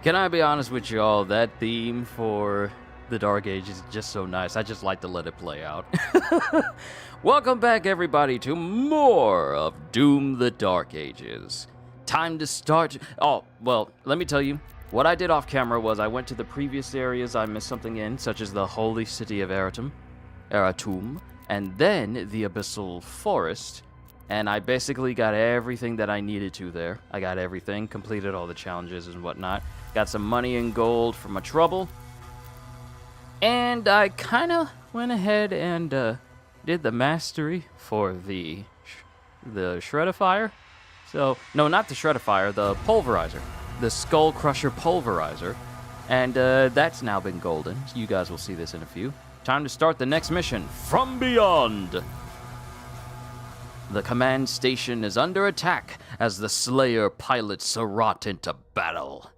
Can I be honest with y'all? That theme for the Dark Ages is just so nice. I just like to let it play out. Welcome back, everybody, to more of Doom the Dark Ages. Time to start. Oh, well, let me tell you. What I did off camera was I went to the previous areas I missed something in, such as the holy city of Eratum, and then the Abyssal Forest. And I basically got everything that I needed to there. I got everything, completed all the challenges and whatnot. Got some money and gold for my trouble. And I kind of went ahead and did the mastery for the Shredifier. So, no, not the Shredifier, the Pulverizer. The Skull Crusher Pulverizer. And that's now been golden. You guys will see this in a few. Time to start the next mission, From Beyond. The command station is under attack as the Slayer pilots Sarat into battle.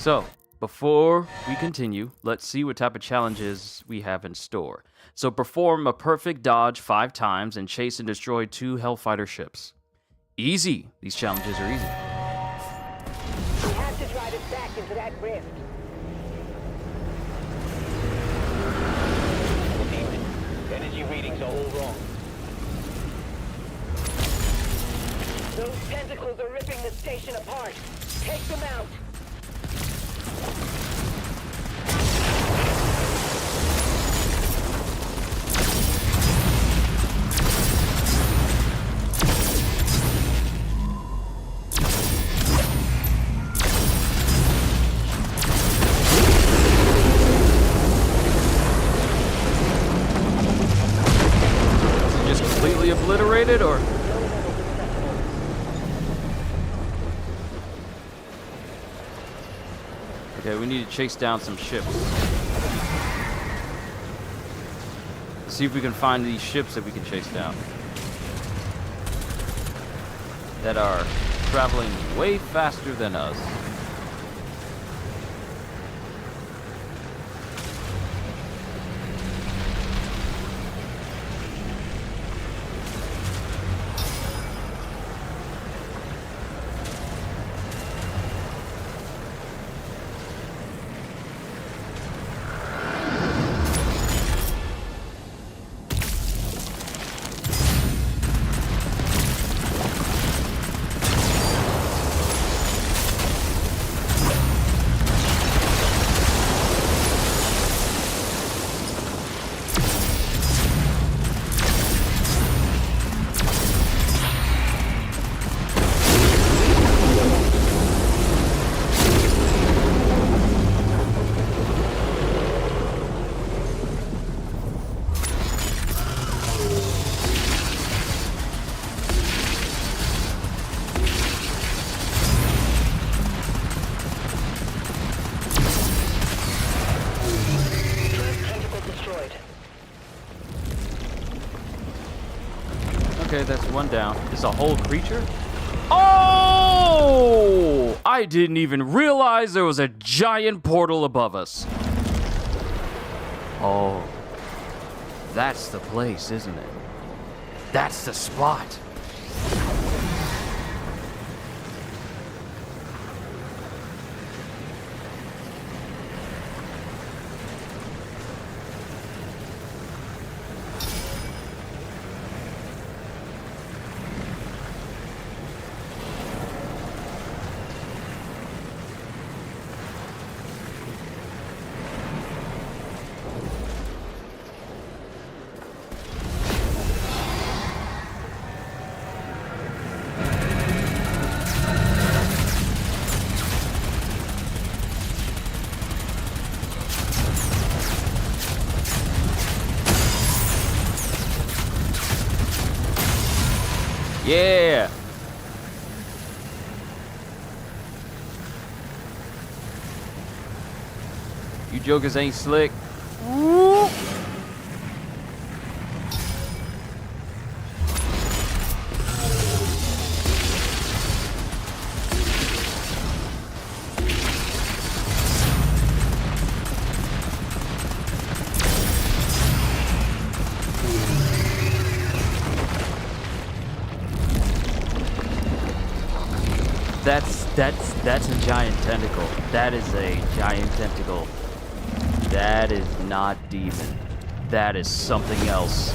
So, before we continue, let's see what type of challenges we have in store. So, perform a perfect dodge 5 times and chase and destroy 2 Hellfighter ships. Easy. These challenges are easy. We have to drive it back into that rift. Energy readings are all wrong. Those tentacles are ripping the station apart. Take them out. Just completely obliterated, or? Okay, we need to chase down some ships. See if we can find these ships that we can chase down. That are traveling way faster than us. Okay, that's one down. It's a whole creature? Oh! I didn't even realize there was a giant portal above us. Oh. That's the place, isn't it? That's the spot. Yeah. You jokers ain't slick. that's a giant tentacle. That is a giant tentacle. That is not demon. That is something else.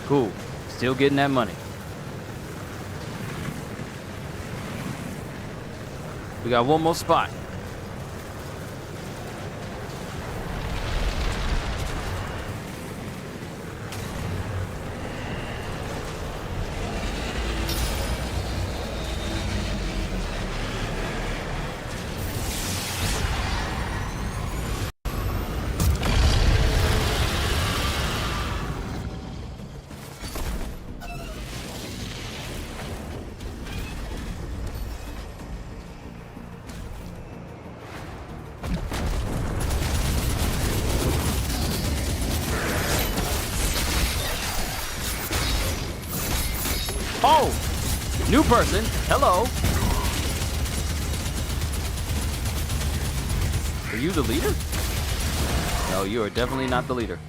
Cool. Still getting that money. We got one more spot. Oh! New person. Hello. Are you the leader? No, you are definitely not the leader.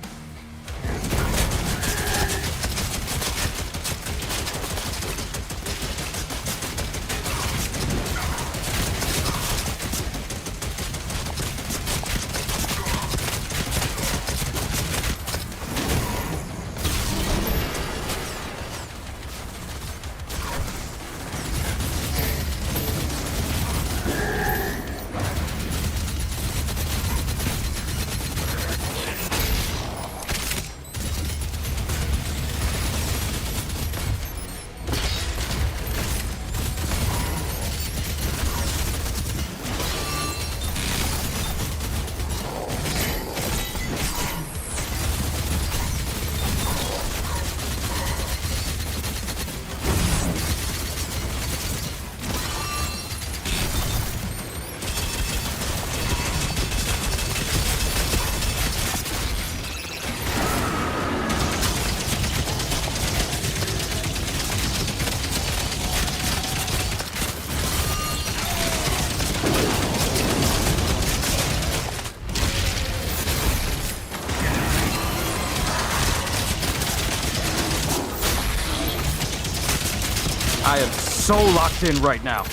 I am so locked in right now.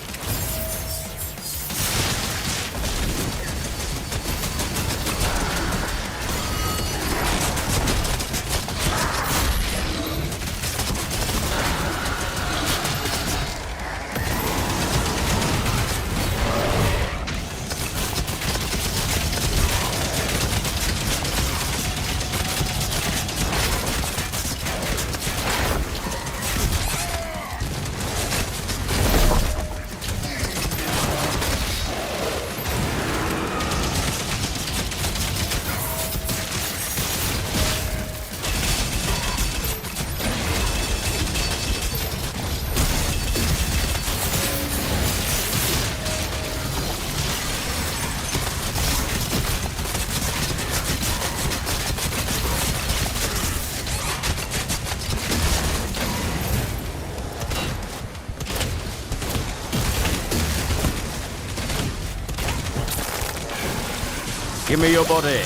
Give me your body.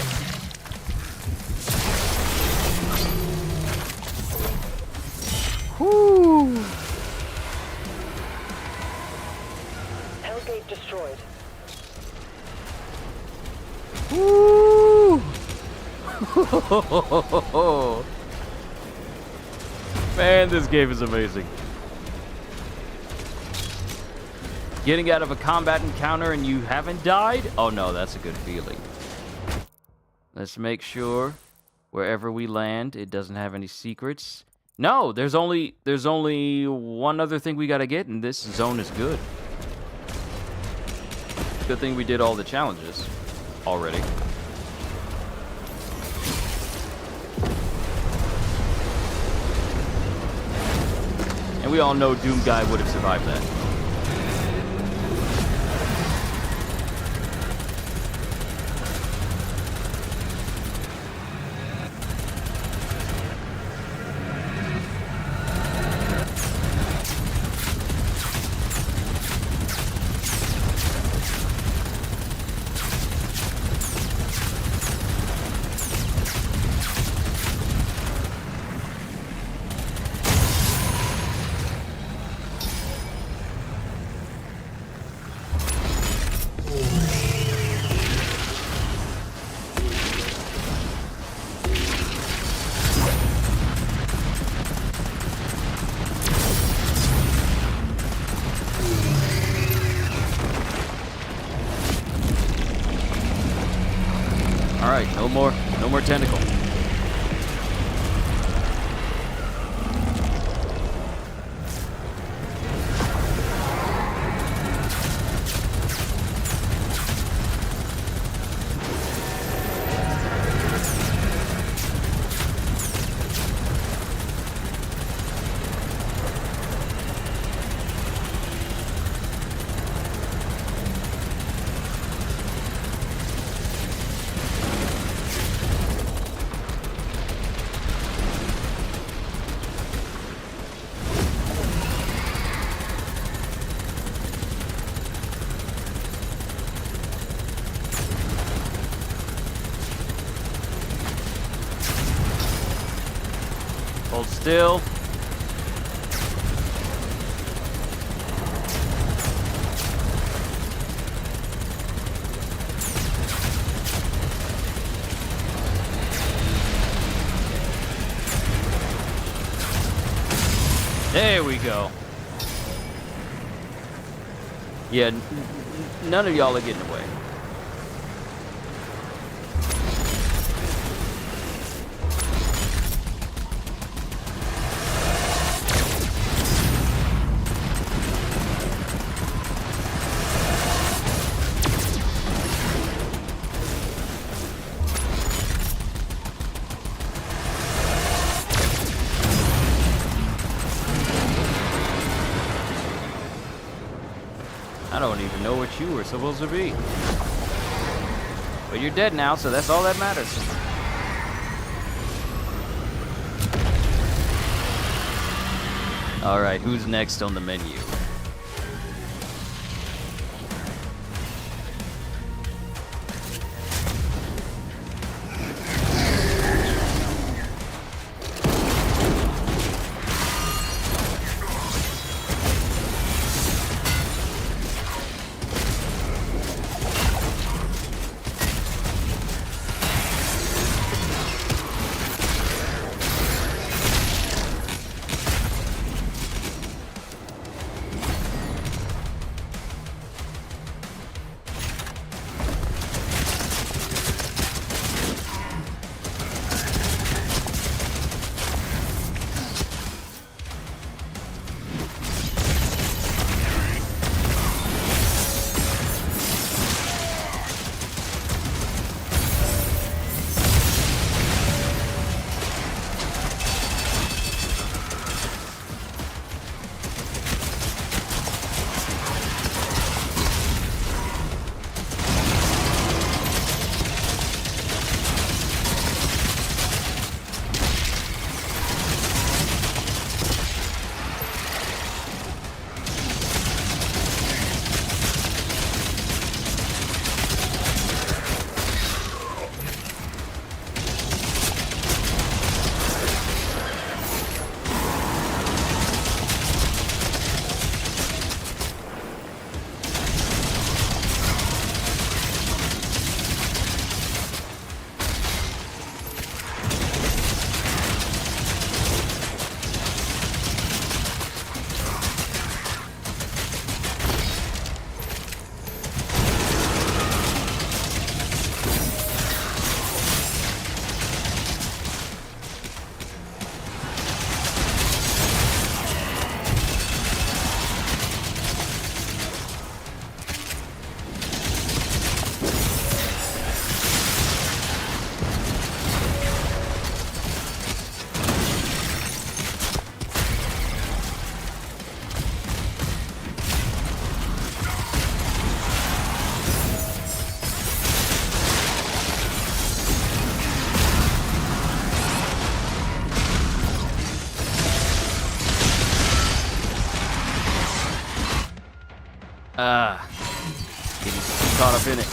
Whoo! Hellgate destroyed. Woo! Man, this game is amazing. Getting out of a combat encounter and you haven't died? Oh no, that's a good feeling. Let's make sure wherever we land, it doesn't have any secrets. No, there's only one other thing we gotta get, and this zone is good. Good thing we did all the challenges already. And we all know Doom Guy would have survived that. Alright, no more tentacle. Hold still. There we go. Yeah, none of y'all are getting away. I don't even know what you were supposed to be. But you're dead now, so that's all that matters. Alright, who's next on the menu? caught up in it.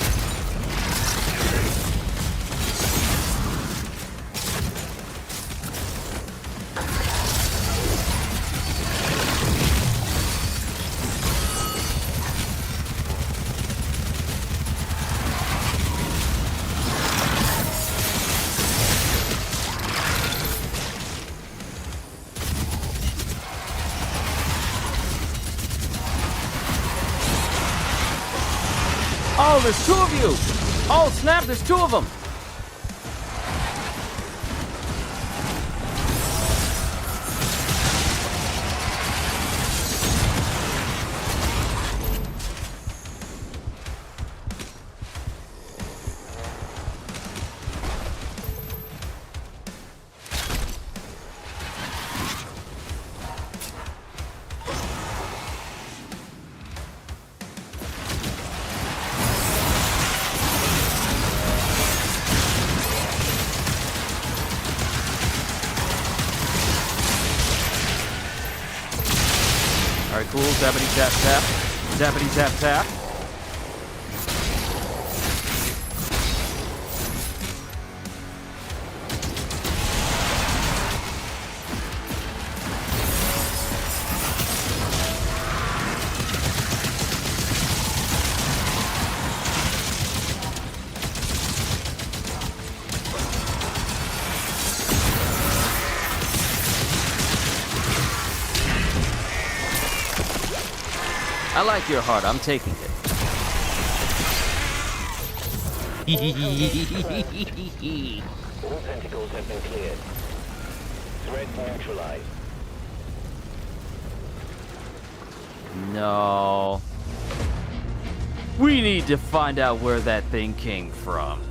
Oh, there's two of you! Oh, snap, there's two of them! Alright, cool. Zappity tap tap. Zappity tap tap. I like your heart. I'm taking it. All tentacles have been cleared. Threat neutralized. No. We need to find out where that thing came from.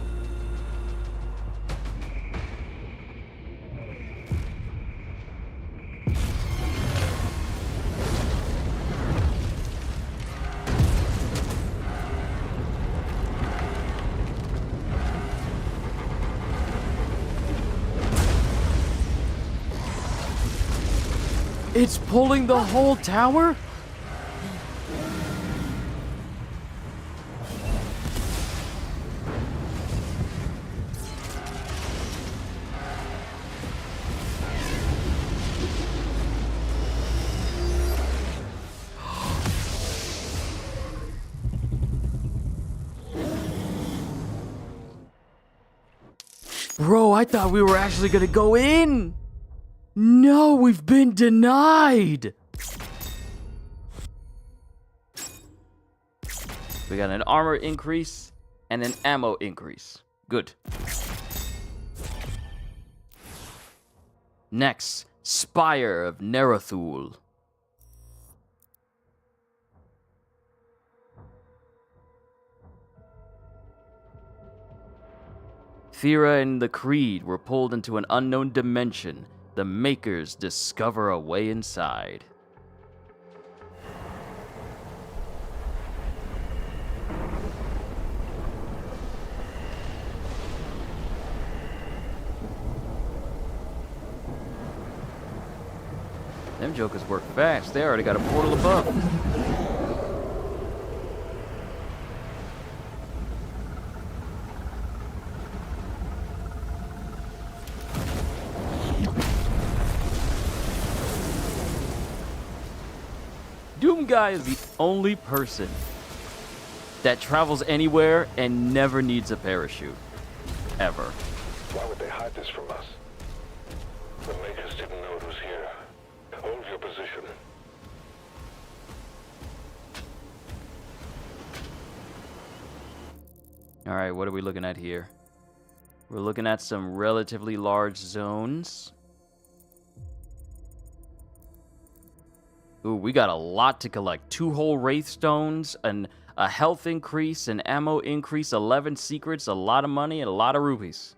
It's pulling the whole tower? Bro, I thought we were actually gonna go in. No, we've been denied. We got an armor increase and an ammo increase. Good. Next, Spire of Nerathul. Thera and the Creed were pulled into an unknown dimension. The Makers discover a way inside. Them jokers work fast. They already got a portal above. Doom Guy is the only person that travels anywhere and never needs a parachute. Ever. Why would they hide this from us? The Makers didn't know it was here. Hold your position. Alright, what are we looking at here? We're looking at some relatively large zones. Ooh, we got a lot to collect. 2 whole Wraith Stones, a health increase, an ammo increase, 11 secrets, a lot of money, and a lot of rupees.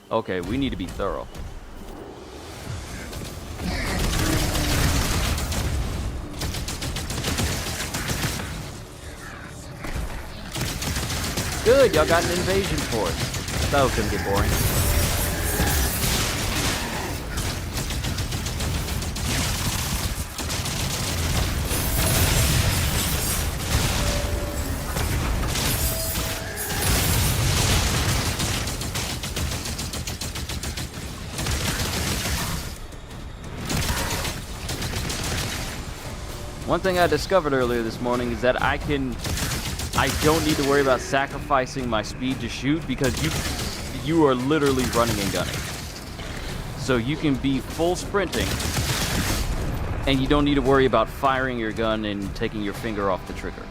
Okay, we need to be thorough. Good, y'all got an invasion force. I thought it was gonna get boring. One thing I discovered earlier this morning is that I don't need to worry about sacrificing my speed to shoot because you are literally running and gunning. So you can be full sprinting and you don't need to worry about firing your gun and taking your finger off the trigger.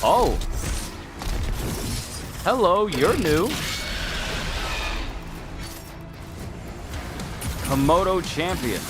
Oh. Hello, you're new. Komodo champion.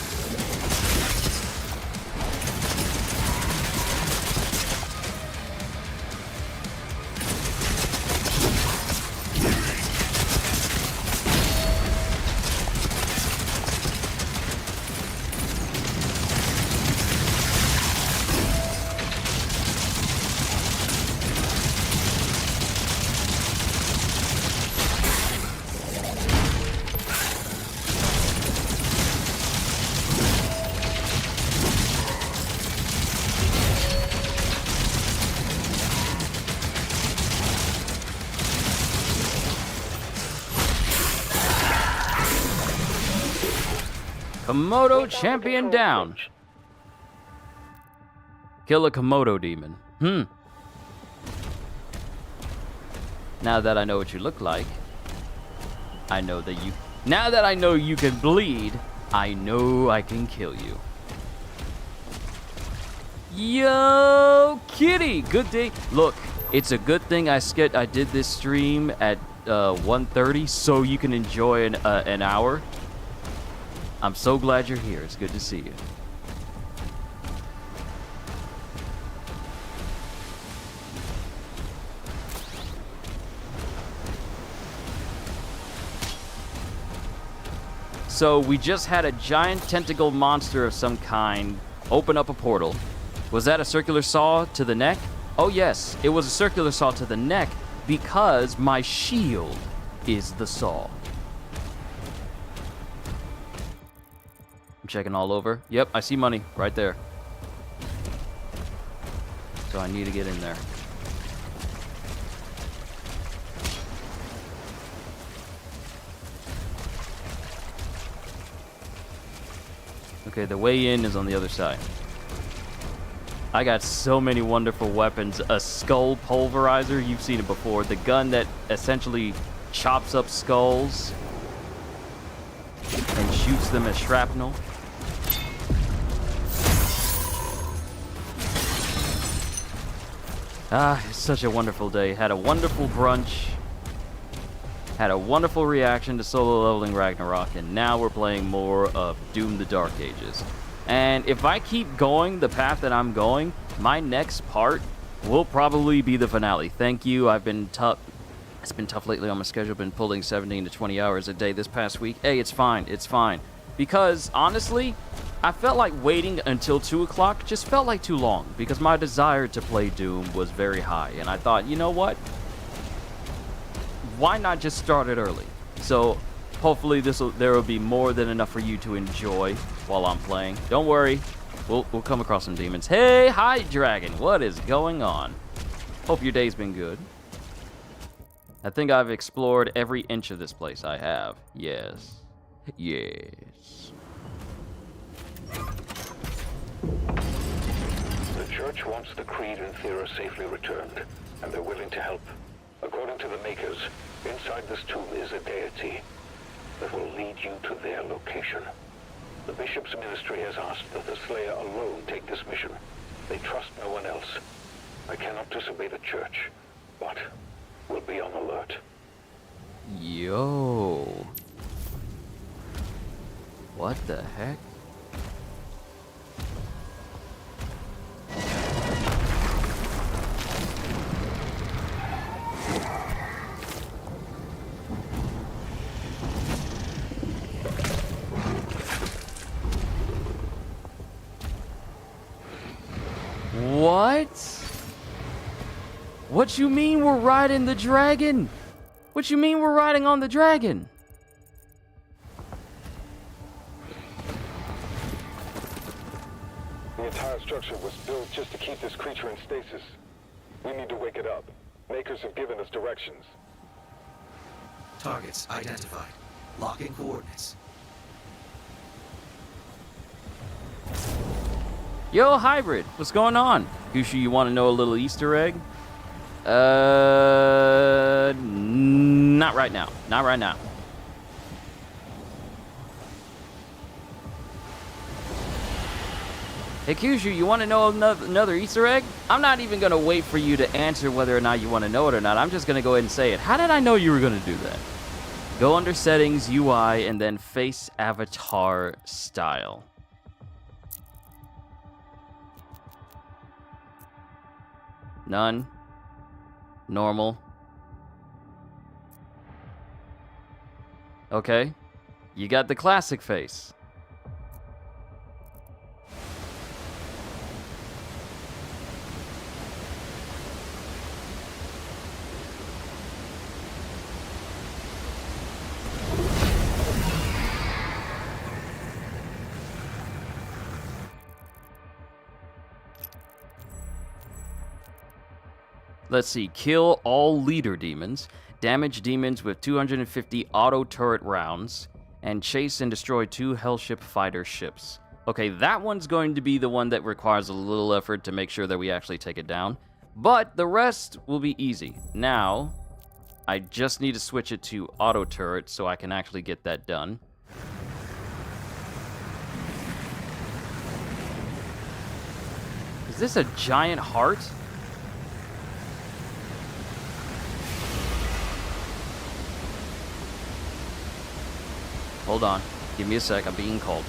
Komodo champion down. Kill a Komodo demon. Now that I know what you look like, now that I know you can bleed, I know I can kill you. Yo, kitty, good day. Look, it's a good thing I did this stream at 1:30 so you can enjoy an hour. I'm so glad you're here. It's good to see you. So we just had a giant tentacle monster of some kind open up a portal. Was that a circular saw to the neck? Oh yes, it was a circular saw to the neck because my shield is the saw. Checking all over. Yep, I see money right there. So I need to get in there. Okay, the way in is on the other side. I got so many wonderful weapons. A skull pulverizer, you've seen it before. The gun that essentially chops up skulls and shoots them as shrapnel. Ah, it's such a wonderful day. Had a wonderful brunch. Had a wonderful reaction to solo leveling Ragnarok, and now we're playing more of Doom the Dark Ages. And if I keep going the path that I'm going, my next part will probably be the finale. Thank you. I've been tough. It's been tough lately on my schedule. Been pulling 17 to 20 hours a day this past week. Hey, it's fine. It's fine. Because, honestly, I felt like waiting until 2 o'clock just felt like too long because my desire to play Doom was very high. And I thought, you know what? Why not just start it early? So hopefully there will be more than enough for you to enjoy while I'm playing. Don't worry. We'll come across some demons. Hey, hi, Dragon. What is going on? Hope your day's been good. I think I've explored every inch of this place. I have. Yes. Yes. The church wants the Creed and Thera safely returned, and they're willing to help. According to the Makers, inside this tomb is a deity that will lead you to their location. The bishop's ministry has asked that the Slayer alone take this mission. They trust no one else. I cannot disobey the church, but we'll be on alert. Yo. What the heck? What? What you mean we're riding the dragon? What you mean we're riding on the dragon? The entire structure was built just to keep this creature in stasis. We need to wake it up. Makers have given us directions. Targets identified. Locking coordinates. Yo, Hybrid, what's going on? Gushu, you want to know a little Easter egg? Not right now. Not right now. Hey, Kyushu, you want to know another Easter egg? I'm not even going to wait for you to answer whether or not you want to know it or not. I'm just going to go ahead and say it. How did I know you were going to do that? Go under Settings, UI, and then Face Avatar Style. None. Normal. Okay. You got the classic face. Let's see. Kill all leader demons. Damage demons with 250 auto turret rounds. And chase and destroy 2 Hellship fighter ships. Okay, that one's going to be the one that requires a little effort to make sure that we actually take it down. But the rest will be easy. Now, I just need to switch it to auto turret so I can actually get that done. Is this a giant heart? Hold on. Give me a sec. I'm being called.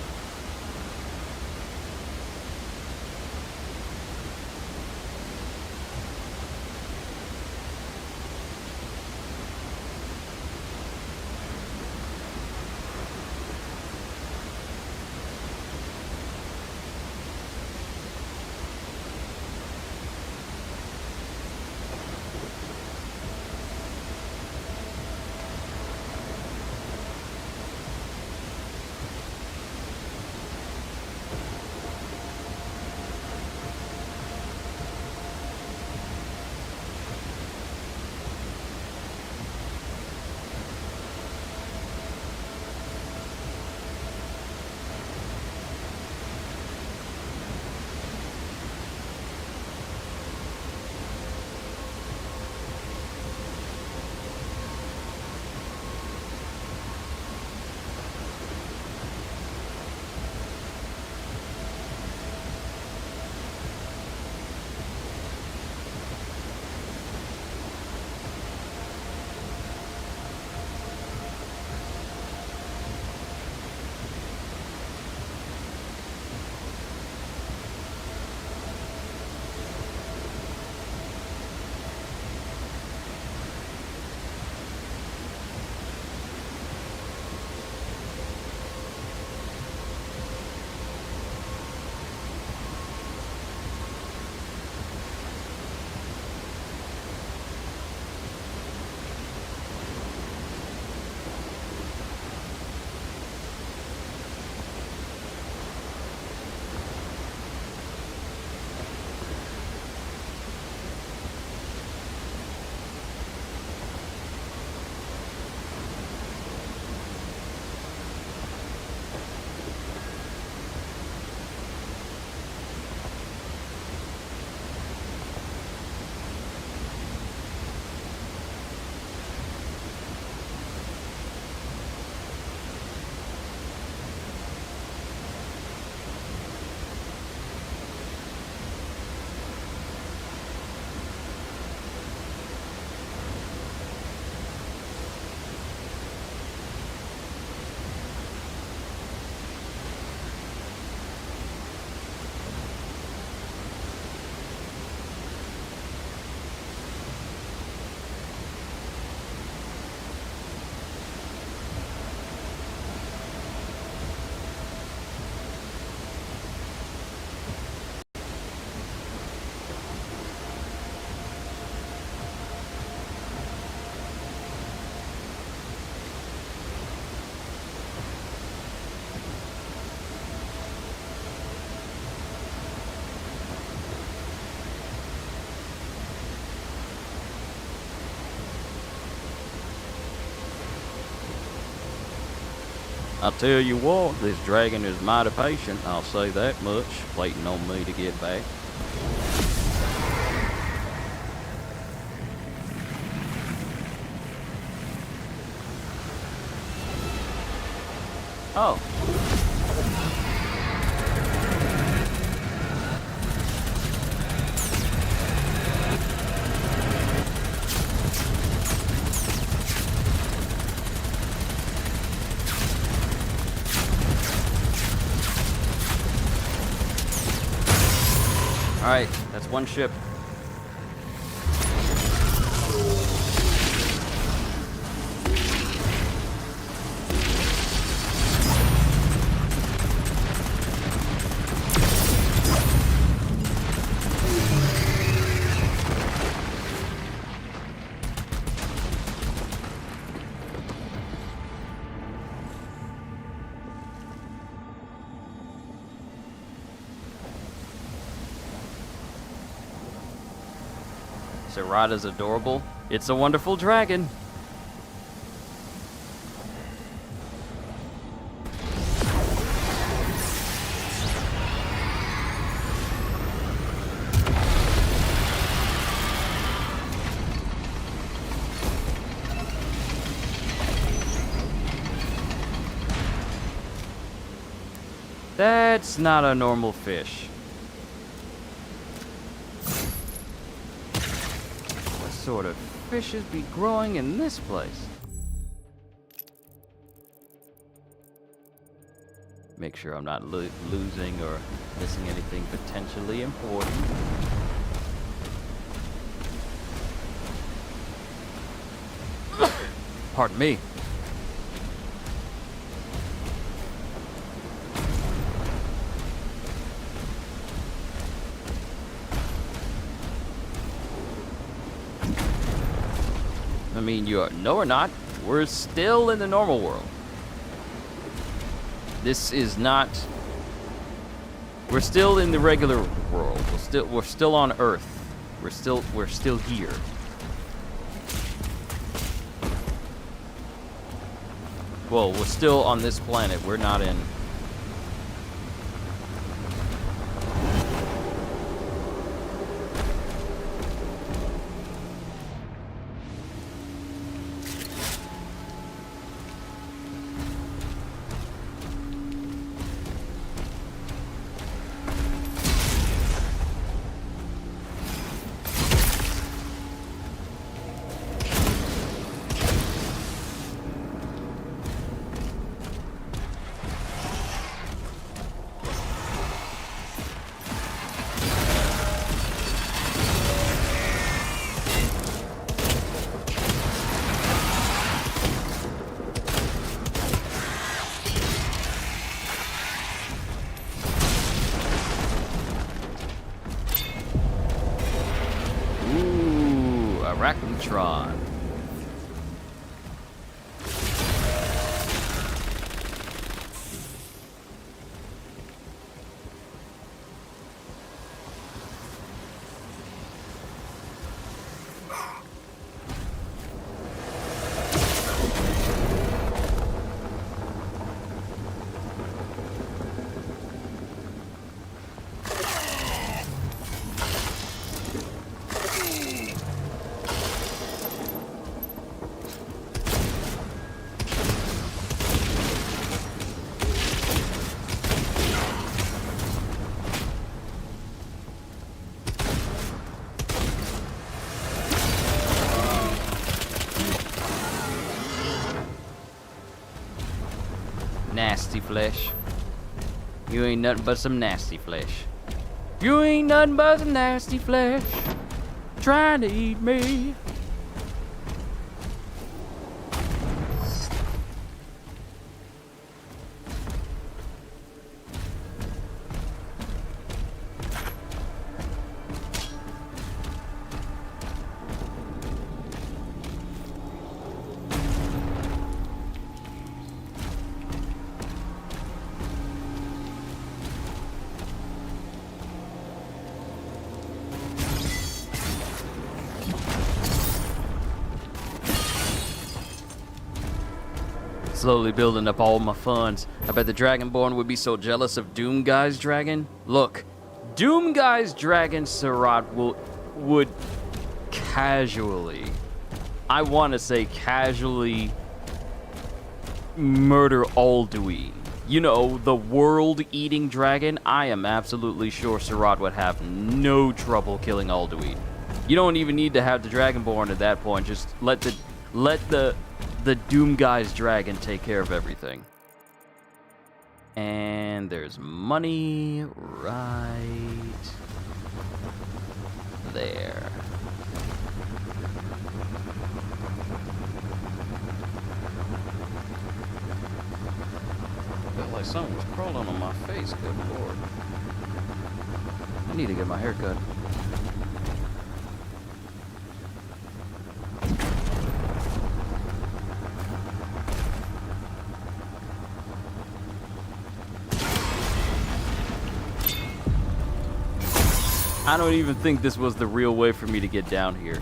I'll tell you what, this dragon is mighty patient, I'll say that much, waiting on me to get back. Oh. Alright, that's one ship. Serrata's adorable. It's a wonderful dragon. That's not a normal fish. What sort of fishes be growing in this place? Make sure I'm not losing or missing anything potentially important. Pardon me. I mean, you are. No, we're not. We're still in the normal world. This is not. We're still in the regular world. We're still on Earth. We're still here. Well, we're still on this planet. We're not in. Arachnotron. Nasty flesh. You ain't nothing but some nasty flesh. You ain't nothing but some nasty flesh. Trying to eat me. Slowly building up all my funds. I bet the Dragonborn would be so jealous of Doom Guy's dragon. Look, Doom Guy's dragon Surat would casually, I want to say casually, murder Alduin. You know, the world-eating dragon. I am absolutely sure Surat would have no trouble killing Alduin. You don't even need to have the Dragonborn at that point. Just let the Doom Guy's dragon take care of everything. And there's money right there. Felt like something was crawling on my face. Good lord. I need to get my hair cut. I don't even think this was the real way for me to get down here.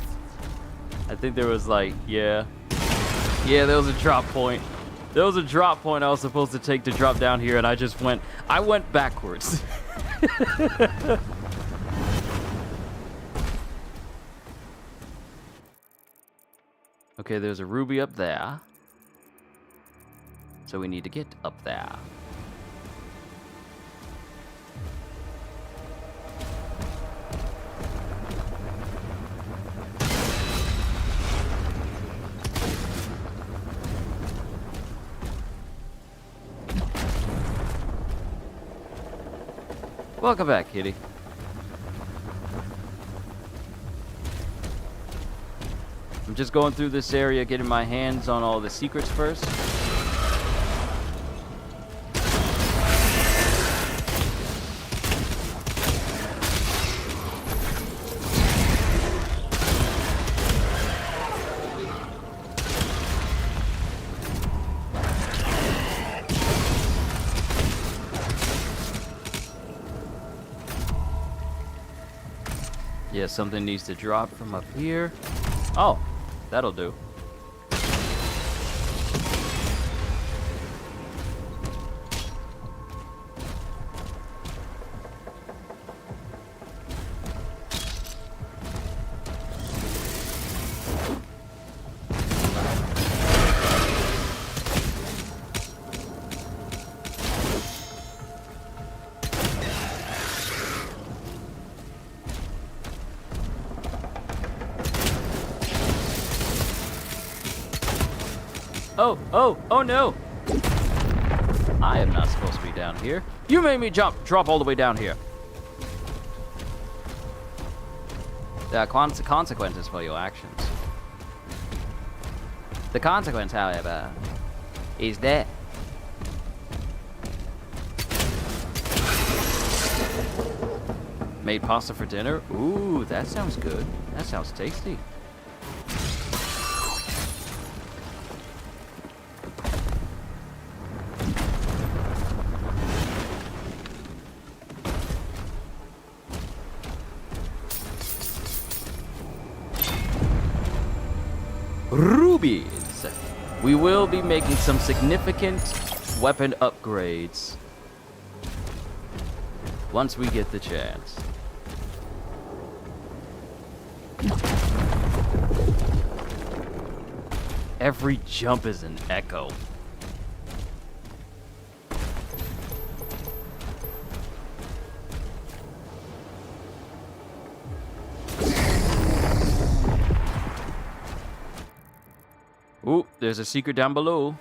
I think there was like, yeah, there was a drop point. There was a drop point I was supposed to take to drop down here, and I went backwards. Okay, there's a ruby up there. So we need to get up there. Welcome back, kitty. I'm just going through this area, getting my hands on all the secrets first. Yeah, something needs to drop from up here. Oh, that'll do. Oh no! I am not supposed to be down here. You made me drop all the way down here. There are consequences for your actions. The consequence, however, is death. Made pasta for dinner? Ooh, that sounds good. That sounds tasty. Rubies. We will be making some significant weapon upgrades once we get the chance. Every jump is an echo. Ooh, there's a secret down below.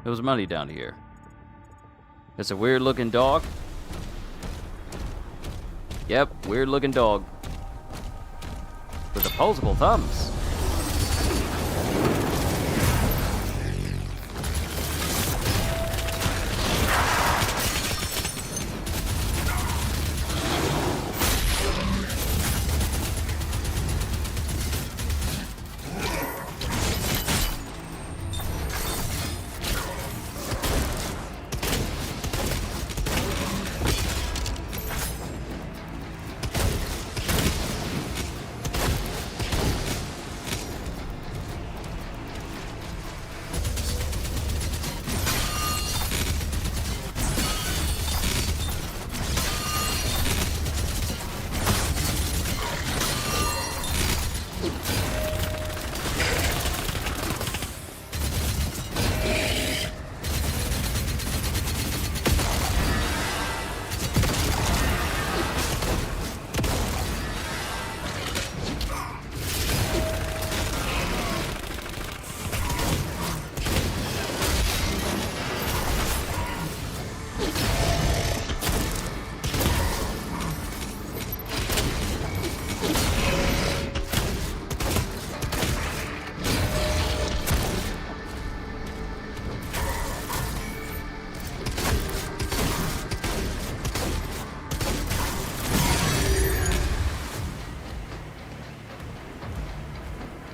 There was money down here. It's a weird looking dog. Yep, weird looking dog. With opposable thumbs.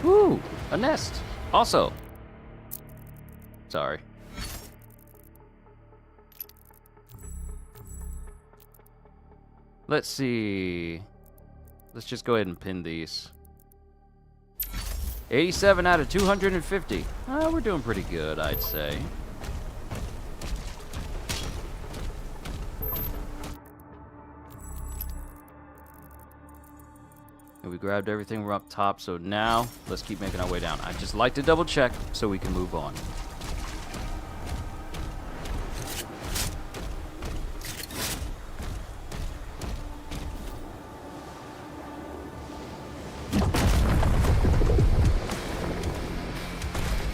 Woo! A nest. Also. Sorry. Let's see. Let's just go ahead and pin these. 87 out of 250. We're doing pretty good, I'd say. And we grabbed everything. We're up top, so now let's keep making our way down. I'd just like to double check so we can move on.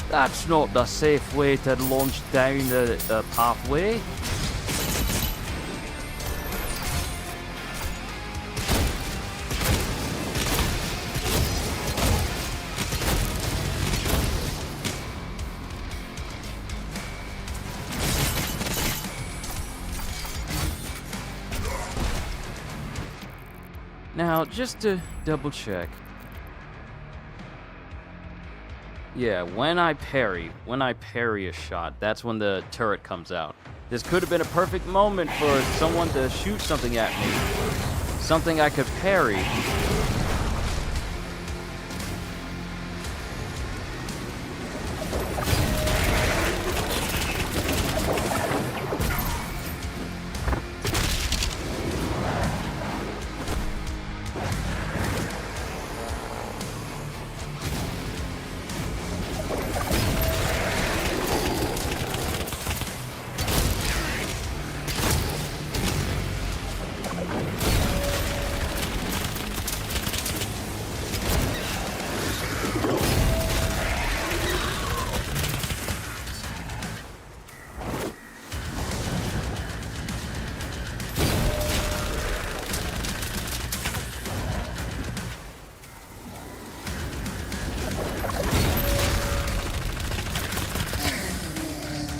That's not the safe way to launch down the pathway. Now, just to double check. Yeah, when I parry a shot, that's when the turret comes out. This could have been a perfect moment for someone to shoot something at me. Something I could parry.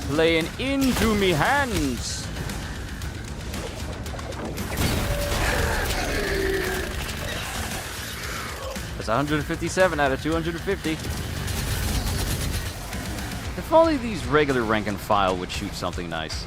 Playing into me hands. That's 157 out of 250. If only these regular rank and file would shoot something nice.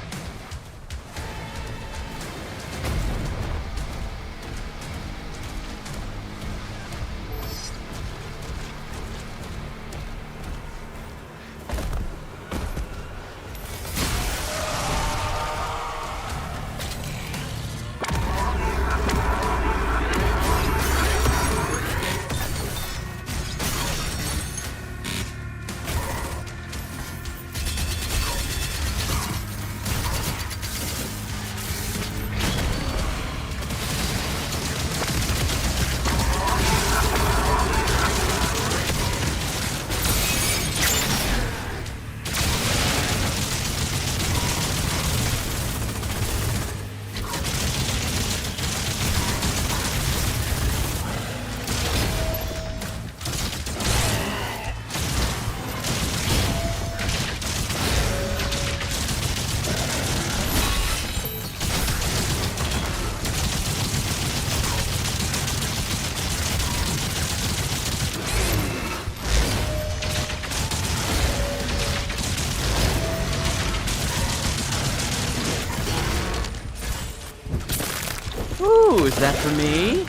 Ooh, is that for me?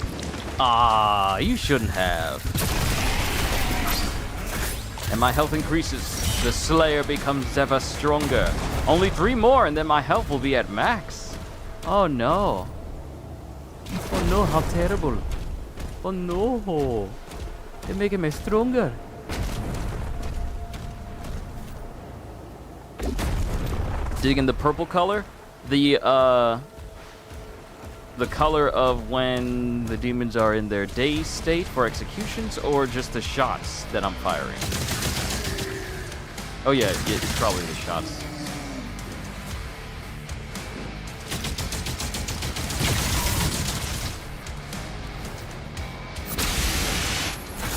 Ah, you shouldn't have. And my health increases. The Slayer becomes ever stronger. Only 3 more and then my health will be at max. Oh no. Oh no, how terrible. Oh no. They're making me stronger. Digging the purple color? The color of when the demons are in their dazed state for executions, or just the shots that I'm firing? Oh yeah, it's probably the shots.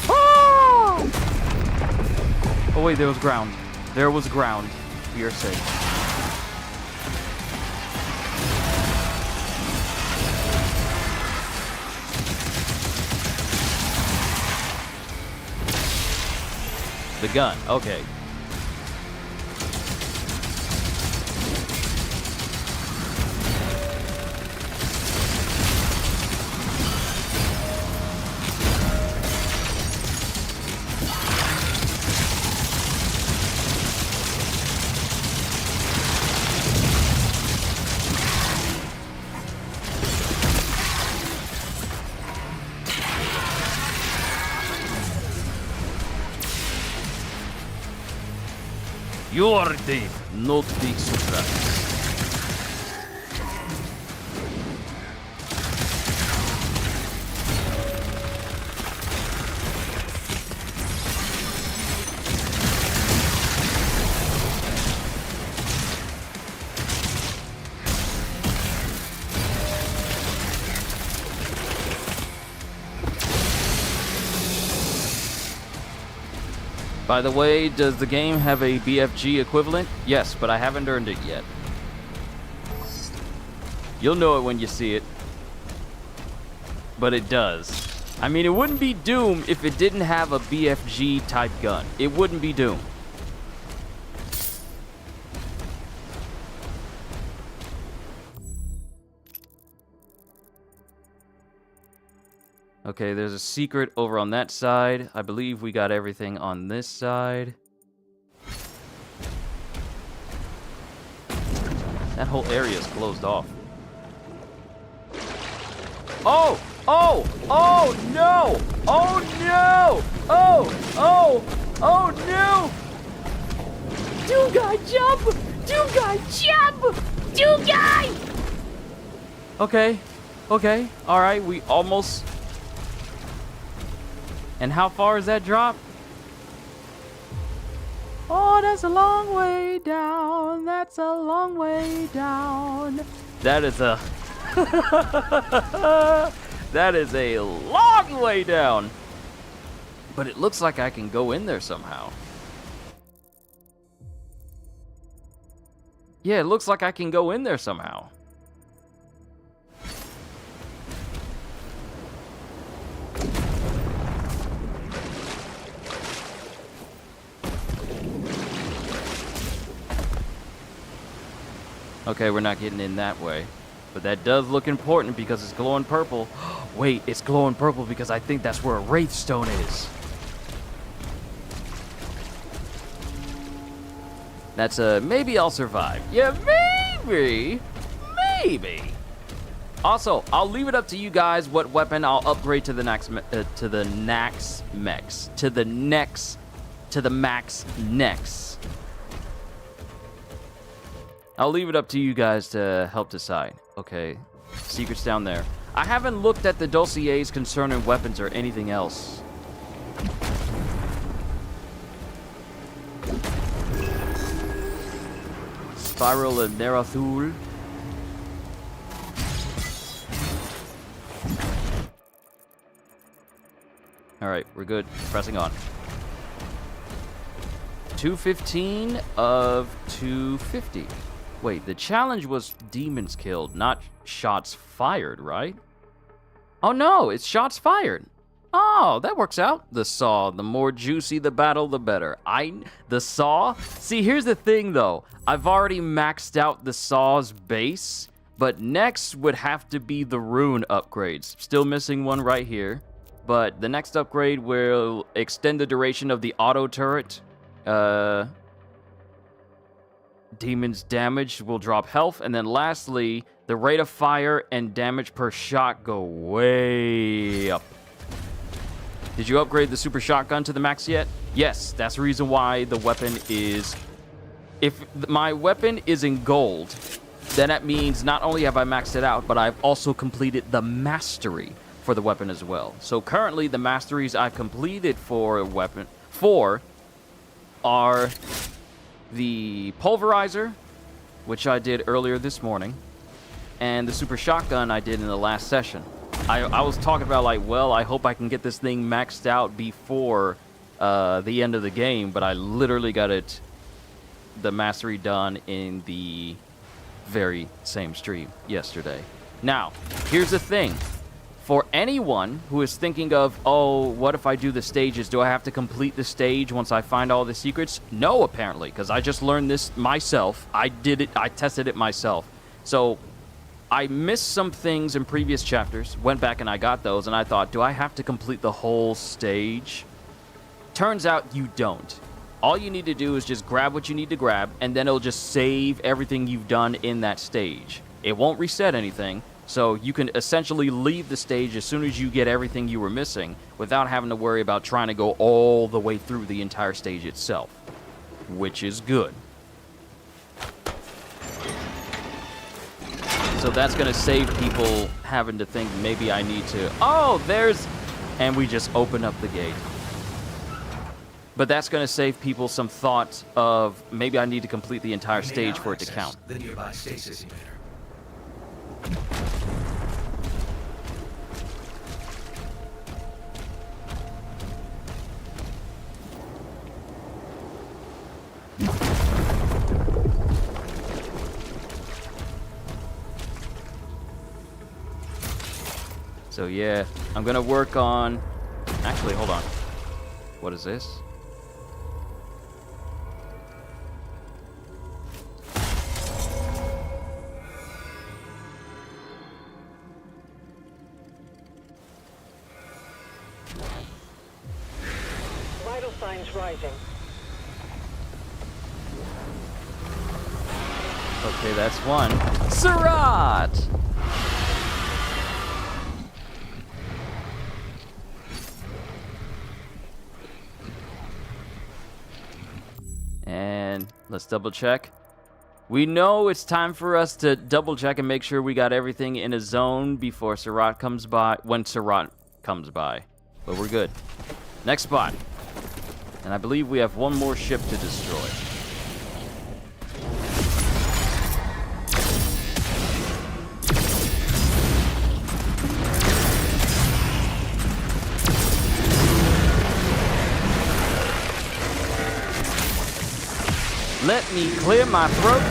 Oh! Oh wait, there was ground. There was ground. We are safe. The gun, okay. You are deep, not big surprise. By the way, does the game have a BFG equivalent? Yes, but I haven't earned it yet. You'll know it when you see it. But it does. I mean, it wouldn't be Doom if it didn't have a BFG type gun. It wouldn't be Doom. Okay, there's a secret over on that side. I believe we got everything on this side. That whole area is closed off. Oh! Oh! Oh, no! Oh, no! Oh! Oh! Oh, no! Doom guy, jump! Doom guy, jump! Doom guy! Okay. Okay. All right, we almost... And how far is that drop? Oh, that's a long way down. That's a long way down. That is a... that is a long way down. But it looks like I can go in there somehow. Yeah, it looks like I can go in there somehow. Okay, we're not getting in that way. But that does look important because it's glowing purple. Wait, it's glowing purple because I think that's where a Wraith Stone is. That's a maybe I'll survive. Yeah, maybe. Maybe. Also, I'll leave it up to you guys what weapon I'll upgrade to the max next. I'll leave it up to you guys to help decide. Okay, secrets down there. I haven't looked at the dossiers concerning weapons or anything else. Spiral and Nerathul. Alright, we're good. Pressing on. 215 of 250. Wait, the challenge was demons killed, not shots fired, right? Oh no, it's shots fired. Oh, that works out. The saw, the more juicy the battle, the better. The saw? See, here's the thing though. I've already maxed out the saw's base, But next would have to be the rune upgrades. Still missing one right here. But the next upgrade will extend the duration of the auto turret. Demon's damage will drop health. And then lastly, the rate of fire and damage per shot go way up. Did you upgrade the super shotgun to the max yet? Yes, that's the reason why the weapon is... If my weapon is in gold, then that means not only have I maxed it out, but I've also completed the mastery for the weapon as well. So currently, the masteries I've completed for a weapon are the pulverizer, which I did earlier this morning, and the super shotgun I did in the last session. I was talking about, like, well, I hope I can get this thing maxed out before the end of the game, but I literally got the mastery done in the very same stream yesterday. Now, here's the thing. For anyone who is thinking of, oh, what if I do the stages? Do I have to complete the stage once I find all the secrets? No, apparently, because I just learned this myself. I did it. I tested it myself. So I missed some things in previous chapters, went back and I got those, and I thought, do I have to complete the whole stage? Turns out you don't. All you need to do is just grab what you need to grab, and then it'll just save everything you've done in that stage. It won't reset anything, so you can essentially leave the stage as soon as you get everything you were missing without having to worry about trying to go all the way through the entire stage itself, which is good. So that's going to save people having to think maybe I need to... Oh, there's... And we just open up the gate. But that's going to save people some thought of maybe I need to complete the entire stage for it to count. The nearby stasis emitter. So yeah, I'm gonna work on... Actually, hold on. What is this? Vital signs rising. Okay, that's one. Surat! And let's double check. We know it's time for us to double check and make sure we got everything in a zone before Surat comes by, when Surat comes by. But we're good. Next spot. And I believe we have one more ship to destroy. Let me clear my throat.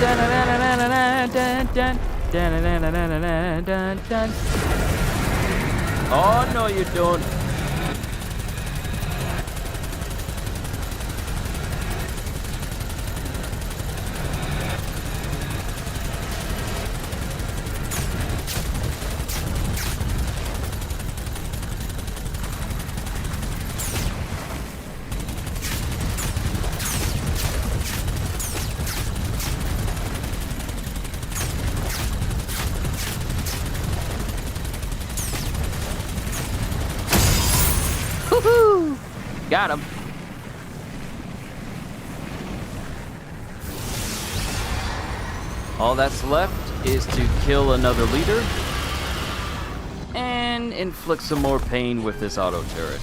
Oh, no, you don't. Woohoo! Got him. All that's left is to kill another leader and inflict some more pain with this auto turret.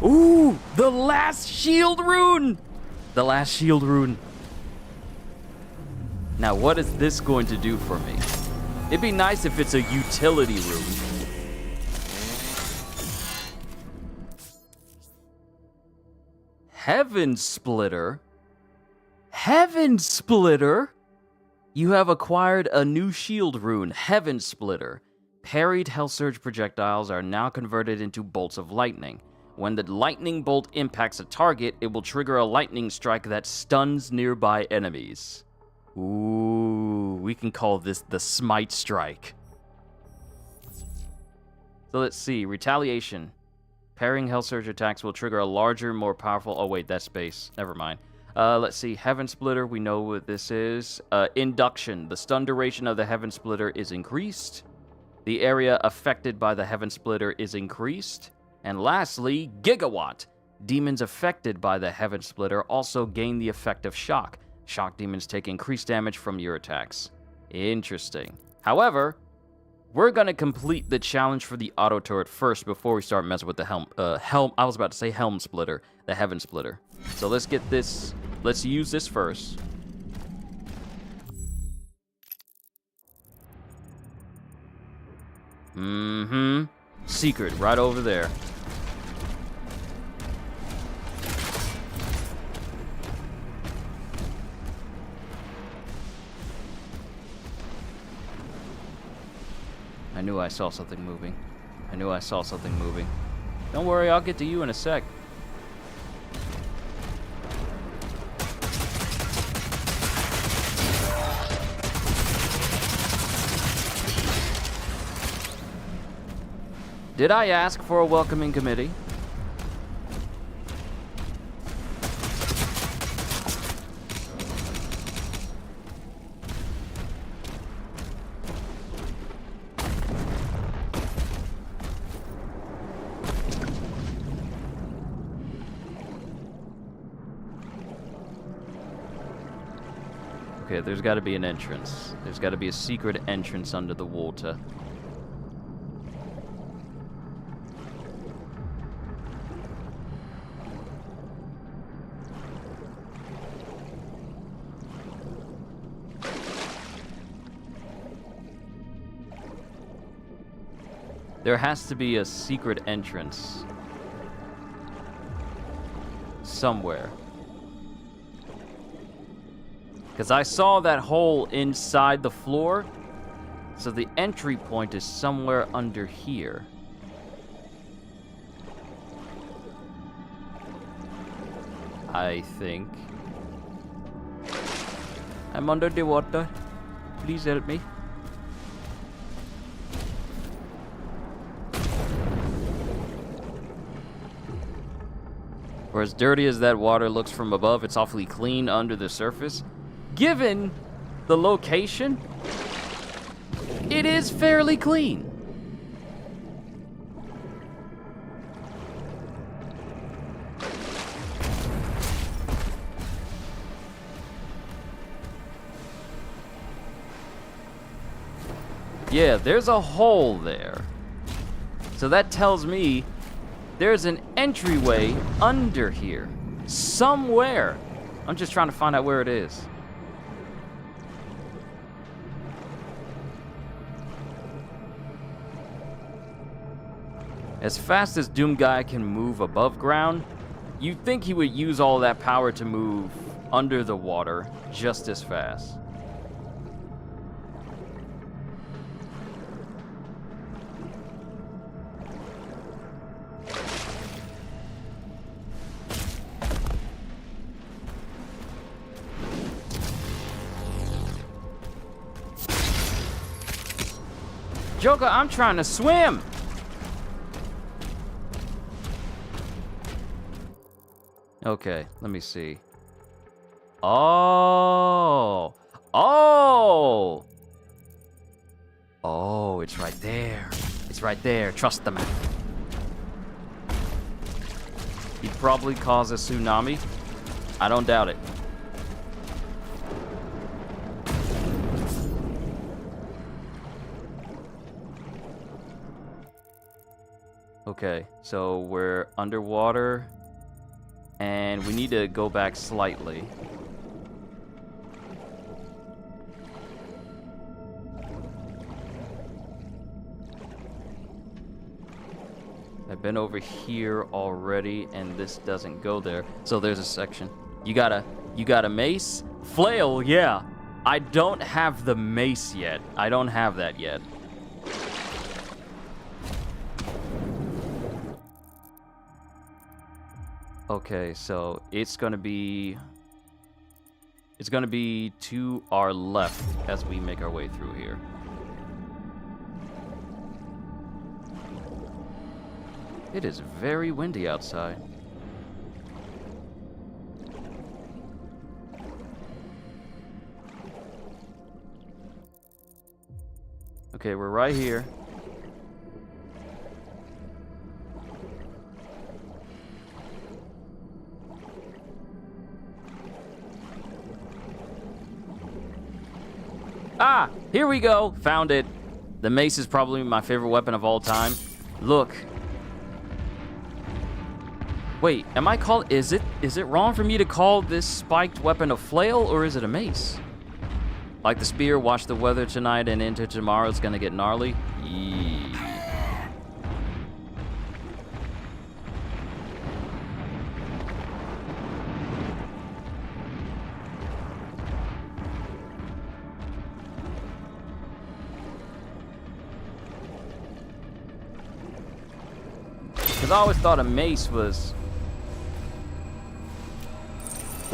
Ooh, the last shield rune! The last shield rune. Now, what is this going to do for me? It'd be nice if it's a utility rune. Heaven Splitter? Heaven Splitter? You have acquired a new shield rune, Heaven Splitter. Parried Hell Surge projectiles are now converted into bolts of lightning. When the lightning bolt impacts a target, it will trigger a lightning strike that stuns nearby enemies. Ooh, we can call this the Smite Strike. So let's see. Retaliation. Parrying Hell Surge attacks will trigger a larger, more powerful... Oh, wait, that's space. Never mind. Let's see. Heaven Splitter, we know what this is. Induction. The stun duration of the Heaven Splitter is increased. The area affected by the Heaven Splitter is increased. And lastly, Gigawatt. Demons affected by the Heaven Splitter also gain the effect of Shock. Shock demons take increased damage from your attacks. Interesting. However, we're going to complete the challenge for the auto turret first before we start messing with the I was about to say Helm Splitter, the Heaven Splitter. So let's get this, let's use this first. Secret, right over there. I knew I saw something moving. I knew I saw something moving. Don't worry, I'll get to you in a sec. Did I ask for a welcoming committee? Okay, there's got to be an entrance. There's got to be a secret entrance under the water. There has to be a secret entrance somewhere. Because I saw that hole inside the floor, so the entry point is somewhere under here. I think. I'm under the water. Please help me. For as dirty as that water looks from above, it's awfully clean under the surface. Given the location, it is fairly clean. Yeah, there's a hole there. So that tells me there's an entryway under here. Somewhere. I'm just trying to find out where it is. As fast as Doom Guy can move above ground, you'd think he would use all that power to move under the water just as fast. Joker, I'm trying to swim! Okay, let me see. Oh! Oh! Oh, it's right there. It's right there. Trust the map. He'd probably cause a tsunami. I don't doubt it. Okay, so we're underwater. And we need to go back slightly. I've been over here already, and this doesn't go there. So there's a section. You got a mace? Flail, yeah. I don't have the mace yet. I don't have that yet. Okay, so it's gonna be to our left as we make our way through here. It is very windy outside. Okay, we're right here. Ah, here we go. Found it. The mace is probably my favorite weapon of all time. Look. Wait, am I called? Is it wrong for me to call this spiked weapon a flail, or is it a mace? Like the spear, watch the weather tonight and into tomorrow, it's gonna get gnarly. Yee. Because I always thought a mace was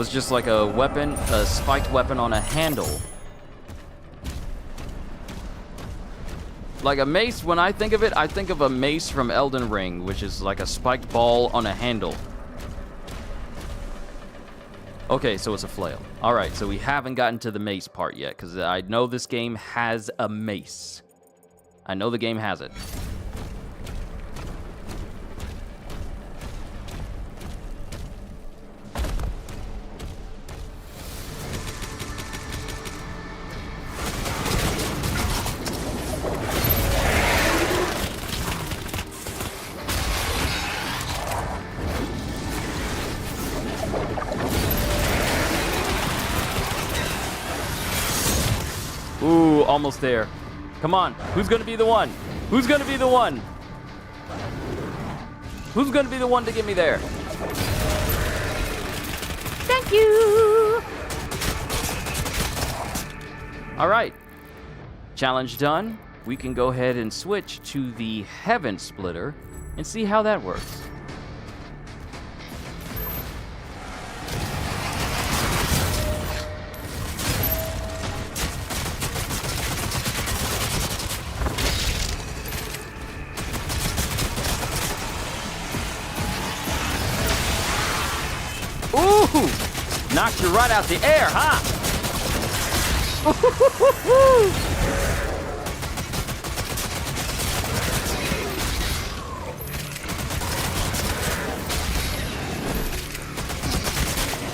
just like a weapon, a spiked weapon on a handle. Like a mace, when I think of it, I think of a mace from Elden Ring, which is like a spiked ball on a handle. Okay, so it's a flail. All right, so we haven't gotten to the mace part yet, because I know this game has a mace. I know the game has it. Ooh, almost there. Come on, who's gonna be the one? Who's gonna be the one? Who's gonna be the one to get me there? Thank you! All right, challenge done. We can go ahead and switch to the Heaven Splitter and see how that works. Ooh! Knocked you right out the air, huh?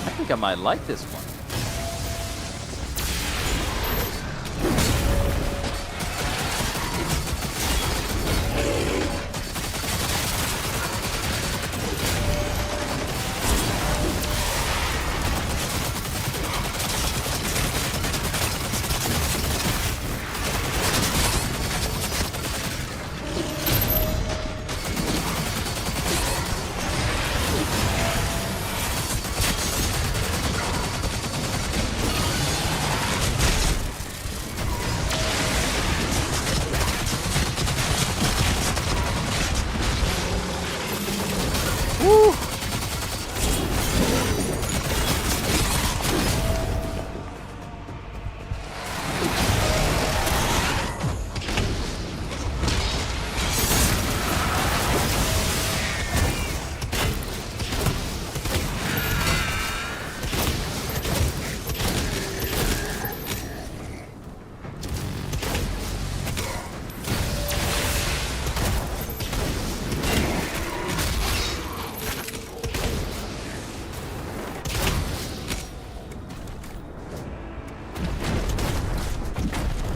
I think I might like this one. Woo!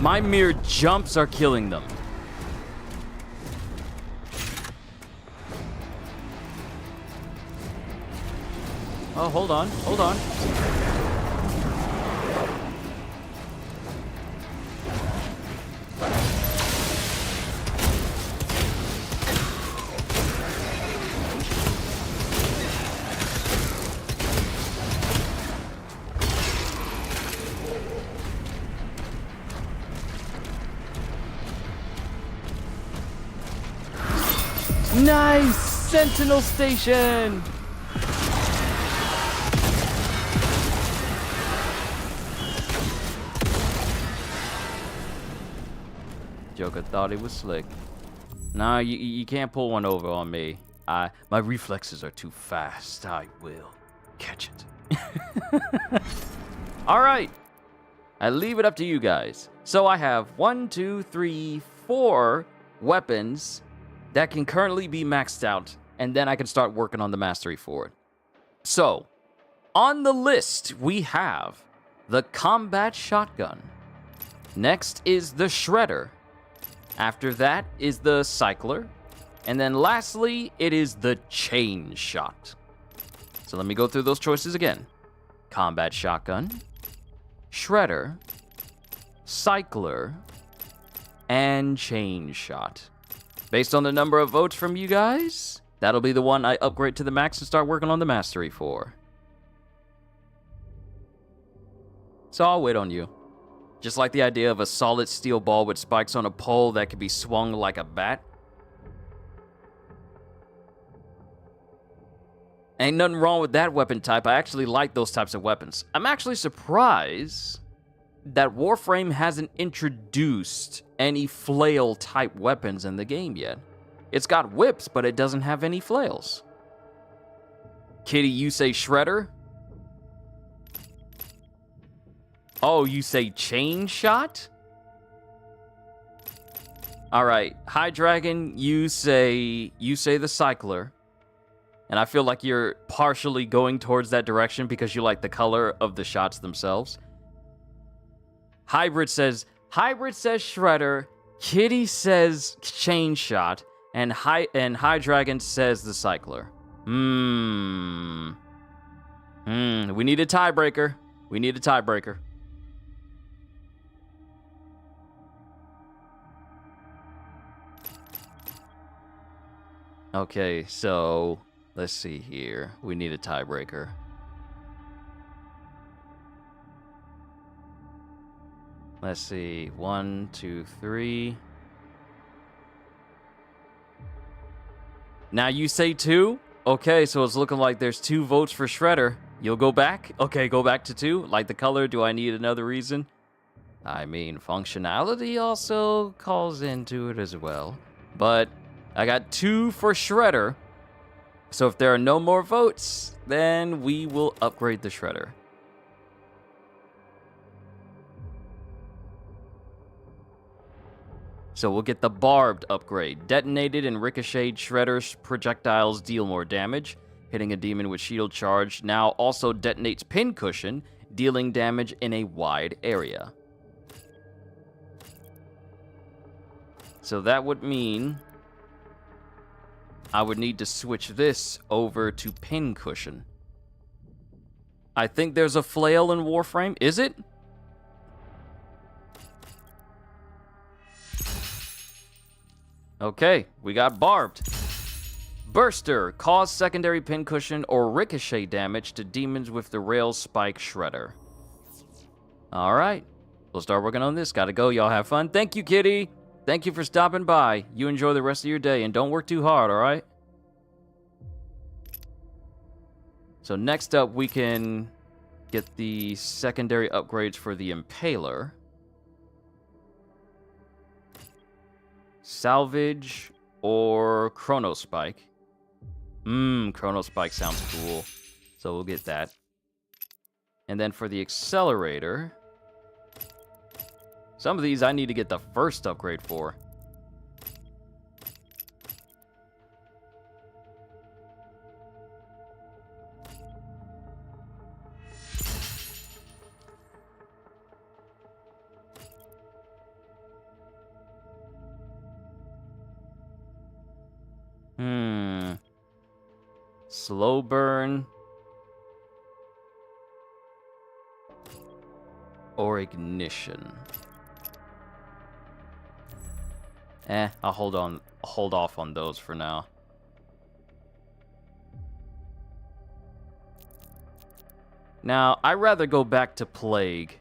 My mere jumps are killing them. Oh, hold on, hold on. Nice! Sentinel station! Joker thought he was slick. Nah, you can't pull one over on me. My reflexes are too fast. I will catch it. All right. I leave it up to you guys. So I have 1, 2, 3, 4 weapons that can currently be maxed out, and then I can start working on the mastery for it. So, on the list, we have the combat shotgun. Next is the shredder. After that is the cycler. And then lastly, it is the chain shot. So let me go through those choices again. Combat shotgun, shredder, cycler, and chain shot. Based on the number of votes from you guys, that'll be the one I upgrade to the max and start working on the mastery for. So I'll wait on you. Just like the idea of a solid steel ball with spikes on a pole that can be swung like a bat. Ain't nothing wrong with that weapon type. I actually like those types of weapons. I'm actually surprised that Warframe hasn't introduced any flail type weapons in the game yet. It's got whips, but it doesn't have any flails. Kitty, you say shredder? Oh, you say chain shot? All right, High Dragon, you say the cycler. And I feel like you're partially going towards that direction because you like the color of the shots themselves. Hybrid says shredder, Kitty says chain shot, and High Dragon says the cycler. We need a tiebreaker. We need a tiebreaker. Okay, so let's see here. We need a tiebreaker. Let's see. 1, 2, 3. Now you say 2? Okay, so it's looking like there's 2 votes for Shredder. You'll go back? Okay, go back to 2. Like the color, do I need another reason? I mean, functionality also calls into it as well. But I got 2 for Shredder. So if there are no more votes, then we will upgrade the Shredder. So we'll get the barbed upgrade. Detonated and ricocheted Shredder's projectiles deal more damage. Hitting a demon with shield charge now also detonates pincushion, dealing damage in a wide area. So that would mean I would need to switch this over to pincushion. I think there's a flail in Warframe. Is it? Okay, we got barbed. Burster. Cause secondary pincushion or ricochet damage to demons with the rail spike shredder. Alright. We'll start working on this. Gotta go. Y'all have fun. Thank you, Kitty. Thank you for stopping by. You enjoy the rest of your day and don't work too hard, alright? So next up, we can get the secondary upgrades for the Impaler. Salvage or Chronospike. Chronospike sounds cool. So we'll get that. And then for the Accelerator, some of these I need to get the first upgrade for. Slow burn or ignition. I'll hold off on those for now. Now, I'd rather go back to Plague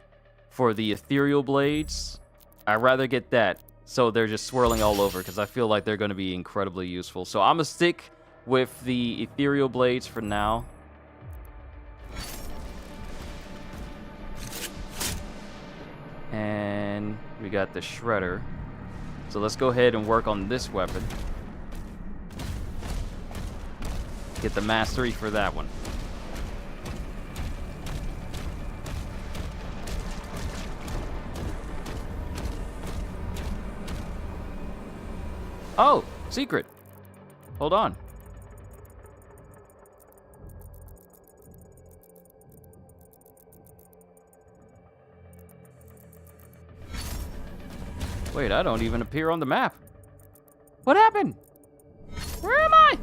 for the ethereal blades. I'd rather get that so they're just swirling all over because I feel like they're going to be incredibly useful. So I'm going to stick with the ethereal blades for now. And we got the shredder. So let's go ahead and work on this weapon. Get the mastery for that one. Oh, secret. Hold on. Wait, I don't even appear on the map. What happened? Where am I?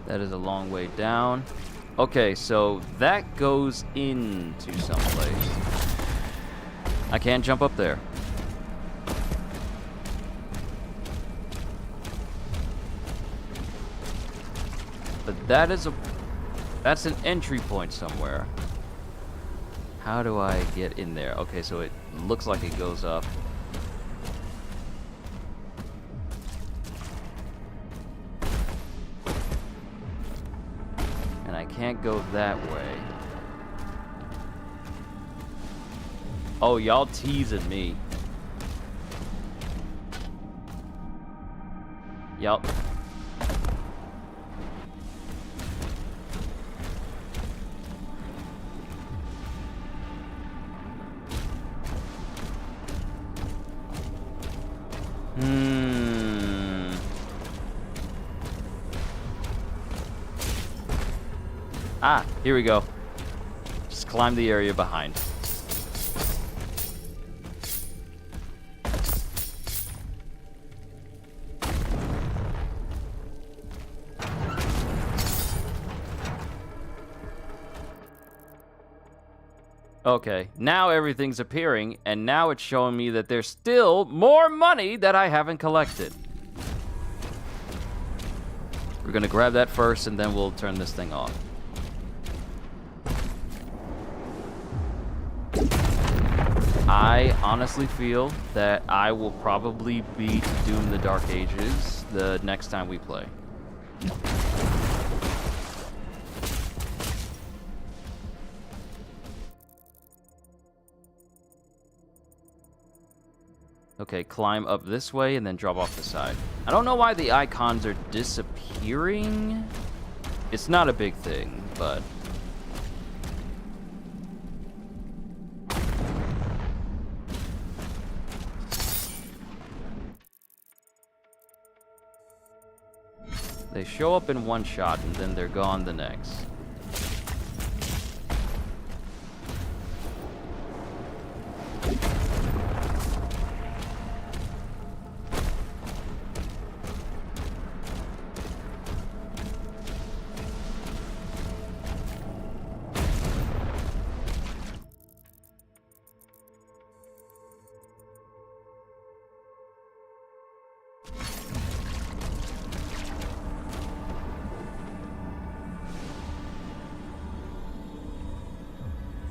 That is a long way down. Okay, so that goes into someplace. I can't jump up there. But that's an entry point somewhere. How do I get in there? Okay, so it looks like it goes up. And I can't go that way. Oh, y'all teasing me. Y'all. Ah, here we go. Just climb the area behind. Okay, now everything's appearing, and now it's showing me that there's still more money that I haven't collected. We're gonna grab that first, and then we'll turn this thing off. I honestly feel that I will probably beat Doom the Dark Ages the next time we play. Okay, climb up this way and then drop off the side. I don't know why the icons are disappearing. It's not a big thing, but... they show up in one shot and then they're gone the next.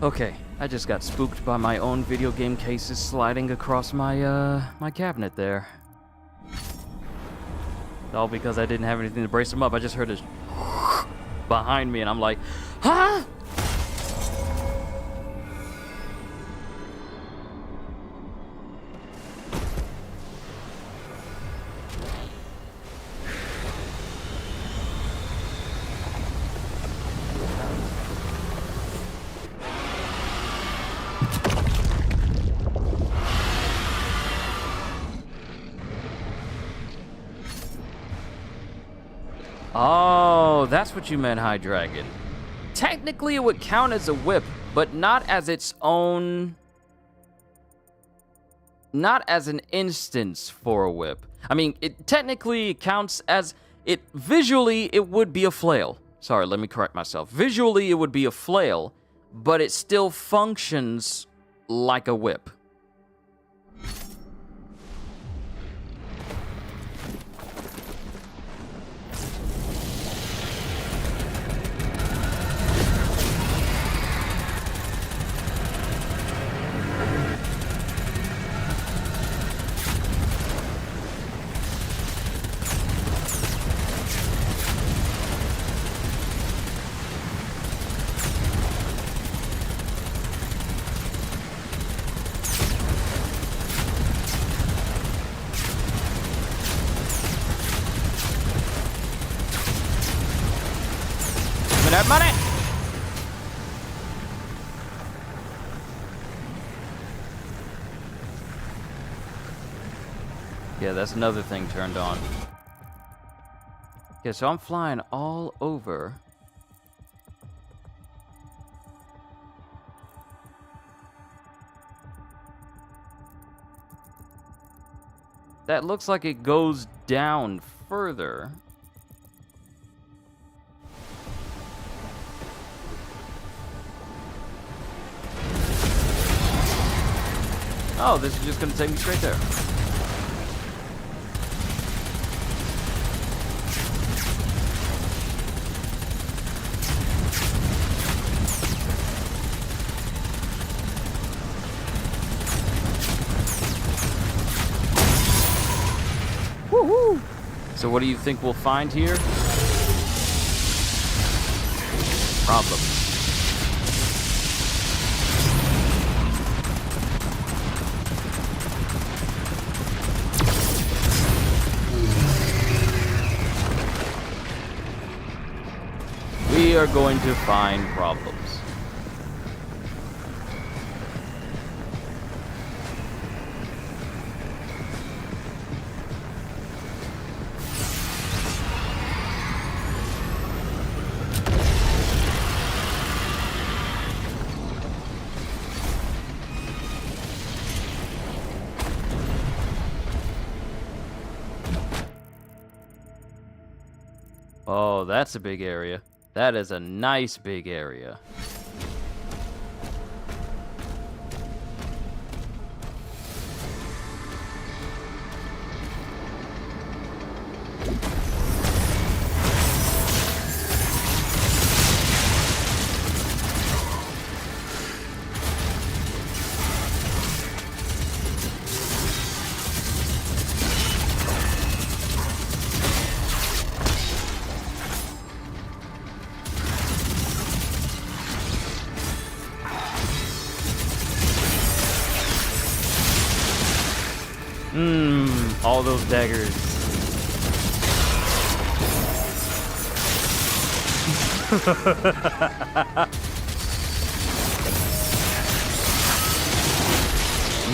Okay, I just got spooked by my own video game cases sliding across my my cabinet there. All because I didn't have anything to brace them up. I just heard it behind me and I'm like, huh? Oh, that's what you meant, High Dragon. Technically, it would count as a whip, but not as its own... not as an instance for a whip. I mean, it technically counts as... visually, it would be a flail. Sorry, let me correct myself. Visually, it would be a flail, but it still functions like a whip. that money! Yeah, that's another thing turned on. Okay, so I'm flying all over. That looks like it goes down further. Oh, this is just gonna take me straight there. Woohoo! So what do you think we'll find here? Problem. We are going to find problems. Oh, that's a big area. That is a nice big area. All those daggers.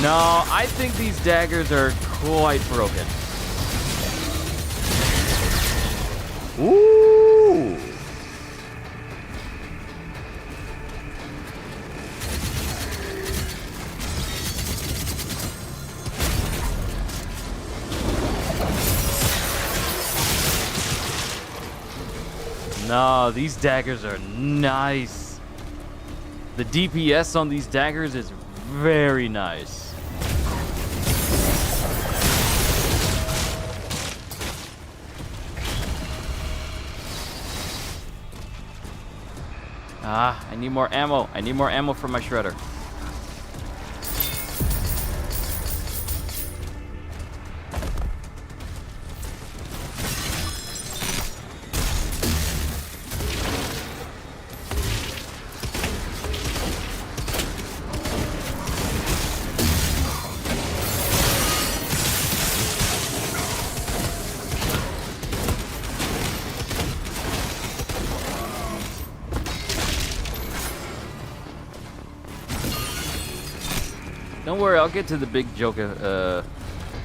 No, I think these daggers are quite broken. Ooh! No, these daggers are nice. The DPS on these daggers is very nice. Ah, I need more ammo. I need more ammo for my shredder. Don't worry, I'll get to the big Joker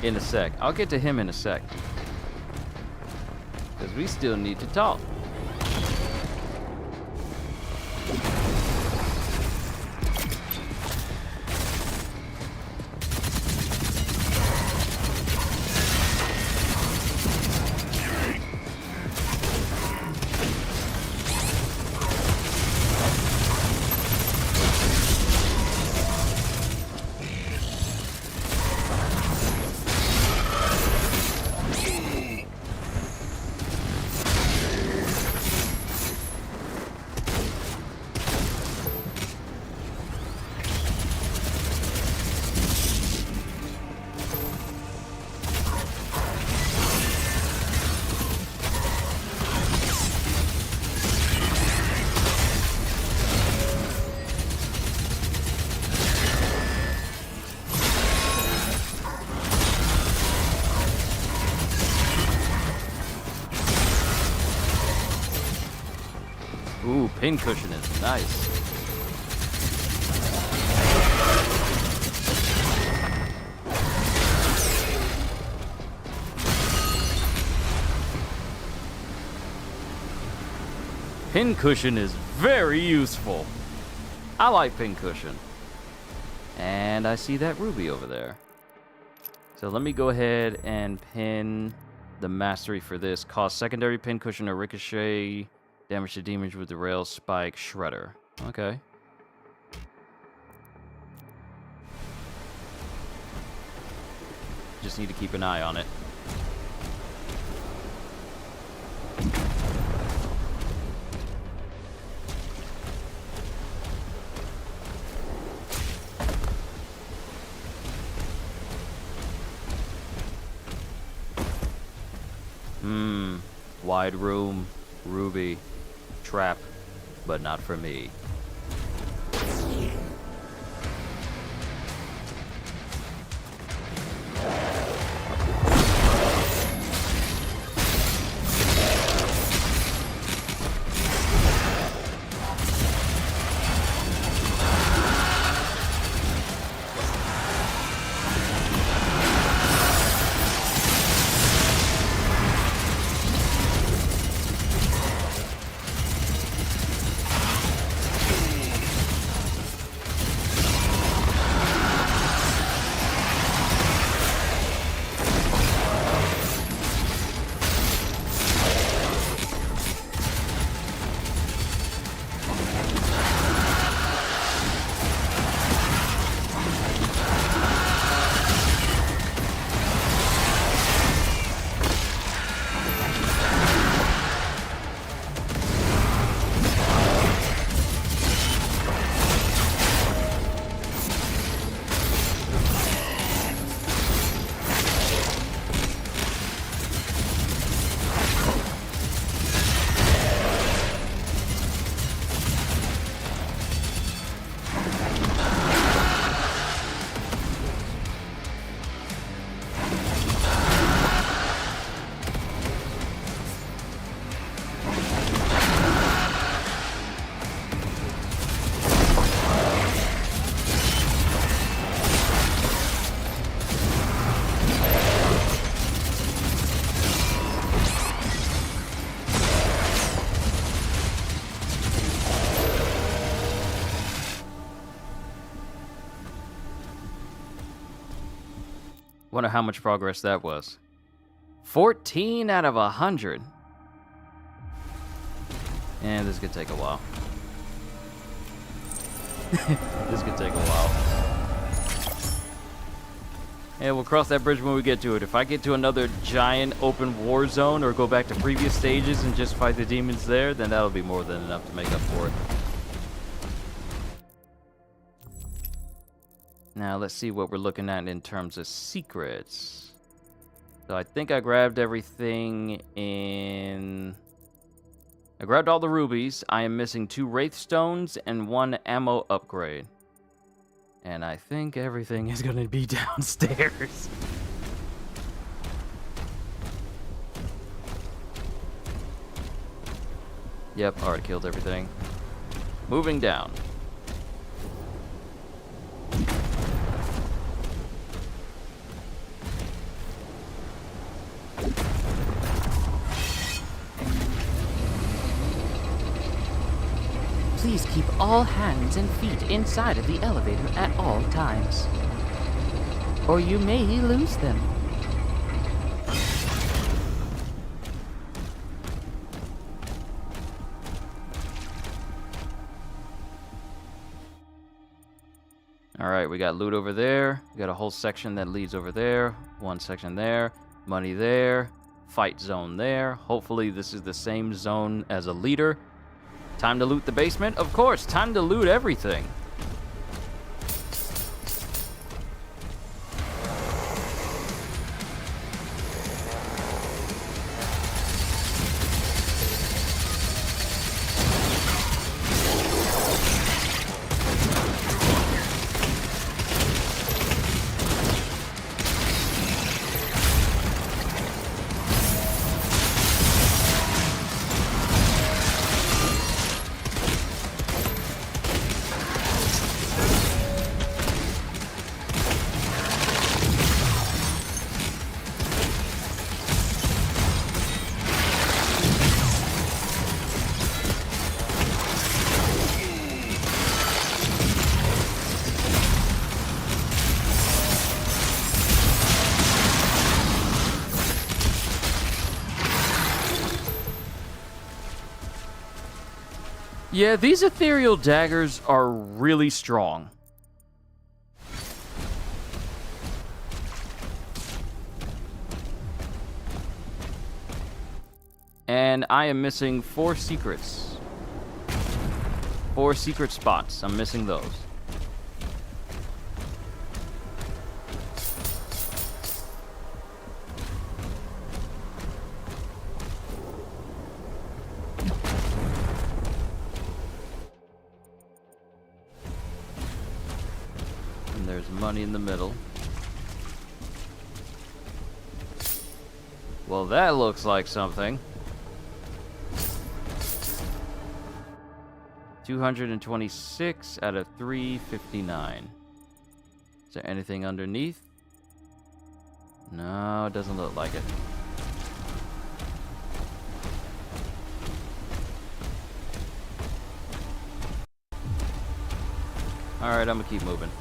in a sec. I'll get to him in a sec. Because we still need to talk. Pincushion is nice. Pincushion is very useful. I like Pincushion. And I see that ruby over there. So let me go ahead and pin the mastery for this. Cause secondary Pincushion or ricochet damage to demons with the rail spike shredder. Okay. Just need to keep an eye on it. Wide room, ruby, trap, but not for me. Wonder how much progress that was. 14 out of 100. And this could take a while. This could take a while. Yeah, we'll cross that bridge when we get to it. If I get to another giant open war zone or go back to previous stages and just fight the demons there, then that'll be more than enough to make up for it. Now, let's see what we're looking at in terms of secrets. So I think I grabbed everything in... I grabbed all the rubies. I am missing 2 wraith stones and 1 ammo upgrade. And I think everything is going to be downstairs. Yep, already killed everything. Moving down. Please keep all hands and feet inside of the elevator at all times, or you may lose them. Alright, we got loot over there. We got a whole section that leads over there. 1 section there. Money there. Fight zone there. Hopefully this is the same zone as a leader. Time to loot the basement? Of course, time to loot everything. Yeah, these ethereal daggers are really strong. And I am missing 4 secrets. 4 secret spots. I'm missing those. And there's money in the middle. Well, that looks like something. 226 out of 359. Is there anything underneath? No, it doesn't look like it. Alright, I'm gonna keep moving.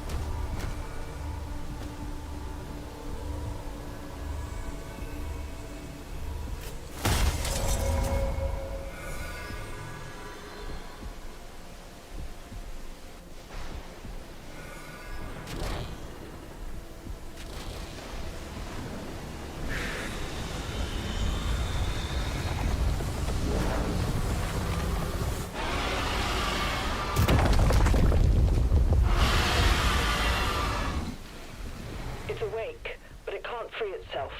It's awake, but it can't free itself.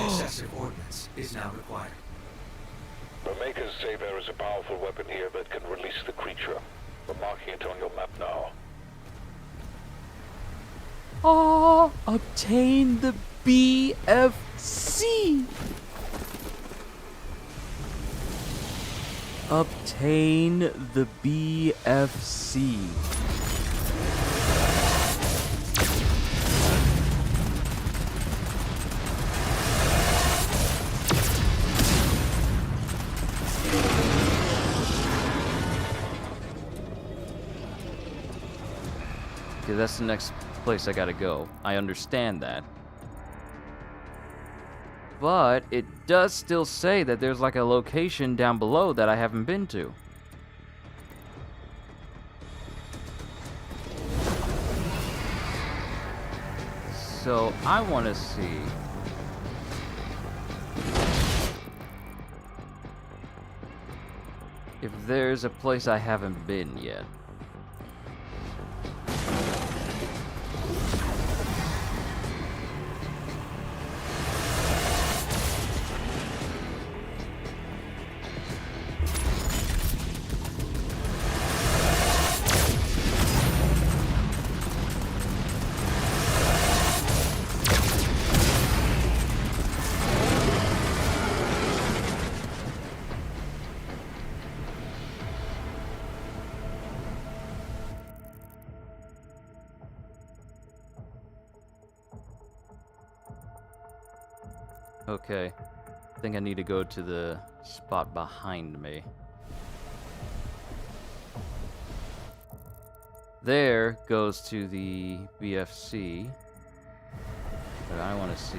Excessive ordnance is now required. The Makers say there is a powerful weapon here that can release the creature. We're marking it on your map now. Oh, obtain the BFC. Obtain the BFC. Okay, that's the next place I gotta go. I understand that. But it does still say that there's like a location down below that I haven't been to. So I want to see if there's a place I haven't been yet. Okay, I think I need to go to the spot behind me. There goes to the BFC, but I want to see.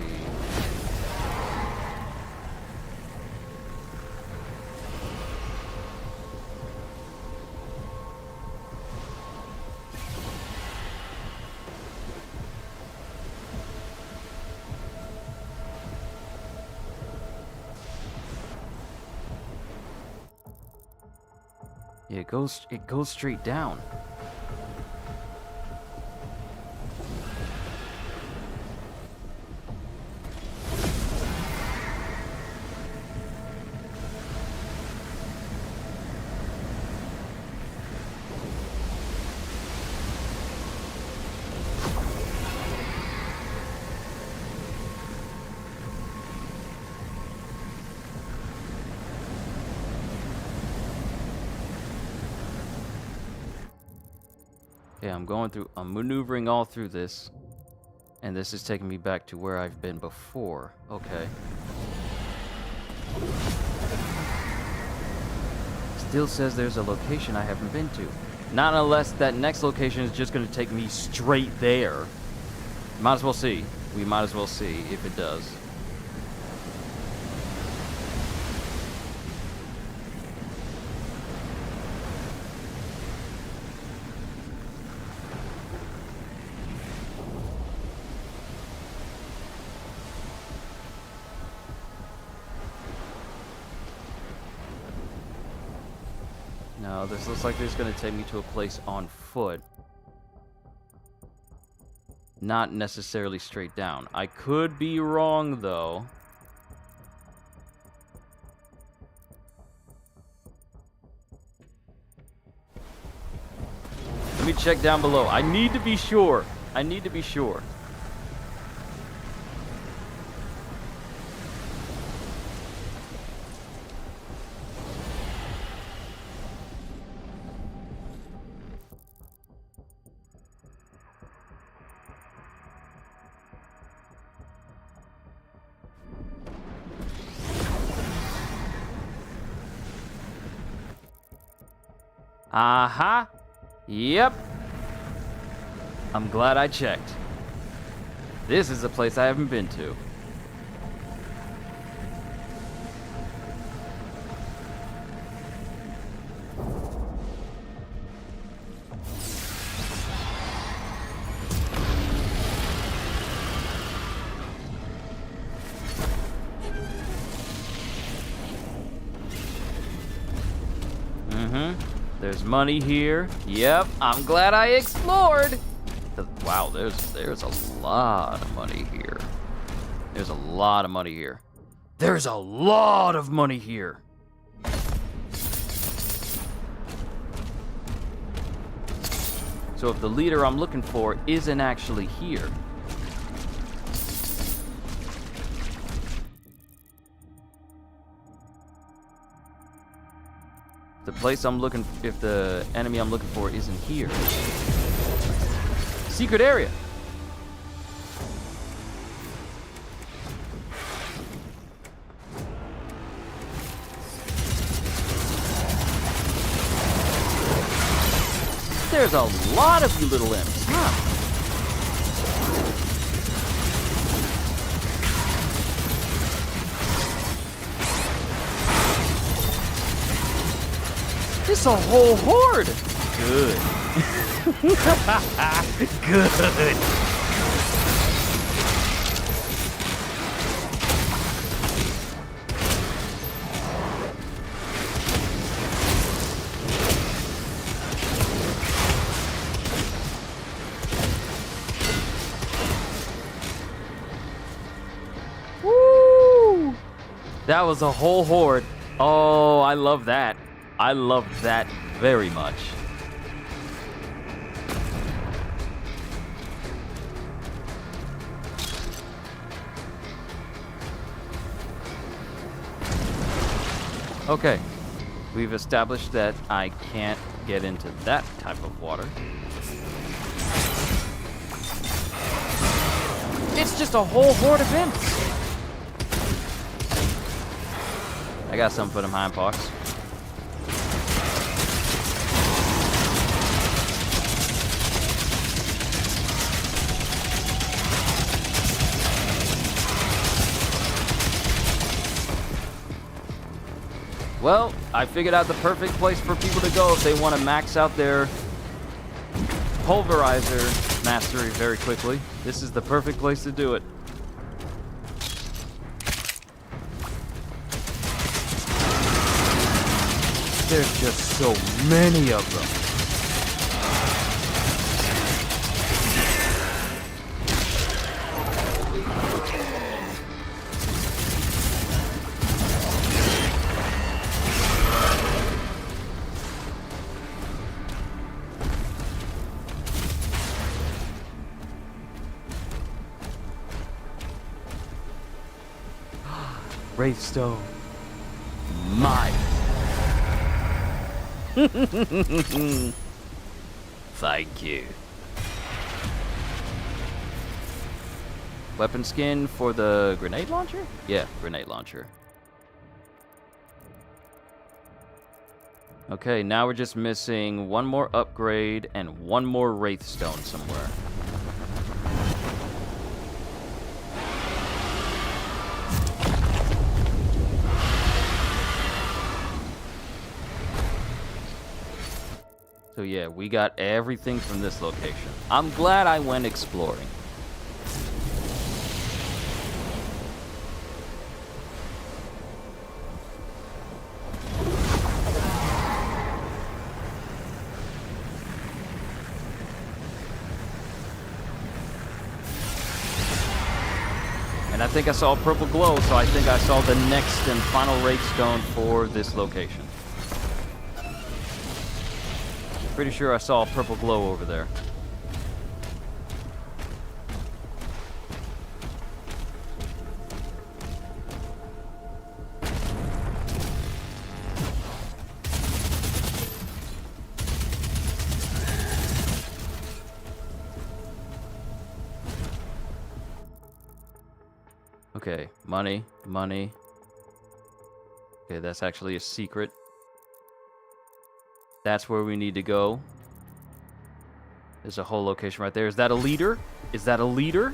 Yeah, it goes straight down. Okay, I'm maneuvering all through this. And this is taking me back to where I've been before. Okay. Still says there's a location I haven't been to. Not unless that next location is just going to take me straight there. Might as well see. We might as well see if it does. No, this looks like it's going to take me to a place on foot. Not necessarily straight down. I could be wrong, though. Let me check down below. I need to be sure. I need to be sure. Aha. Yep. I'm glad I checked. This is a place I haven't been to. There's money here. Yep, I'm glad I explored. Wow, there's a lot of money here. There's a lot of money here. There's a lot of money here. So if the leader I'm looking for isn't actually here, if the enemy I'm looking for isn't here. Secret area. There's a lot of you little imps, huh? It's a whole horde! Good. Good. Woo! That was a whole horde. Oh, I love that. I love that very much. Okay, we've established that I can't get into that type of water. It's just a whole horde of imps. I got something for them hind parts. Well, I figured out the perfect place for people to go if they want to max out their pulverizer mastery very quickly. This is the perfect place to do it. There's just so many of them. Wraithstone. Mine. Thank you. Weapon skin for the grenade launcher? Yeah, grenade launcher. Okay, now we're just missing one more upgrade and one more Wraithstone somewhere. So yeah, we got everything from this location. I'm glad I went exploring. And I think I saw a purple glow, so I think I saw the next and final raid stone for this location. Pretty sure I saw a purple glow over there. Okay, money. Okay, that's actually a secret. That's where we need to go. There's a whole location right there. Is that a leader? Is that a leader?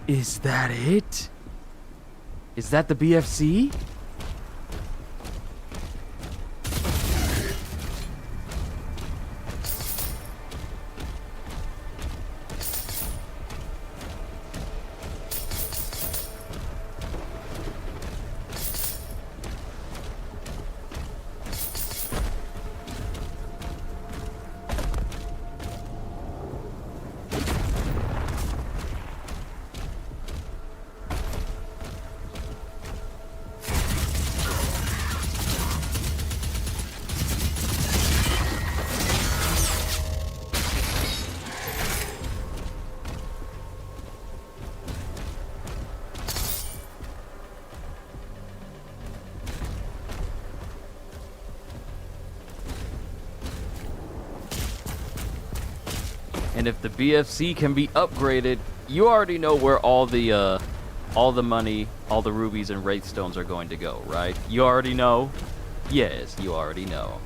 Is that it? Is that the BFC? And if the BFC can be upgraded, you already know where all the money, all the rubies and wraith stones are going to go, right? You already know? Yes, you already know.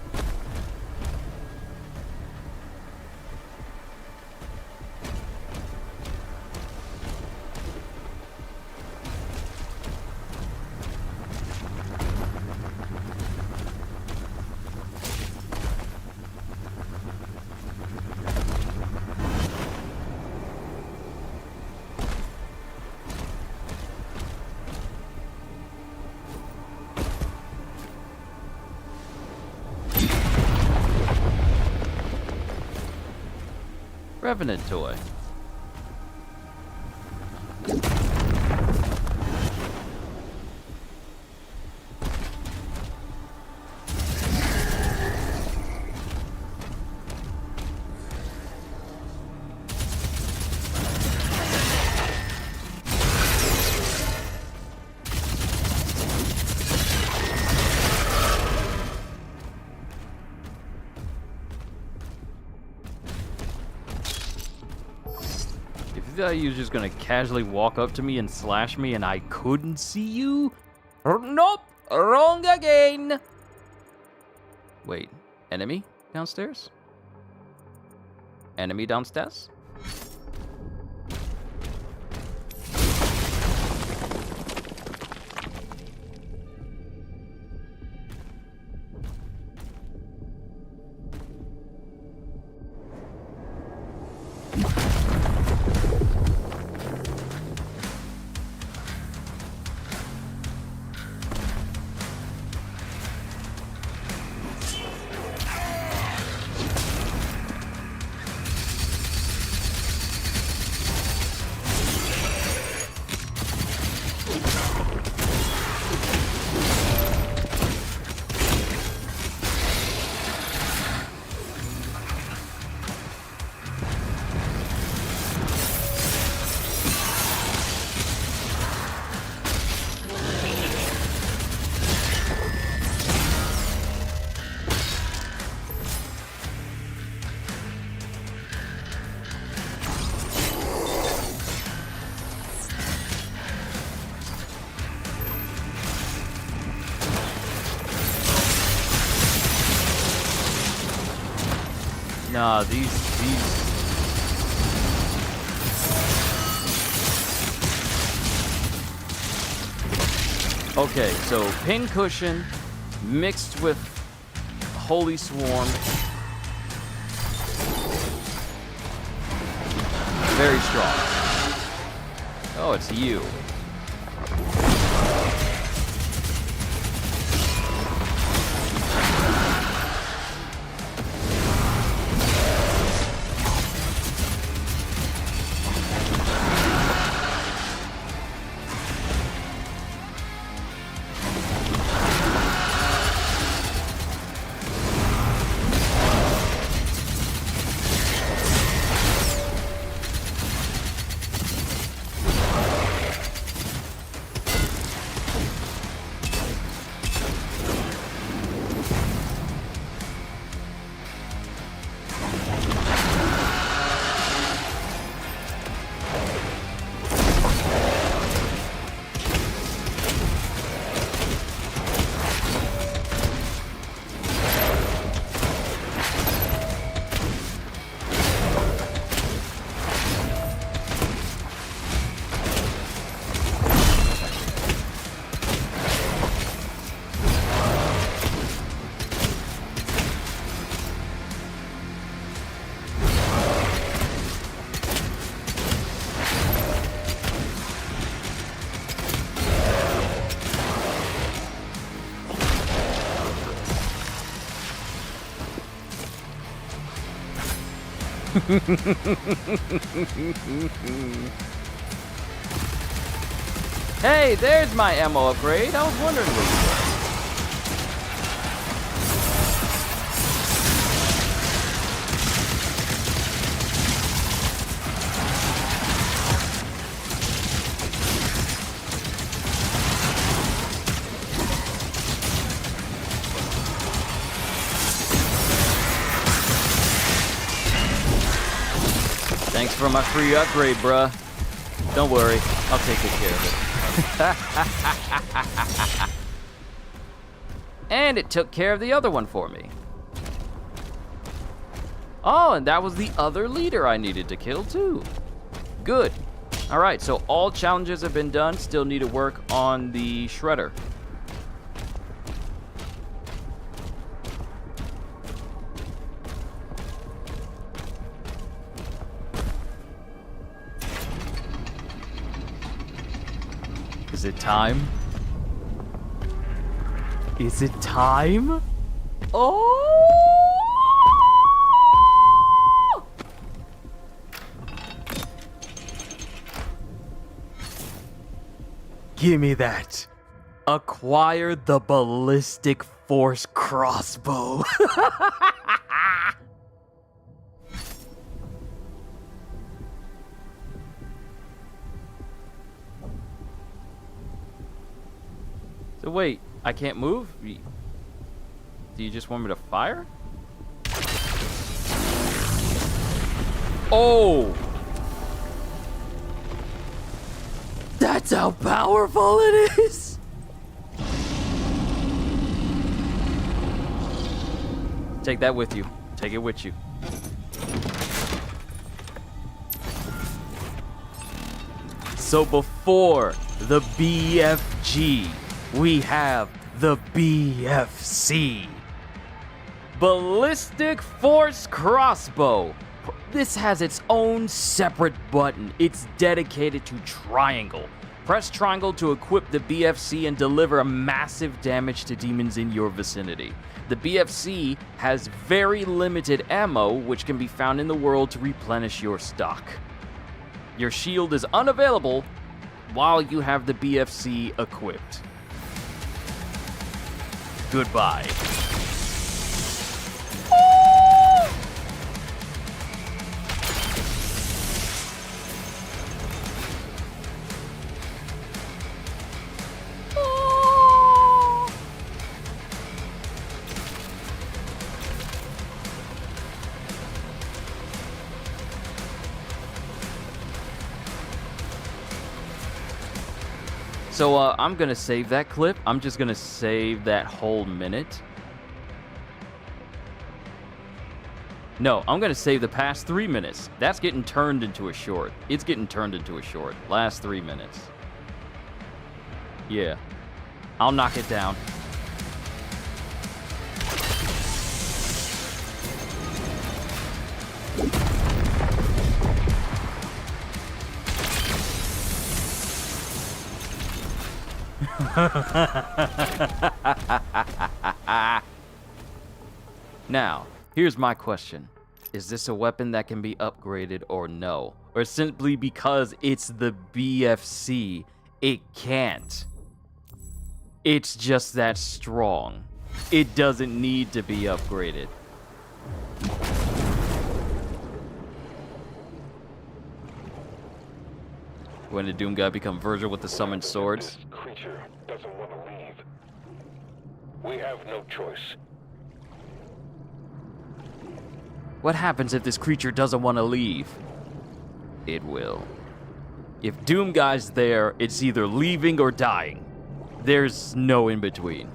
Revenant toy. You thought you were just gonna casually walk up to me and slash me and I couldn't see you? Nope! Wrong again! Wait, enemy downstairs? Enemy downstairs? Nah, these... Okay, so Pincushion mixed with Holy Swarm. Very strong. Oh, it's you. Hey, there's my ammo upgrade. I was wondering where you were. Thanks for my free upgrade, bruh. Don't worry, I'll take good care of it. And it took care of the other one for me. Oh, and that was the other leader I needed to kill too. Good. All right, so all challenges have been done. Still need to work on the shredder. Is it time? Is it time? Oh! Give me that. Acquire the ballistic force crossbow. So wait, I can't move? Do you just want me to fire? Oh! That's how powerful it is! Take that with you. Take it with you. So before the BFG, we have the BFC. Ballistic Force Crossbow. This has its own separate button. It's dedicated to triangle. Press triangle to equip the BFC and deliver massive damage to demons in your vicinity. The BFC has very limited ammo, which can be found in the world to replenish your stock. Your shield is unavailable while you have the BFC equipped. Goodbye. So I'm gonna save that clip. I'm just gonna save that whole minute. No, I'm gonna save the past 3 minutes. That's getting turned into a short. It's getting turned into a short. Last 3 minutes. Yeah. I'll knock it down. Now, here's my question. Is this a weapon that can be upgraded or no? Or simply because it's the BFC, it can't? It's just that strong. It doesn't need to be upgraded. When did Doom Guy become Virgil with the summoned swords? This creature doesn't want to leave. We have no choice. What happens if this creature doesn't want to leave? It will. If Doom Guy's there, it's either leaving or dying. There's no in between.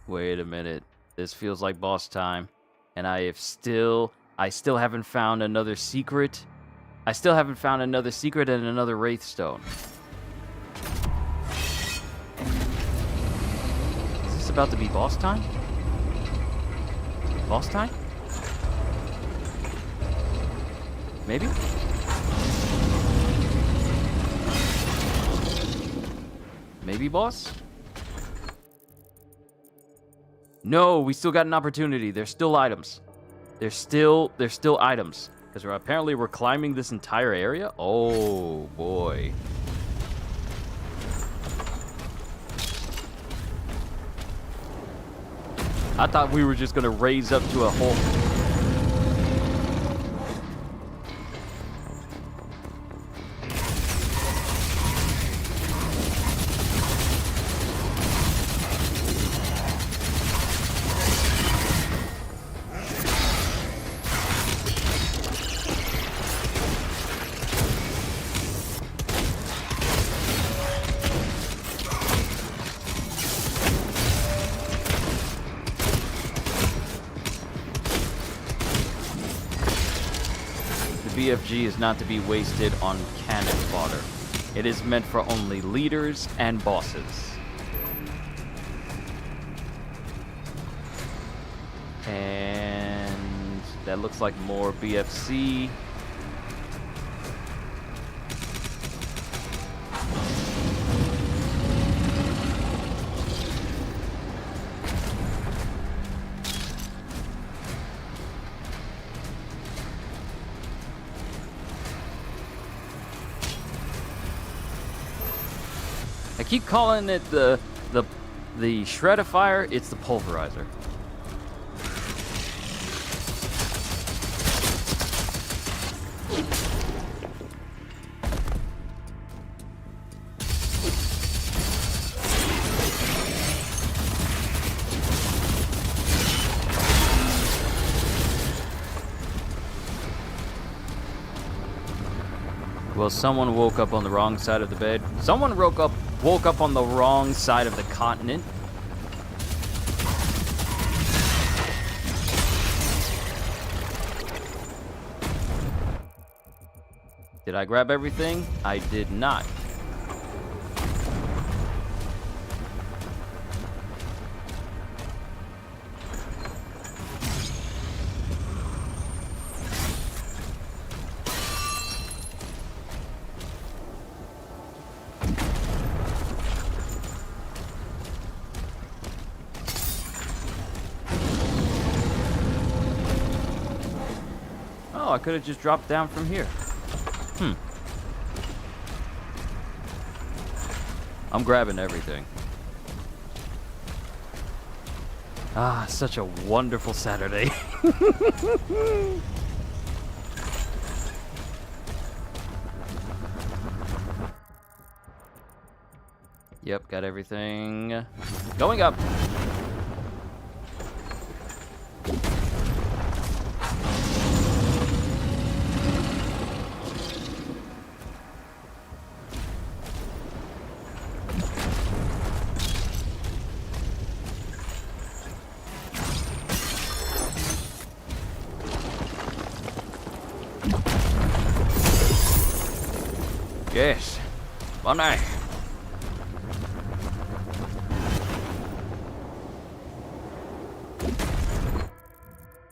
Wait a minute. This feels like boss time. And I still haven't found another secret. I still haven't found another secret and another Wraithstone. Is this about to be boss time? Boss time? Maybe? Maybe boss? No, we still got an opportunity. There's still items. There's still items. Because we're climbing this entire area? Oh, boy. I thought we were just gonna raise up to a whole... BFG is not to be wasted on cannon fodder. It is meant for only leaders and bosses. And that looks like more BFC. I keep calling it the shreddifier. It's the pulverizer. Well, someone woke up on the wrong side of the bed. Someone woke up on the wrong side of the continent. Did I grab everything? I did not. Oh, I could have just dropped down from here. I'm grabbing everything. Ah, such a wonderful Saturday. Yep, got everything. Going up. Yes. Money.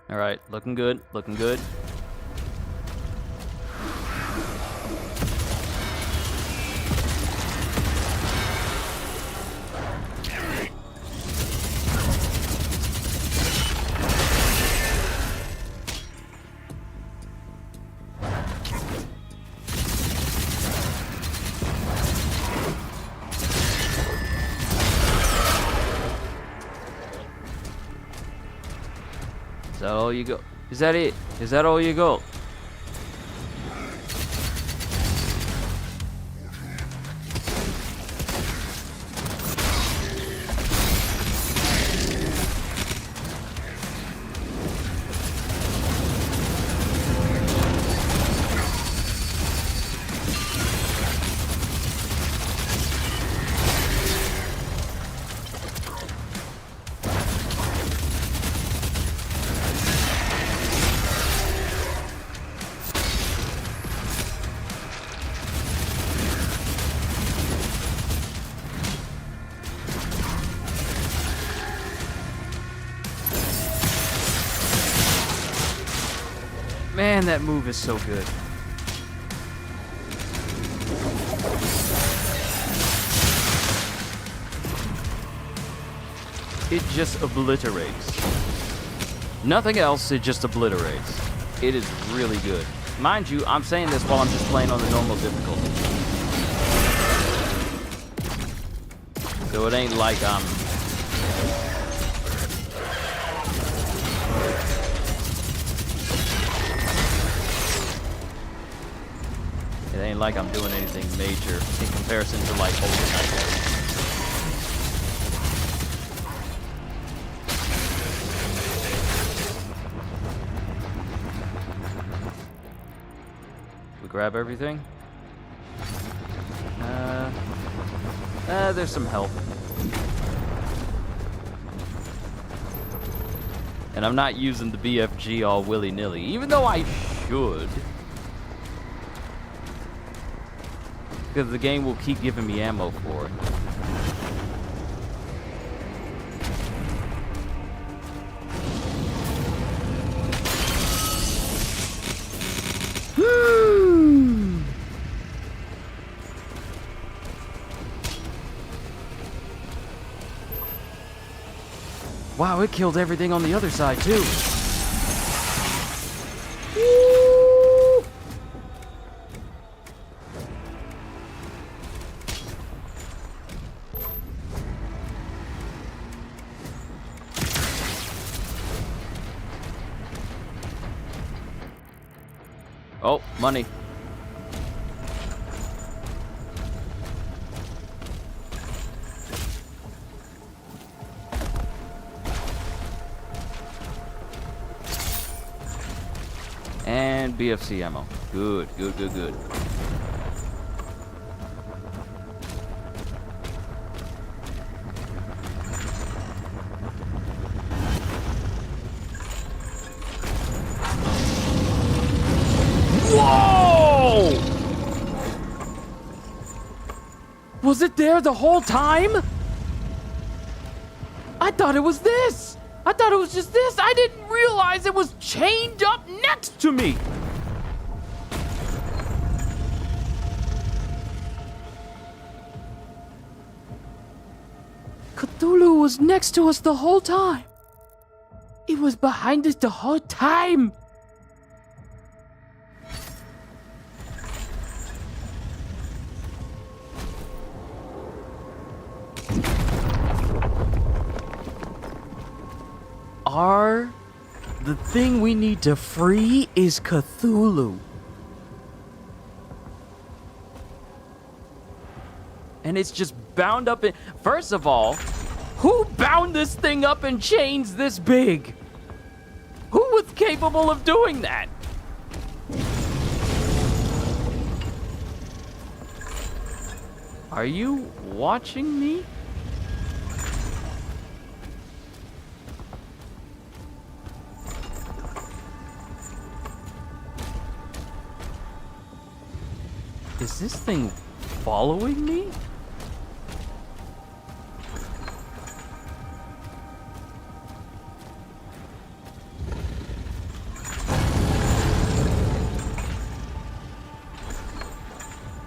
All right, looking good, looking good. Is that all you go? Is that it? Is that all you got? Man, that move is so good. It just obliterates. Nothing else, it just obliterates. It is really good. Mind you, I'm saying this while I'm just playing on the normal difficulty. So it ain't like I'm... It ain't like I'm doing anything major in comparison to like overnight. We grab everything. There's some help. And I'm not using the BFG all willy-nilly, even though I should. Because the game will keep giving me ammo for it. Wow, it killed everything on the other side, too. Woo! Oh, money. And BFC ammo. Good, good, good, good. Whoa! Was it there the whole time? I thought it was this. I thought it was just this. I didn't realize it was chained up next to me. Cthulhu was next to us the whole time. It was behind us the whole time. The thing we need to free is Cthulhu. And it's just bound up in... First of all, who bound this thing up in chains this big? Who was capable of doing that? Are you watching me? Is this thing following me?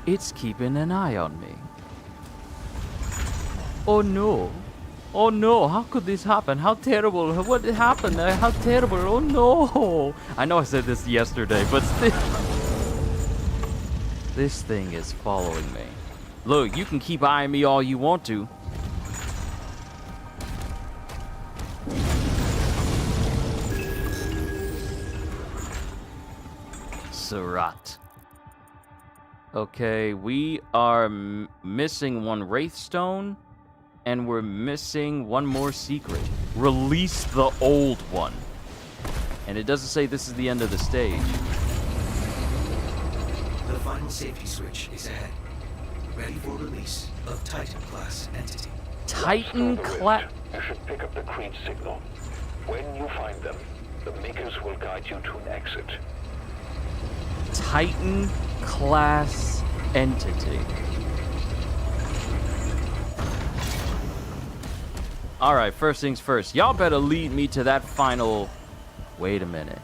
It's keeping an eye on me. Oh no. Oh no, how could this happen? How terrible. What happened? How terrible. Oh no. I know I said this yesterday, but still. This thing is following me. Look, you can keep eyeing me all you want to. Surat. Okay, we are missing one Wraithstone, and we're missing one more secret. Release the old one. And it doesn't say this is the end of the stage. The final safety switch is ahead. Ready for release of Titan-class entity. Titan-class... You should pick up the Creed signal. When you find them, the Makers will guide you to an exit. Titan-class entity. Alright, first things first. Y'all better lead me to that final... Wait a minute.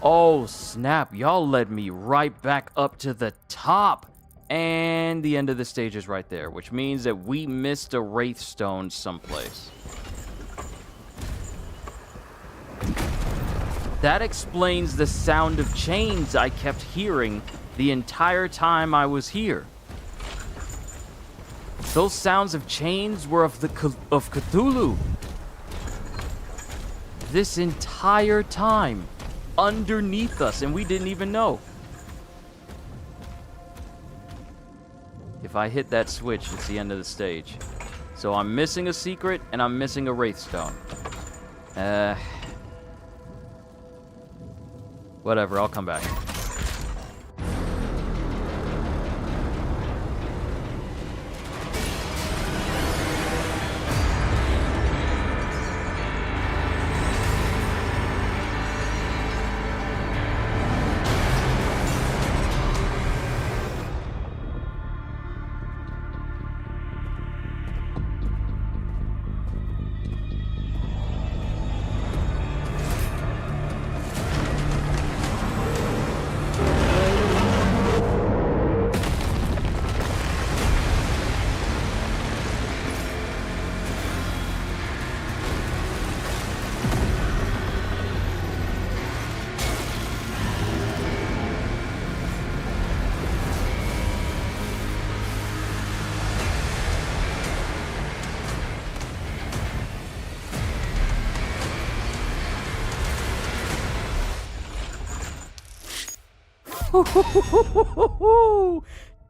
Oh, snap. Y'all led me right back up to the top. And the end of the stage is right there, which means that we missed a Wraith Stone someplace. That explains the sound of chains I kept hearing the entire time I was here. Those sounds of chains were of Cthulhu. This entire time, underneath us, and we didn't even know. If I hit that switch, it's the end of the stage. So I'm missing a secret, and I'm missing a Wraith Stone. Whatever, I'll come back.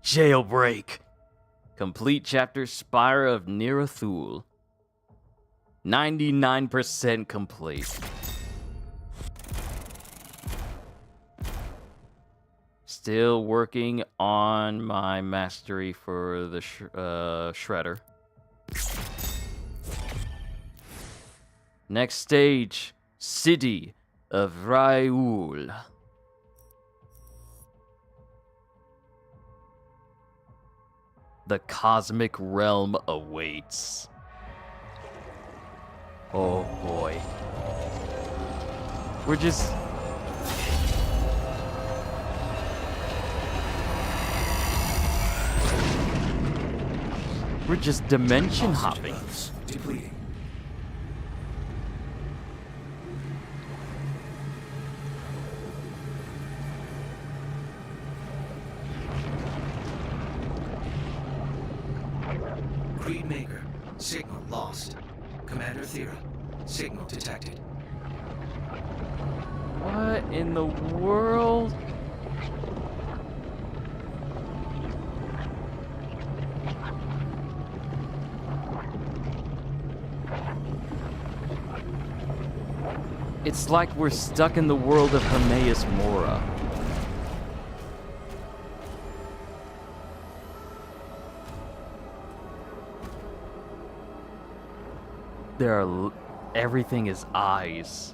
Jailbreak. Complete chapter Spire of Nirathul. 99% complete. Still working on my mastery for the Shredder. Next stage, City of Raul. The cosmic realm awaits. Oh boy. We're just... We're just dimension hopping. Depleting. Creed Maker. Signal lost. Commander Thera. Signal detected. What in the world? It's like we're stuck in the world of Hermaeus Mora. Everything is eyes.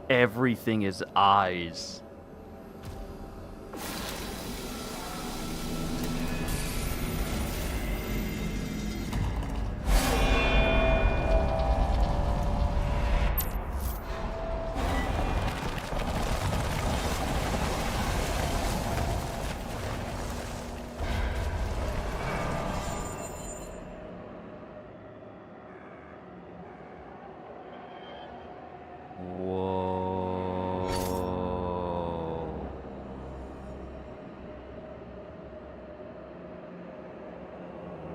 Everything is eyes.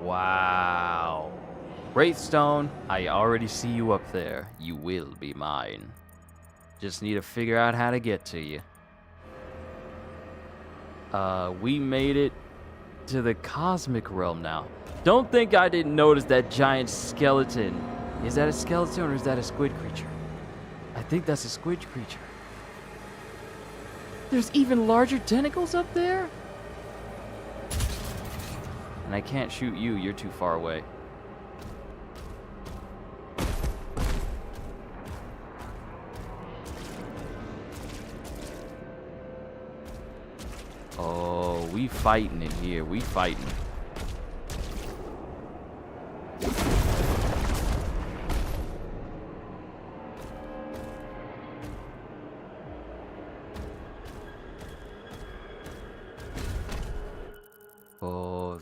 Wow. Wraithstone, I already see you up there. You will be mine. Just need to figure out how to get to you. We made it to the cosmic realm now. Don't think I didn't notice that giant skeleton. Is that a skeleton or is that a squid creature? I think that's a squid creature. There's even larger tentacles up there? And I can't shoot you, you're too far away. Oh, we fighting in here, we fighting.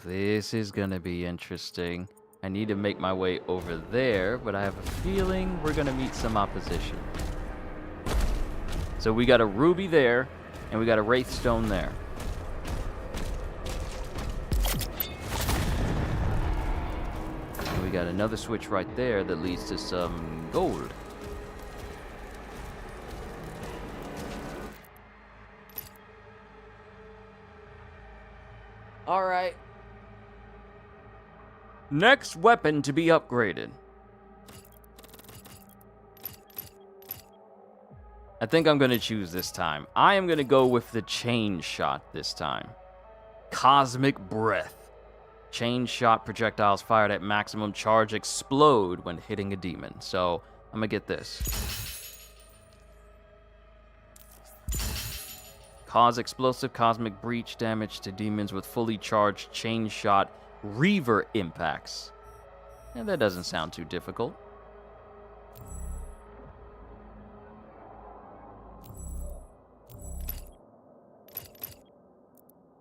This is gonna be interesting. I need to make my way over there, but I have a feeling we're gonna meet some opposition. So we got a ruby there, and we got a wraithstone there. And we got another switch right there that leads to some gold. All right. Next weapon to be upgraded. I think I'm going to choose this time. I am going to go with the chain shot this time. Cosmic Breath. Chain shot projectiles fired at maximum charge explode when hitting a demon. So, I'm going to get this. Cause explosive cosmic breach damage to demons with fully charged chain shot Reaver impacts. And that doesn't sound too difficult.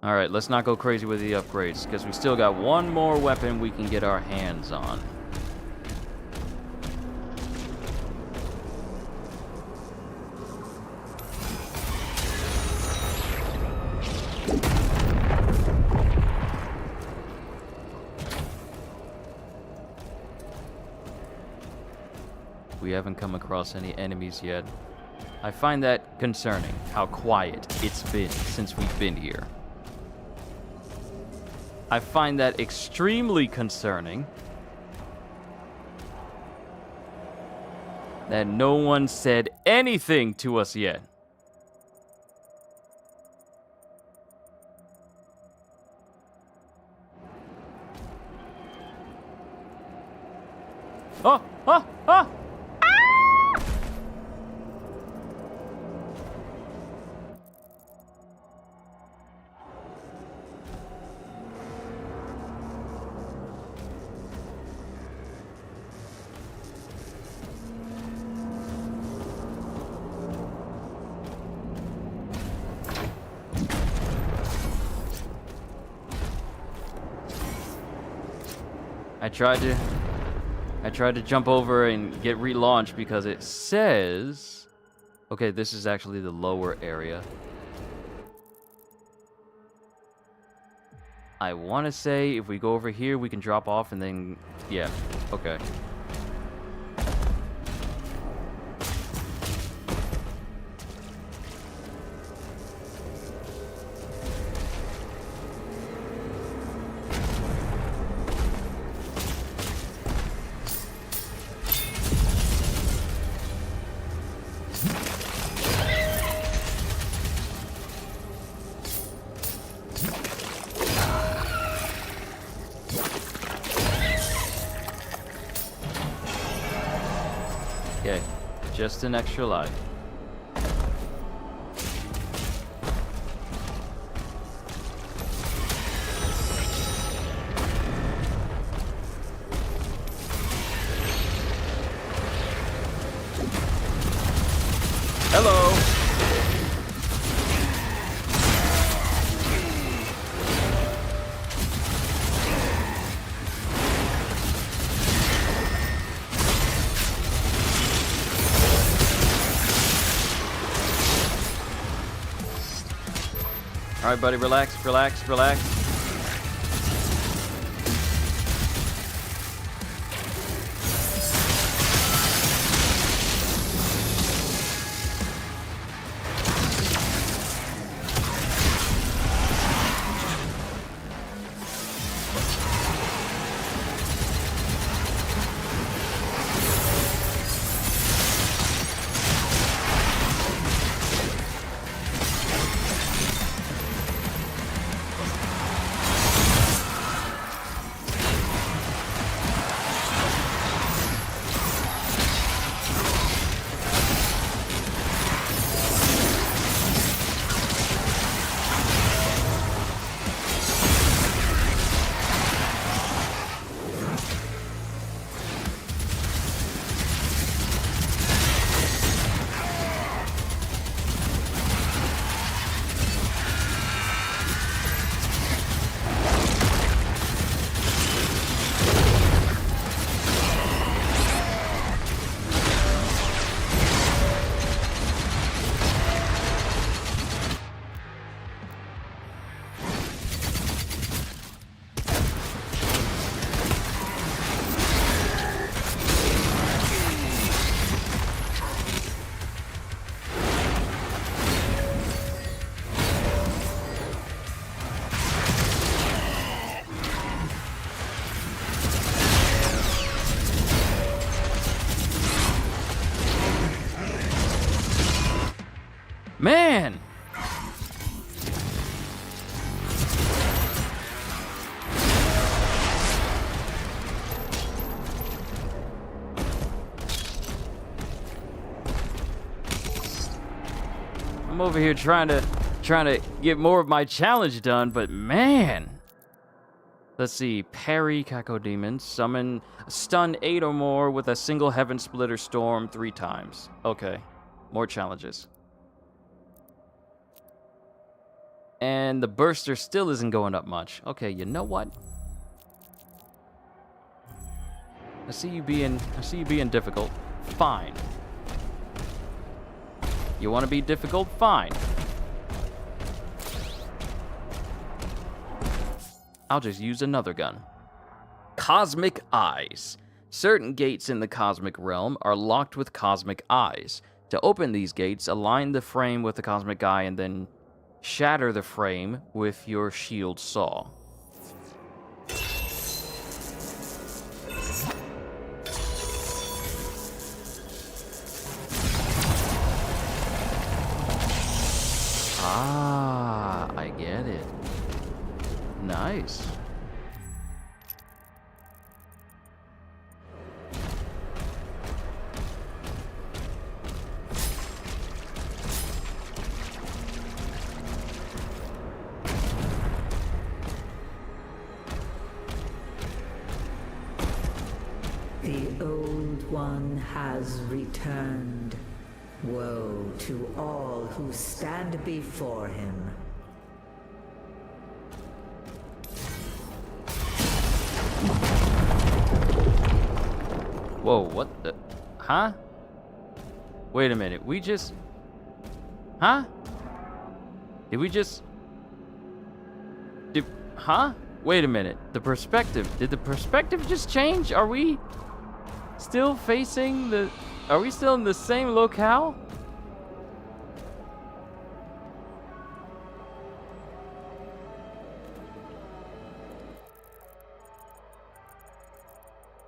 Alright, let's not go crazy with the upgrades, because we still got one more weapon we can get our hands on. We haven't come across any enemies yet. I find that concerning, how quiet it's been since we've been here. I find that extremely concerning that no one said anything to us yet. Oh, oh, oh! I tried to jump over and get relaunched because it says... Okay, this is actually the lower area. I want to say if we go over here, we can drop off and then... Yeah, okay. Okay, just an extra life. Hello. All right, buddy, relax, relax, relax. Man! I'm over here trying to get more of my challenge done, but man. Let's see, parry Cacodemon, stun 8 or more with a single Heaven Splitter Storm 3 times. Okay, more challenges. And the burster still isn't going up much. Okay, you know what? I see you being difficult. Fine. You want to be difficult? Fine. I'll just use another gun. Cosmic Eyes. Certain gates in the cosmic realm are locked with cosmic eyes. To open these gates, align the frame with the cosmic eye and then shatter the frame with your shield saw. Ah, I get it. Nice. The Old One has returned. Woe to all who stand before him. Whoa, what the? Huh? Wait a minute, we just... Huh? Did we just... Huh? Wait a minute, the perspective. Did the perspective just change? Are we still facing the... Are we still in the same locale?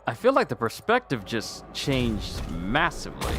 I feel like the perspective just changed massively.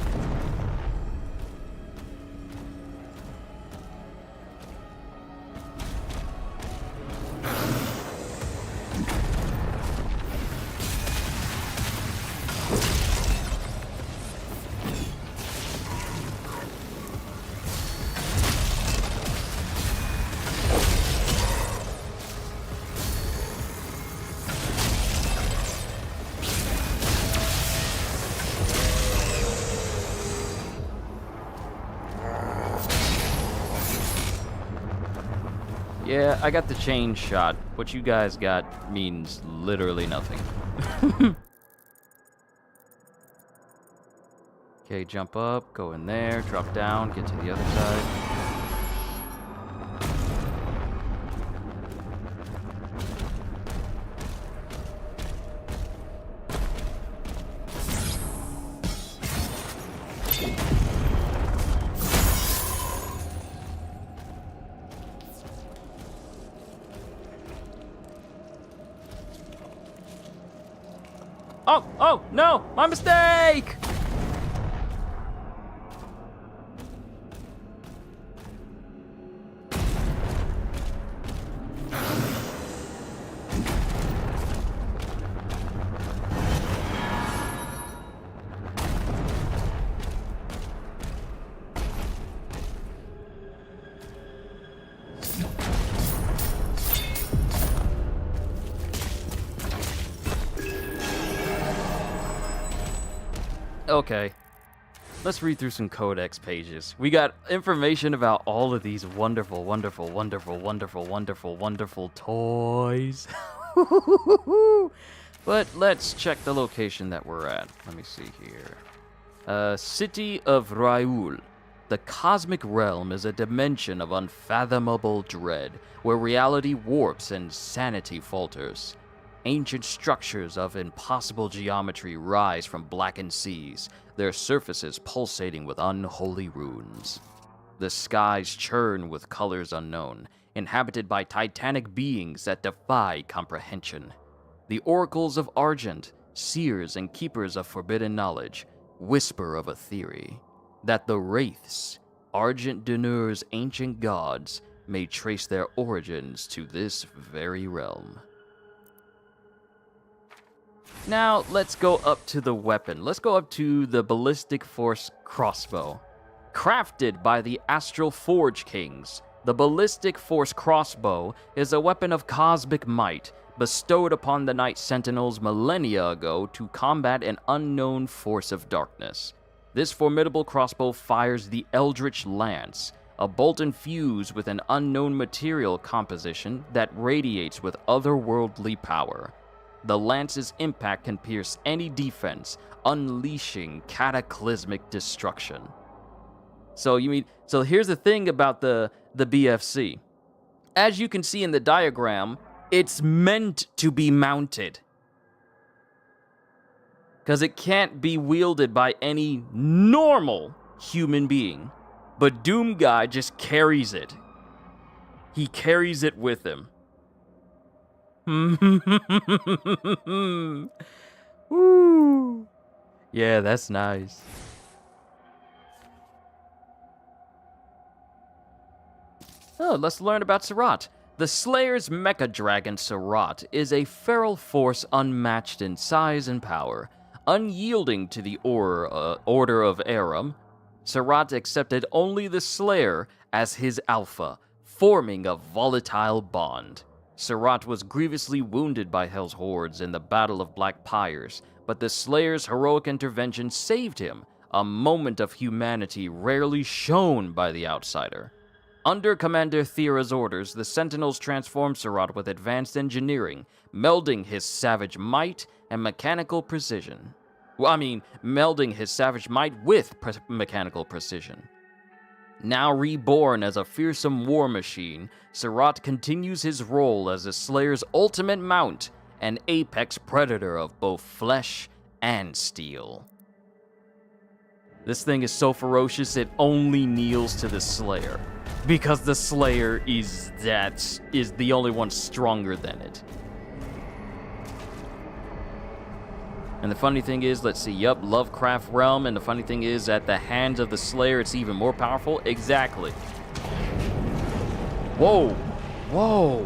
Yeah, I got the chain shot. What you guys got means literally nothing. Okay, jump up, go in there, drop down, get to the other side. Oh, no, my mistake! Okay, let's read through some codex pages. We got information about all of these wonderful, wonderful, wonderful, wonderful, wonderful, wonderful toys. But let's check the location that we're at. Let me see here. City of Raul. The cosmic realm is a dimension of unfathomable dread, where reality warps and sanity falters. Ancient structures of impossible geometry rise from blackened seas, their surfaces pulsating with unholy runes. The skies churn with colors unknown, inhabited by titanic beings that defy comprehension. The oracles of Argent, seers and keepers of forbidden knowledge, whisper of a theory that the wraiths Argent Denur's ancient gods may trace their origins to this very realm. Now, let's go up to the weapon. Let's go up to the Ballistic Force crossbow. Crafted by the Astral Forge Kings, the Ballistic Force crossbow is a weapon of cosmic might bestowed upon the Night Sentinels millennia ago to combat an unknown force of darkness. This formidable crossbow fires the Eldritch Lance, a bolt infused with an unknown material composition that radiates with otherworldly power. The lance's impact can pierce any defense, unleashing cataclysmic destruction. So here's the thing about the BFC. As you can see in the diagram, it's meant to be mounted. Because it can't be wielded by any normal human being. But Doom Guy just carries it. He carries it with him. Woo. Yeah, that's nice. Oh, let's learn about Surratt. The Slayer's Mecha Dragon Surratt is a feral force unmatched in size and power. Unyielding to the Order of Aram, Surratt accepted only the Slayer as his alpha, forming a volatile bond. Surratt was grievously wounded by Hell's hordes in the Battle of Black Pyres, but the Slayer's heroic intervention saved him, a moment of humanity rarely shown by the outsider. Under Commander Thera's orders, the Sentinels transformed Surratt with advanced engineering, melding his savage might and mechanical precision. Melding his savage might with mechanical precision. Now reborn as a fearsome war machine, Surratt continues his role as the Slayer's ultimate mount, an apex predator of both flesh and steel. This thing is so ferocious it only kneels to the Slayer, because the Slayer is the only one stronger than it. And the funny thing is, let's see, yup, Lovecraft realm, and the funny thing is, at the hands of the Slayer, it's even more powerful. Exactly. Whoa. Whoa.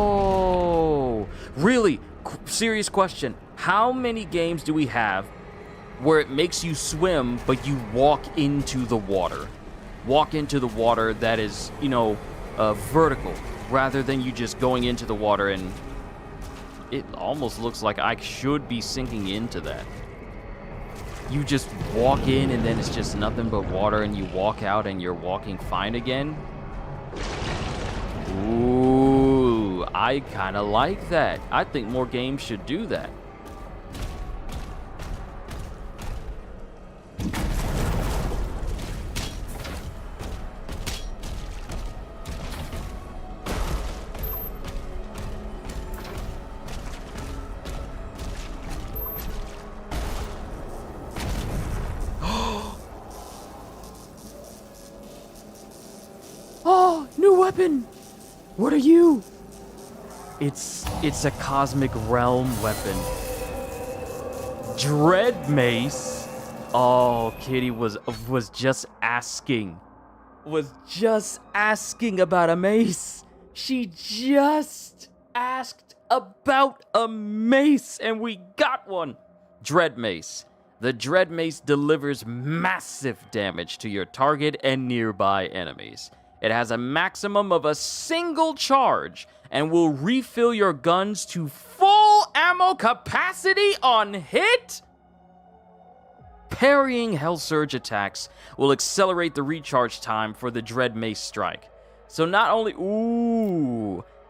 Whoa. Really, serious question. How many games do we have where it makes you swim, but you walk into the water? Walk into the water that is, vertical, rather than you just going into the water and... It almost looks like I should be sinking into that. You just walk in and then it's just nothing but water, and you walk out and you're walking fine again. Ooh, I kind of like that. I think more games should do that. Oh, new weapon! What are you? It's a cosmic realm weapon. Dread Mace. Oh, Kitty was just asking. Was just asking about a mace. She just asked about a mace, and we got one. Dread Mace. The Dread Mace delivers massive damage to your target and nearby enemies. It has a maximum of a single charge and will refill your guns to full ammo capacity on hit. Parrying Hell Surge attacks will accelerate the recharge time for the Dread Mace strike. So not only,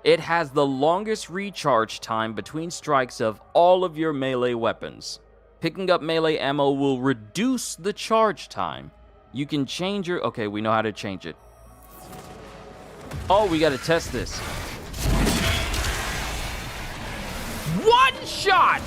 it has the longest recharge time between strikes of all of your melee weapons. Picking up melee ammo will reduce the charge time. You can change your... Okay, we know how to change it. Oh, we gotta test this. One shot!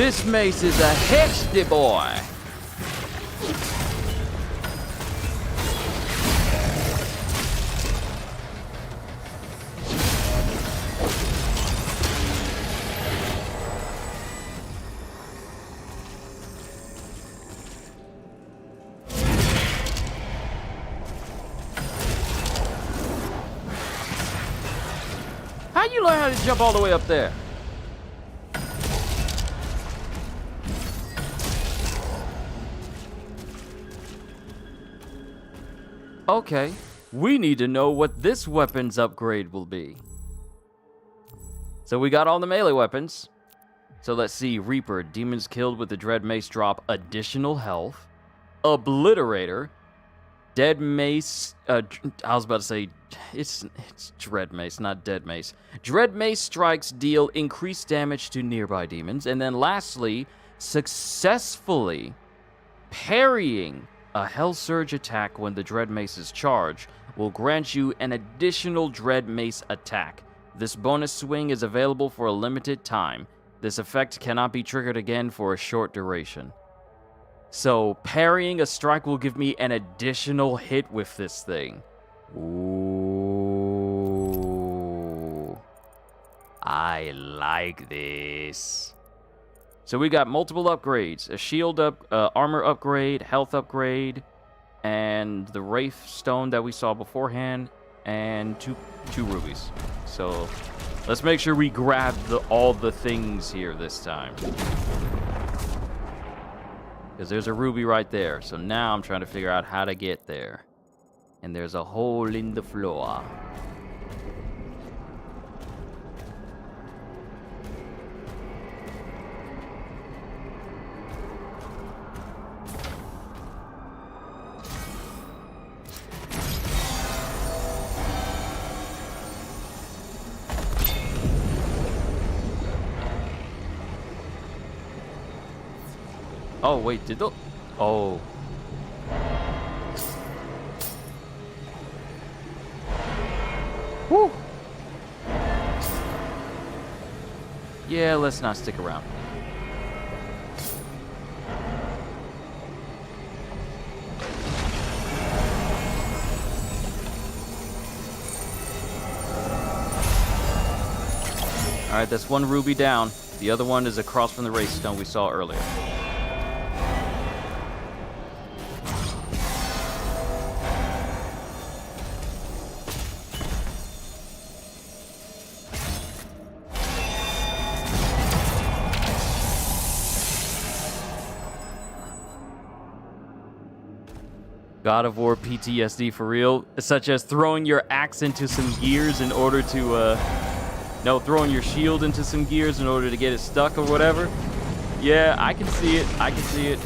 This mace is a hefty boy. How you learn how to jump all the way up there? Okay, we need to know what this weapon's upgrade will be. So we got all the melee weapons. So let's see, Reaper, demons killed with the Dread Mace drop additional health. Obliterator, Dead Mace, I was about to say, it's Dread Mace, not Dead Mace. Dread Mace strikes deal increased damage to nearby demons. And then lastly, successfully parrying a Hell Surge attack when the Dread Mace is charged will grant you an additional Dread Mace attack. This bonus swing is available for a limited time. This effect cannot be triggered again for a short duration. So, parrying a strike will give me an additional hit with this thing. Ooh. I like this. So we got multiple upgrades. A shield armor upgrade, health upgrade, and the Wraith Stone that we saw beforehand, and two rubies. So, let's make sure we grab all the things here this time. Because there's a ruby right there. So now I'm trying to figure out how to get there. And there's a hole in the floor. Oh, wait, did the... Oh. Woo! Yeah, let's not stick around. Alright, that's one ruby down. The other one is across from the Wraith Stone we saw earlier. God of War PTSD for real, such as throwing your axe into some gears in order to, throwing your shield into some gears in order to get it stuck or whatever. Yeah, I can see it. I can see it.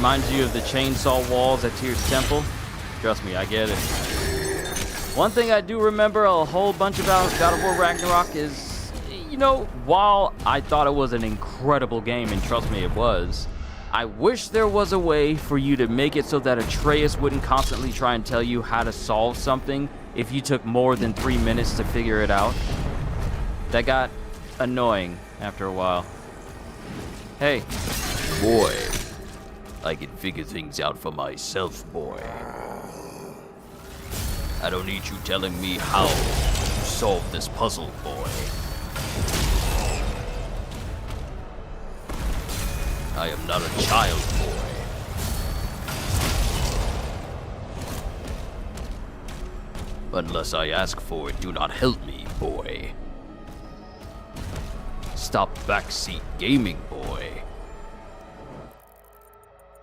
reminds you of the chainsaw walls at Tyr's temple. Trust me, I get it. One thing I do remember a whole bunch about God of War Ragnarok is, you know, while I thought it was an incredible game, and trust me, it was, I wish there was a way for you to make it so that Atreus wouldn't constantly try and tell you how to solve something if you took more than 3 minutes to figure it out. That got annoying after a while. Hey. Boy, I can figure things out for myself, boy. I don't need you telling me how to solve this puzzle, boy. I am not a child, boy. Unless I ask for it, do not help me, boy. Stop backseat gaming, boy.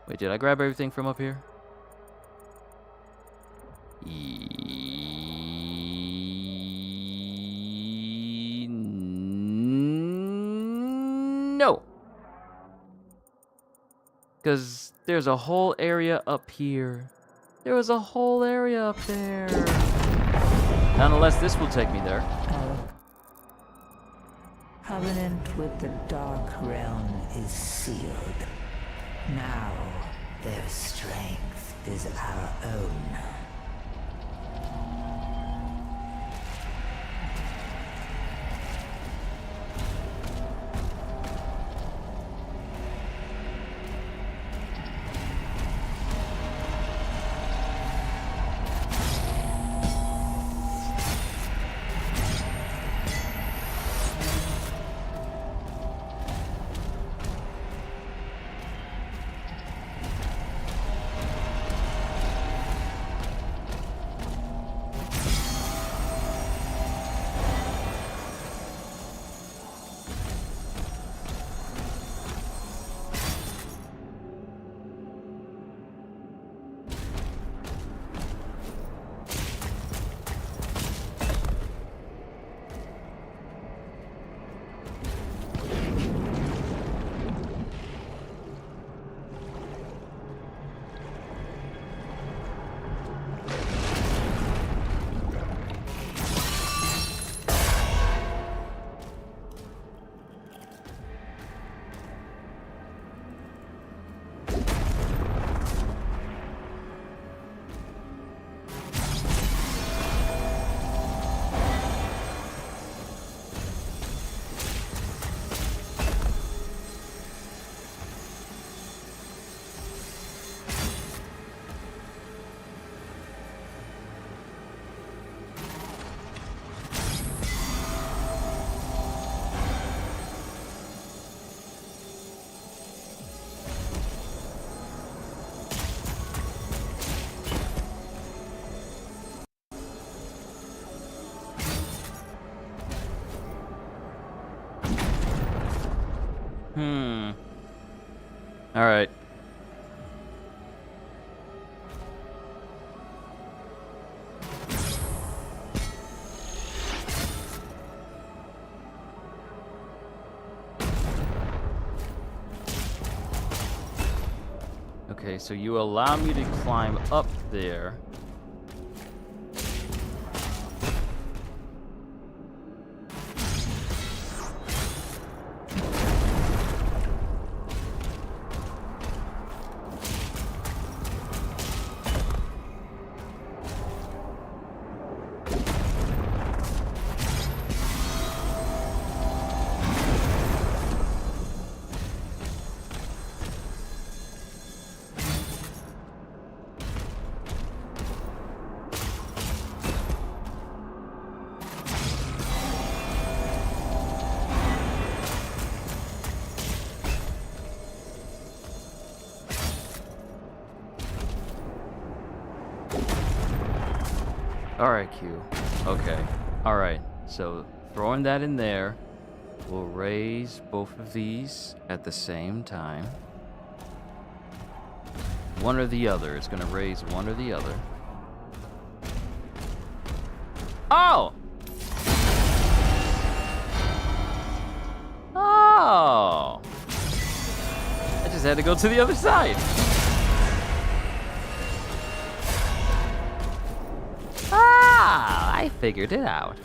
Wait, did I grab everything from up here? No. Because there's a whole area up here. There was a whole area up there. Nonetheless, this will take me there. Covenant with the Dark Realm is sealed. Now, their strength is our own. All right. Okay, so you allow me to climb up there. Alright, Q. Okay. Alright. So, throwing that in there will raise both of these at the same time. One or the other. It's going to raise one or the other. Oh! Oh! I just had to go to the other side. figured it out.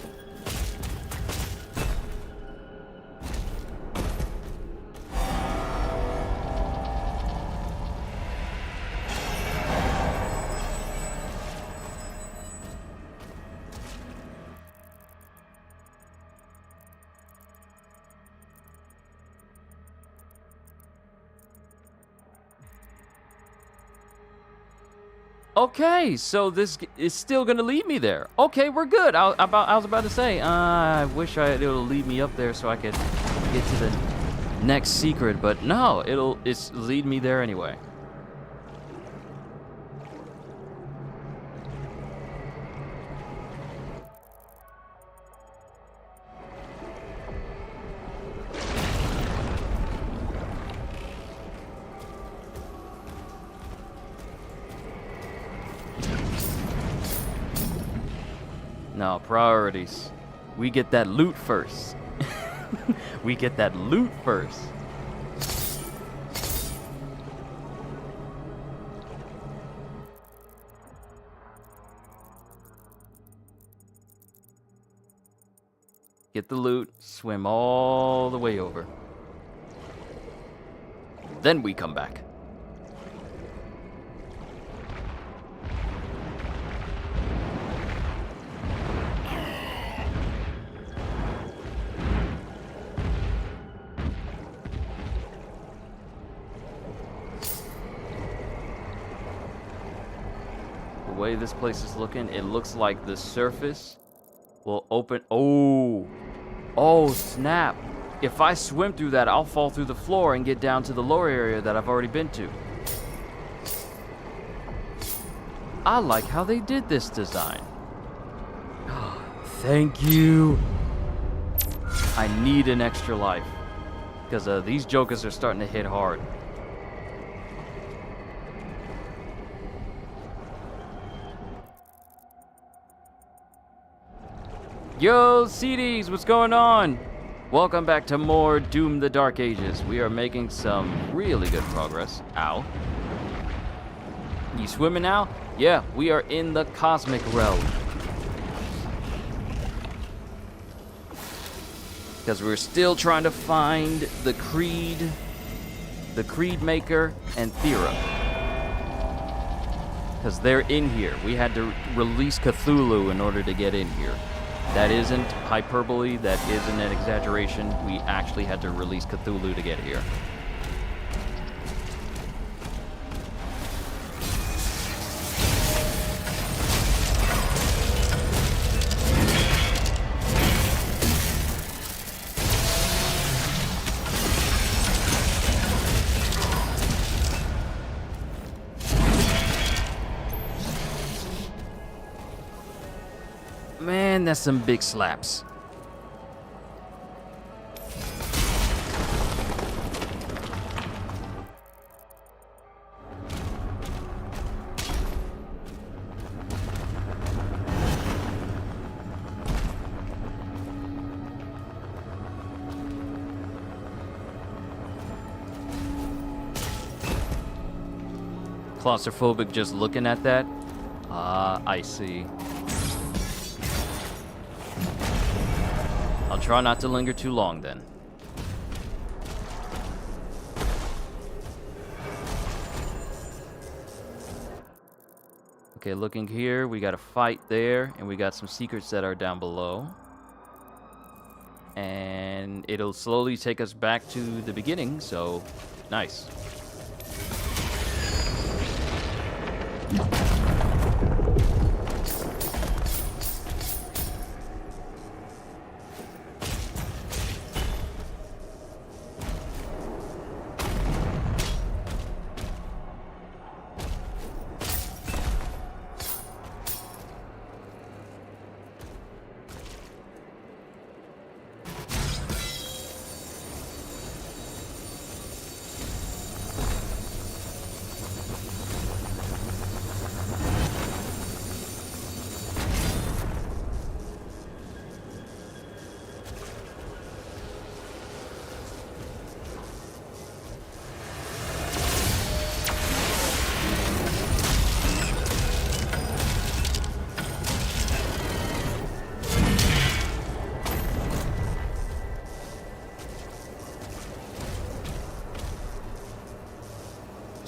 Okay, so this is still gonna lead me there. Okay, we're good. I was about to say, I wish it'll lead me up there so I could get to the next secret, but no, it's lead me there anyway. No, priorities. We get that loot first. We get that loot first. Get the loot, swim all the way over. Then we come back. The way this place is looking, it looks like the surface will open. Oh, snap. If I swim through that, I'll fall through the floor and get down to the lower area that I've already been to. I like how they did this design. Thank you. I need an extra life because these jokers are starting to hit hard. Yo, CDs, what's going on? Welcome back to more Doom the Dark Ages. We are making some really good progress. Ow. You swimming now? Yeah, we are in the cosmic realm. Because we're still trying to find the Creed Maker, and Thera. Because they're in here. We had to release Cthulhu in order to get in here. That isn't hyperbole, that isn't an exaggeration. We actually had to release Cthulhu to get here. Man, that's some big slaps. Claustrophobic just looking at that? I see. I'll try not to linger too long then. Okay, looking here, we got a fight there, and we got some secrets that are down below. And it'll slowly take us back to the beginning, so nice.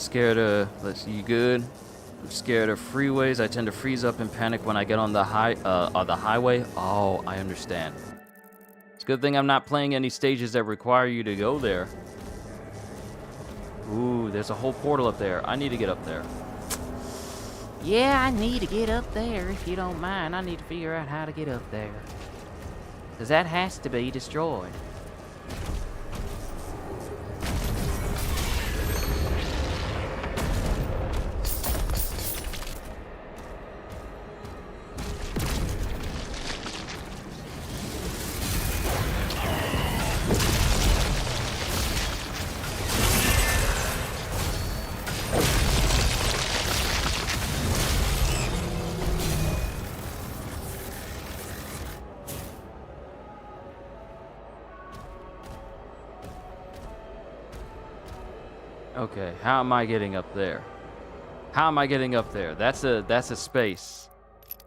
Scared of, let's see, you good? I'm scared of freeways. I tend to freeze up and panic when I get on the highway. Oh, I understand. It's a good thing I'm not playing any stages that require you to go there. Ooh, there's a whole portal up there. I need to get up there. Yeah, I need to get up there. If you don't mind, I need to figure out how to get up there. Because that has to be destroyed. Okay, how am I getting up there? How am I getting up there? That's a space.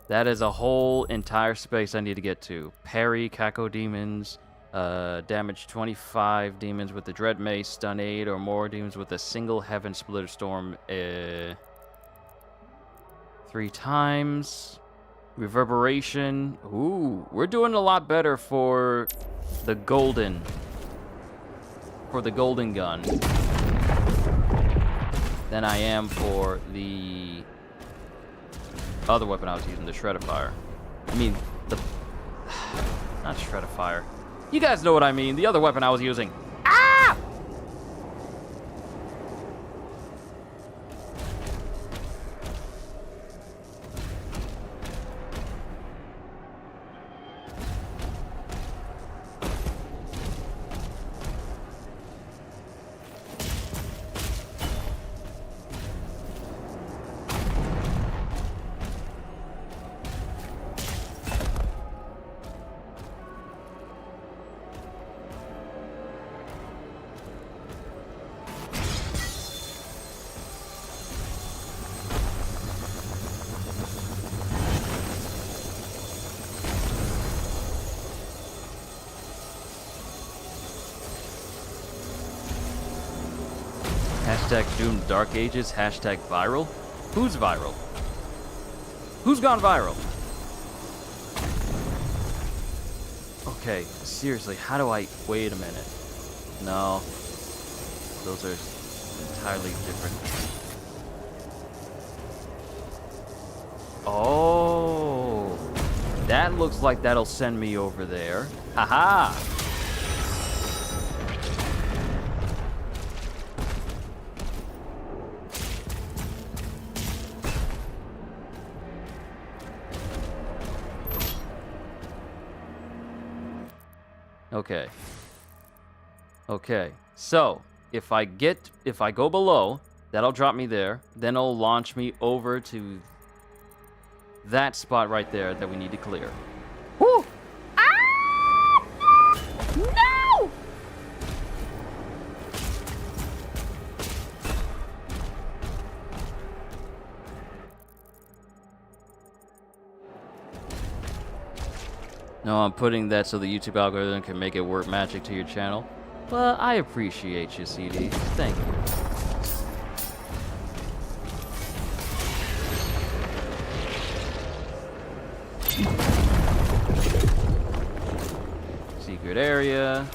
That is a whole entire space I need to get to. Parry, Kako demons, damage 25 demons with the Dread Mace, stun 8 or more demons with a single Heaven Splitter Storm 3 times. Reverberation. Ooh, we're doing a lot better for the golden gun than I am for the other weapon I was using, the Shreddifier. I mean, not Shreddifier. You guys know what I mean, the other weapon I was using. Ah! Hashtag Doom Dark Ages, hashtag viral. Who's viral? Who's gone viral? Okay, seriously, how do I... Wait a minute. No. Those are entirely different. Oh. That looks like that'll send me over there. Haha! Okay. Okay. So, if I go below, that'll drop me there. Then it'll launch me over to that spot right there that we need to clear. Woo! Ah! No! No, I'm putting that so the YouTube algorithm can make it work magic to your channel. Well, I appreciate you, CD. Thank you. Secret area.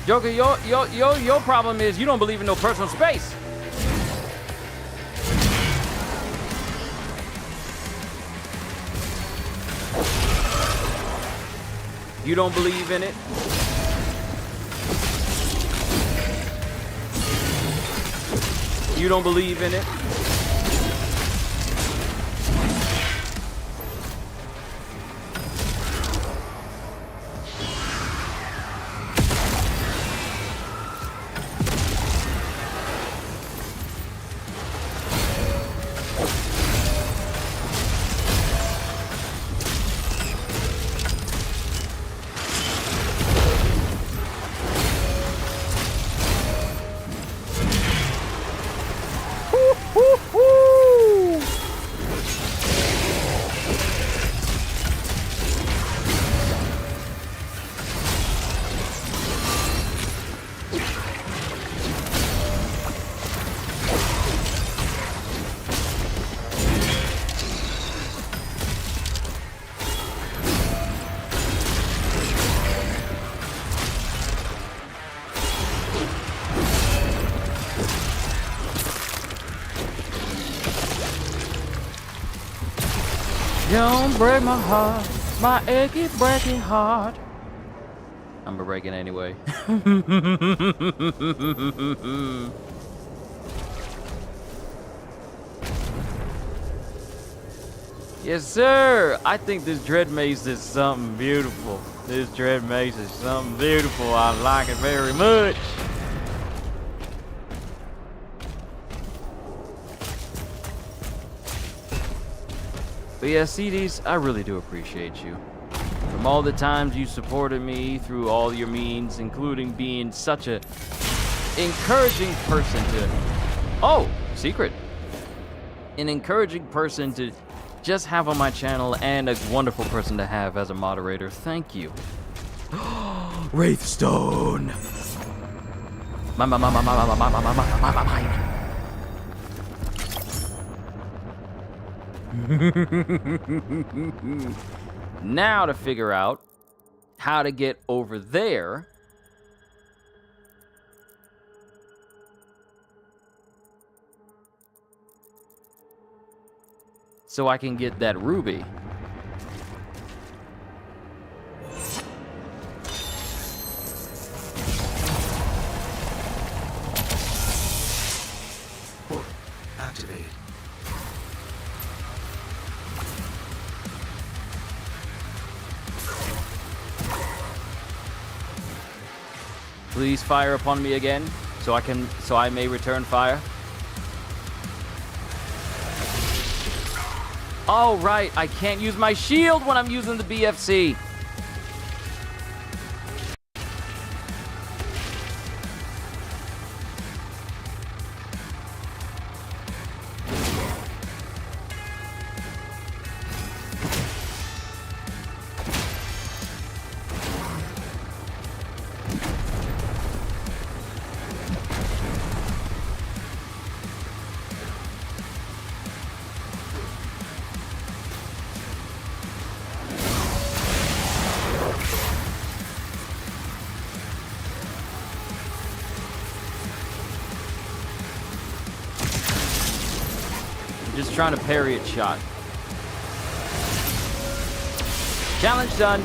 Joker, your problem is you don't believe in no personal space. You don't believe in it. You don't believe in it. Don't break my heart, my achy, breaking heart. I'm breaking anyway. Yes, sir. I think this dread maze is something beautiful. This dread maze is something beautiful. I like it very much. But yeah, CDs, I really do appreciate you. From all the times you supported me through all your means, including being such a encouraging person to... Oh, secret. An encouraging person to just have on my channel and a wonderful person to have as a moderator. Thank you. Wraithstone. Now to figure out how to get over there. So I can get that ruby. Port activated. Please fire upon me again, so I may return fire. Oh, right, I can't use my shield when I'm using the BFC. Just trying to parry its shot. Challenge done.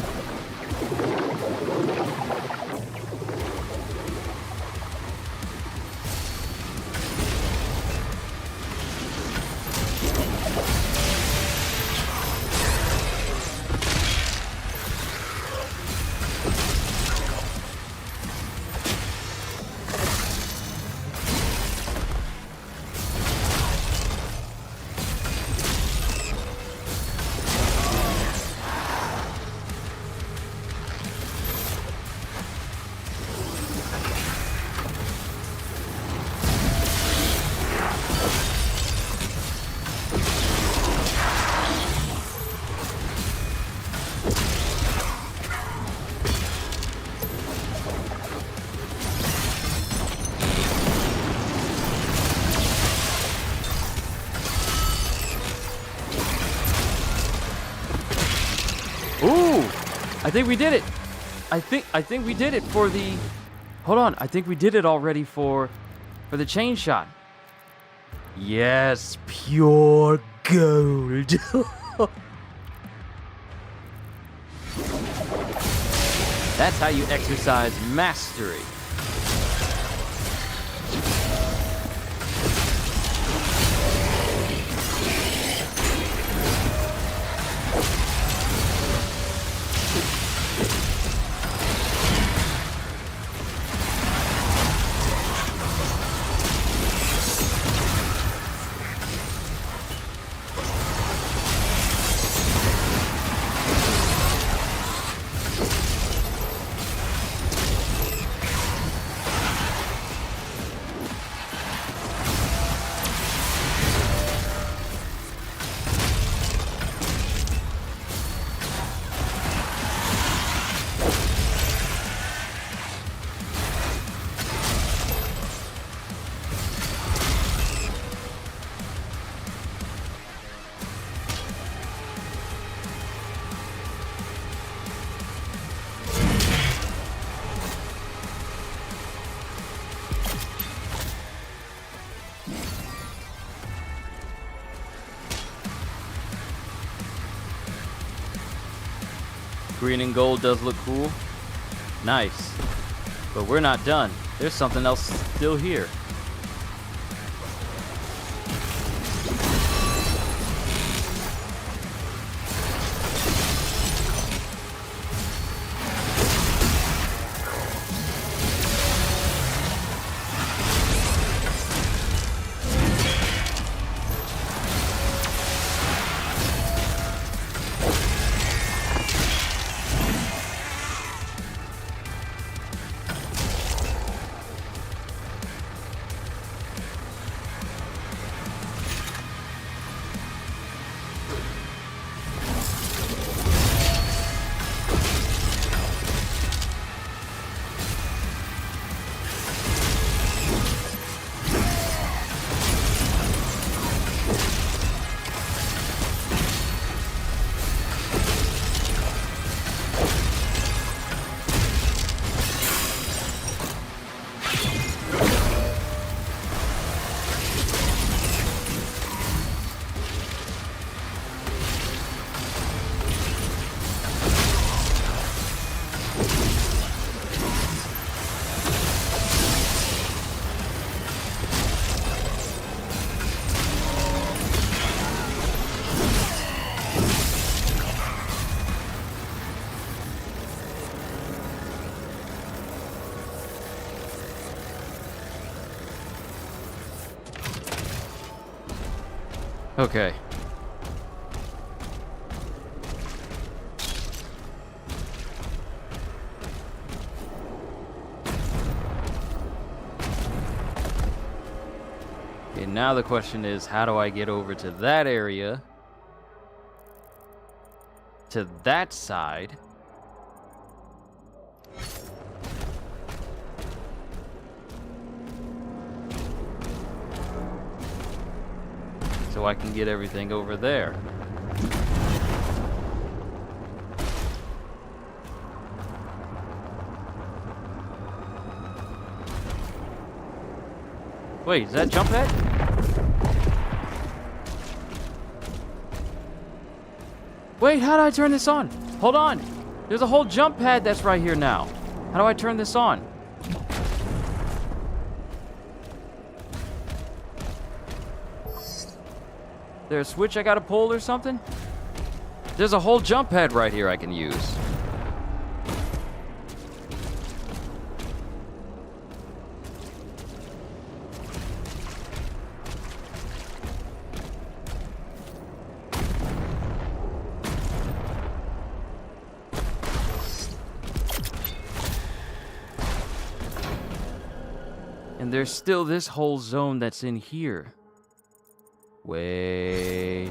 Ooh, I think we did it. I think we did it for the... Hold on, I think we did it already for the chain shot. Yes, pure gold. That's how you exercise mastery. green and gold does look cool. Nice. But we're not done. There's something else still here. Okay. Okay, now the question is, how do I get over to that area? To that side? So I can get everything over there. Wait, is that jump pad? Wait, how do I turn this on? Hold on. There's a whole jump pad that's right here now. How do I turn this on? There a switch I gotta pull or something? There's a whole jump pad right here I can use. And there's still this whole zone that's in here. Wait.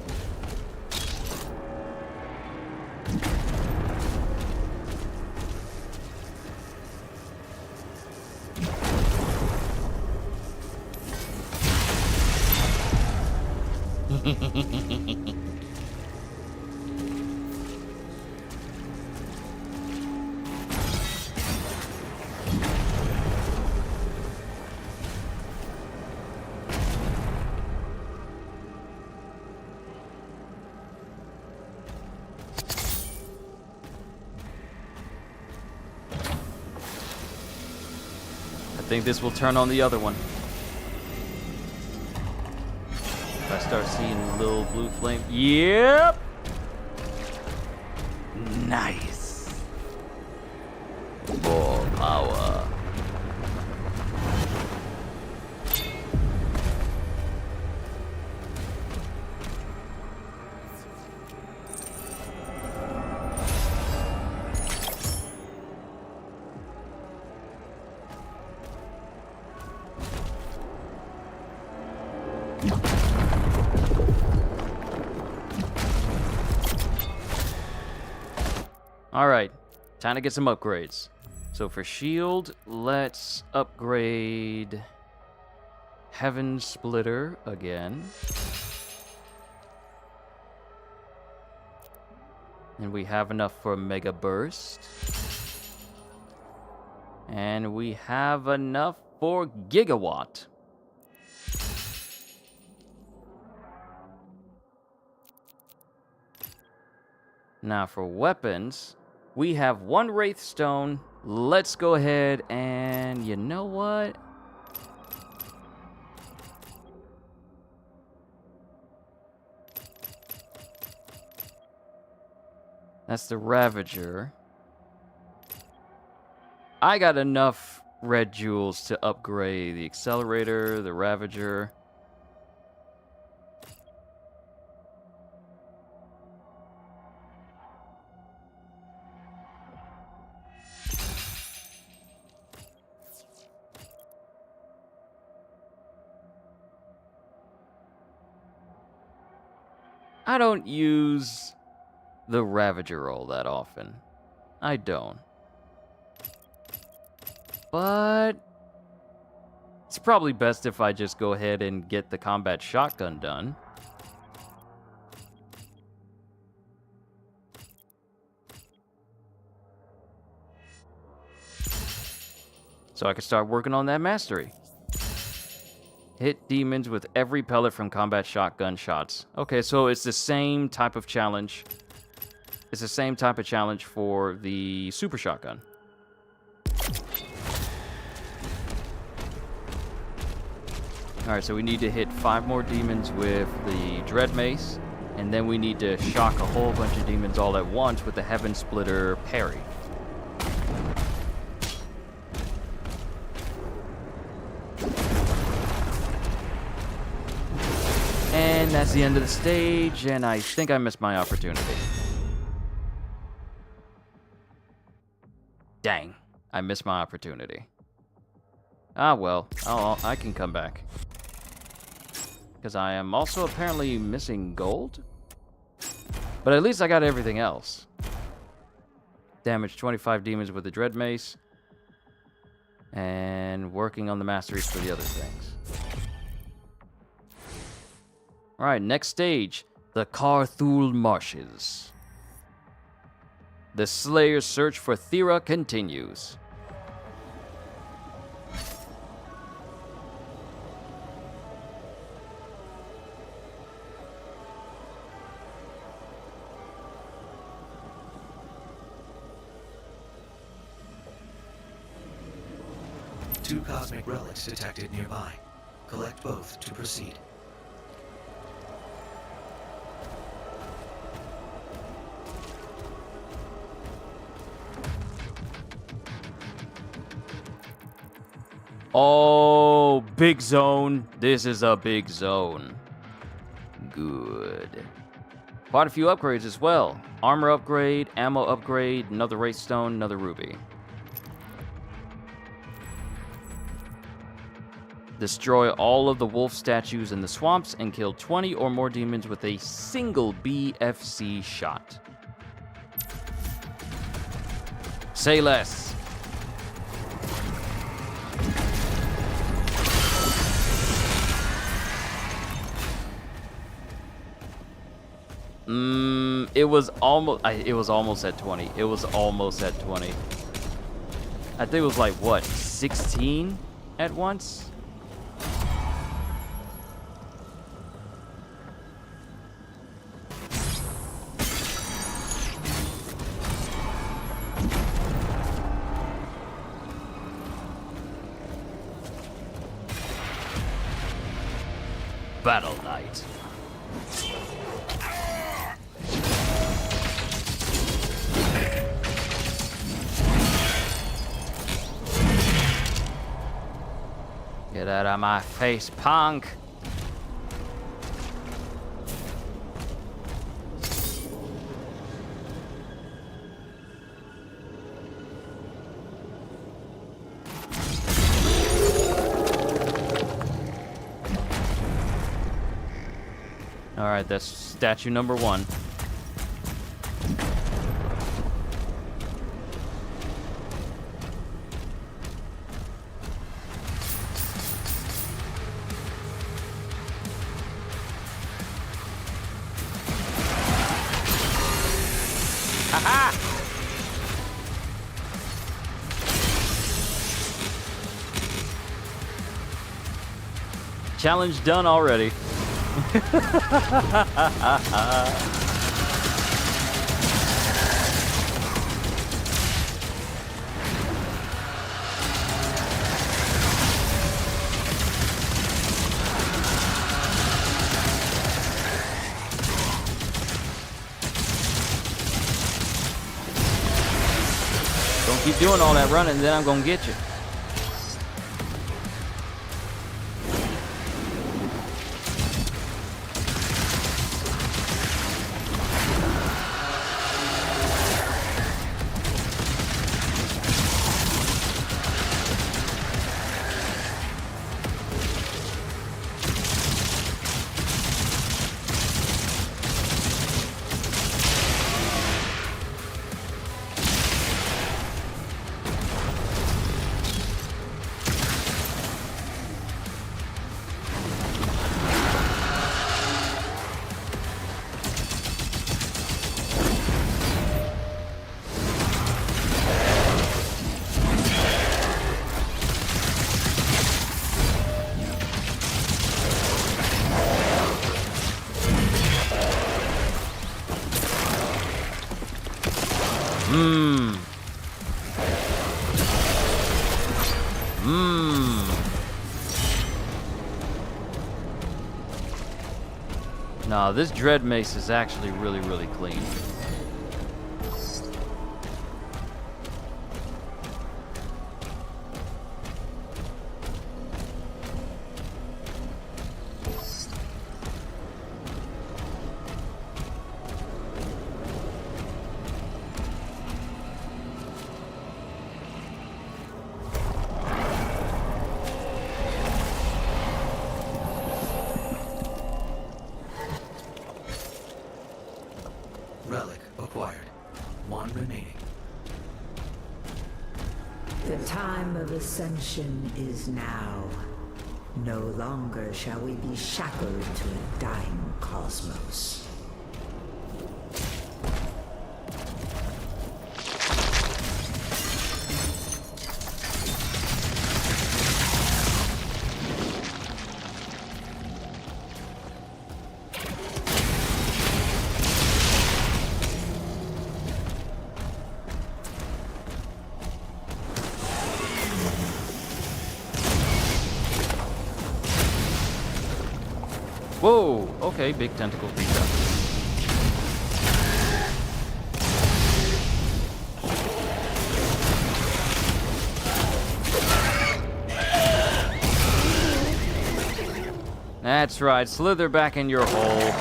I think this will turn on the other one. If I start seeing a little blue flame. Yep! Nice. More power. Alright, time to get some upgrades. So for shield, let's upgrade Heaven Splitter again. And we have enough for Mega Burst. And we have enough for Gigawatt. Now for weapons, We have 1 Wraith Stone. Let's go ahead and... You know what? That's the Ravager. I got enough red jewels to upgrade the Accelerator, the Ravager. I don't use the Ravager all that often. I don't. But it's probably best if I just go ahead and get the combat shotgun done. So I can start working on that mastery. Hit demons with every pellet from combat shotgun shots. Okay, so it's the same type of challenge. It's the same type of challenge for the super shotgun. Alright, so we need to hit 5 more demons with the Dread Mace, and then we need to shock a whole bunch of demons all at once with the Heaven Splitter parry. And that's the end of the stage, and I think I missed my opportunity. Dang, I missed my opportunity. Ah, well, I can come back. Because I am also apparently missing gold? But at least I got everything else. Damage 25 demons with the Dread Mace. And working on the masteries for the other things. Alright, next stage. The Carthul Marshes. The Slayer's search for Thera continues. Two cosmic relics detected nearby. Collect both to proceed. Oh, big zone. This is a big zone. Good. Quite a few upgrades as well. Armor upgrade, ammo upgrade, another Wraith Stone, another Ruby. Destroy all of the wolf statues in the swamps and kill 20 or more demons with a single BFC shot. Say less. It was almost at 20. It was almost at 20. I think it was like, what, 16 at once? Battle Knight. Get out of my face, punk! Alright, that's statue number 1. Haha! Challenge done already. Don't keep doing all that running, then I'm gonna get you. No, this Dread Mace is actually really, really clean. Relic acquired. One remaining. The time of ascension is now. No longer shall we be shackled to a dying cosmos. Whoa! Okay, big tentacle pizza. That's right, slither back in your hole.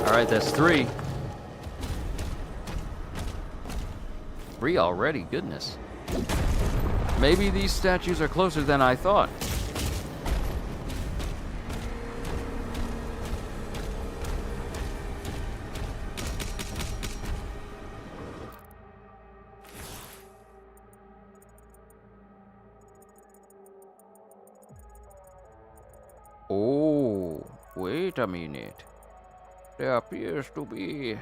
Alright, that's 3. 3 already, goodness. Maybe these statues are closer than I thought. Oh, wait a minute. There appears to be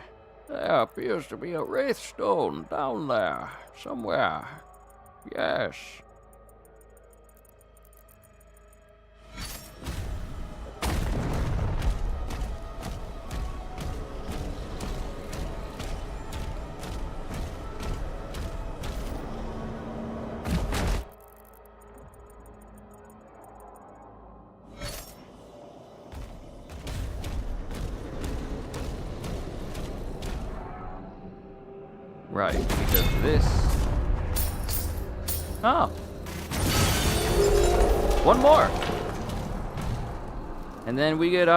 a wraith stone down there somewhere. Yes. Right, because this... Oh. One more. And then we get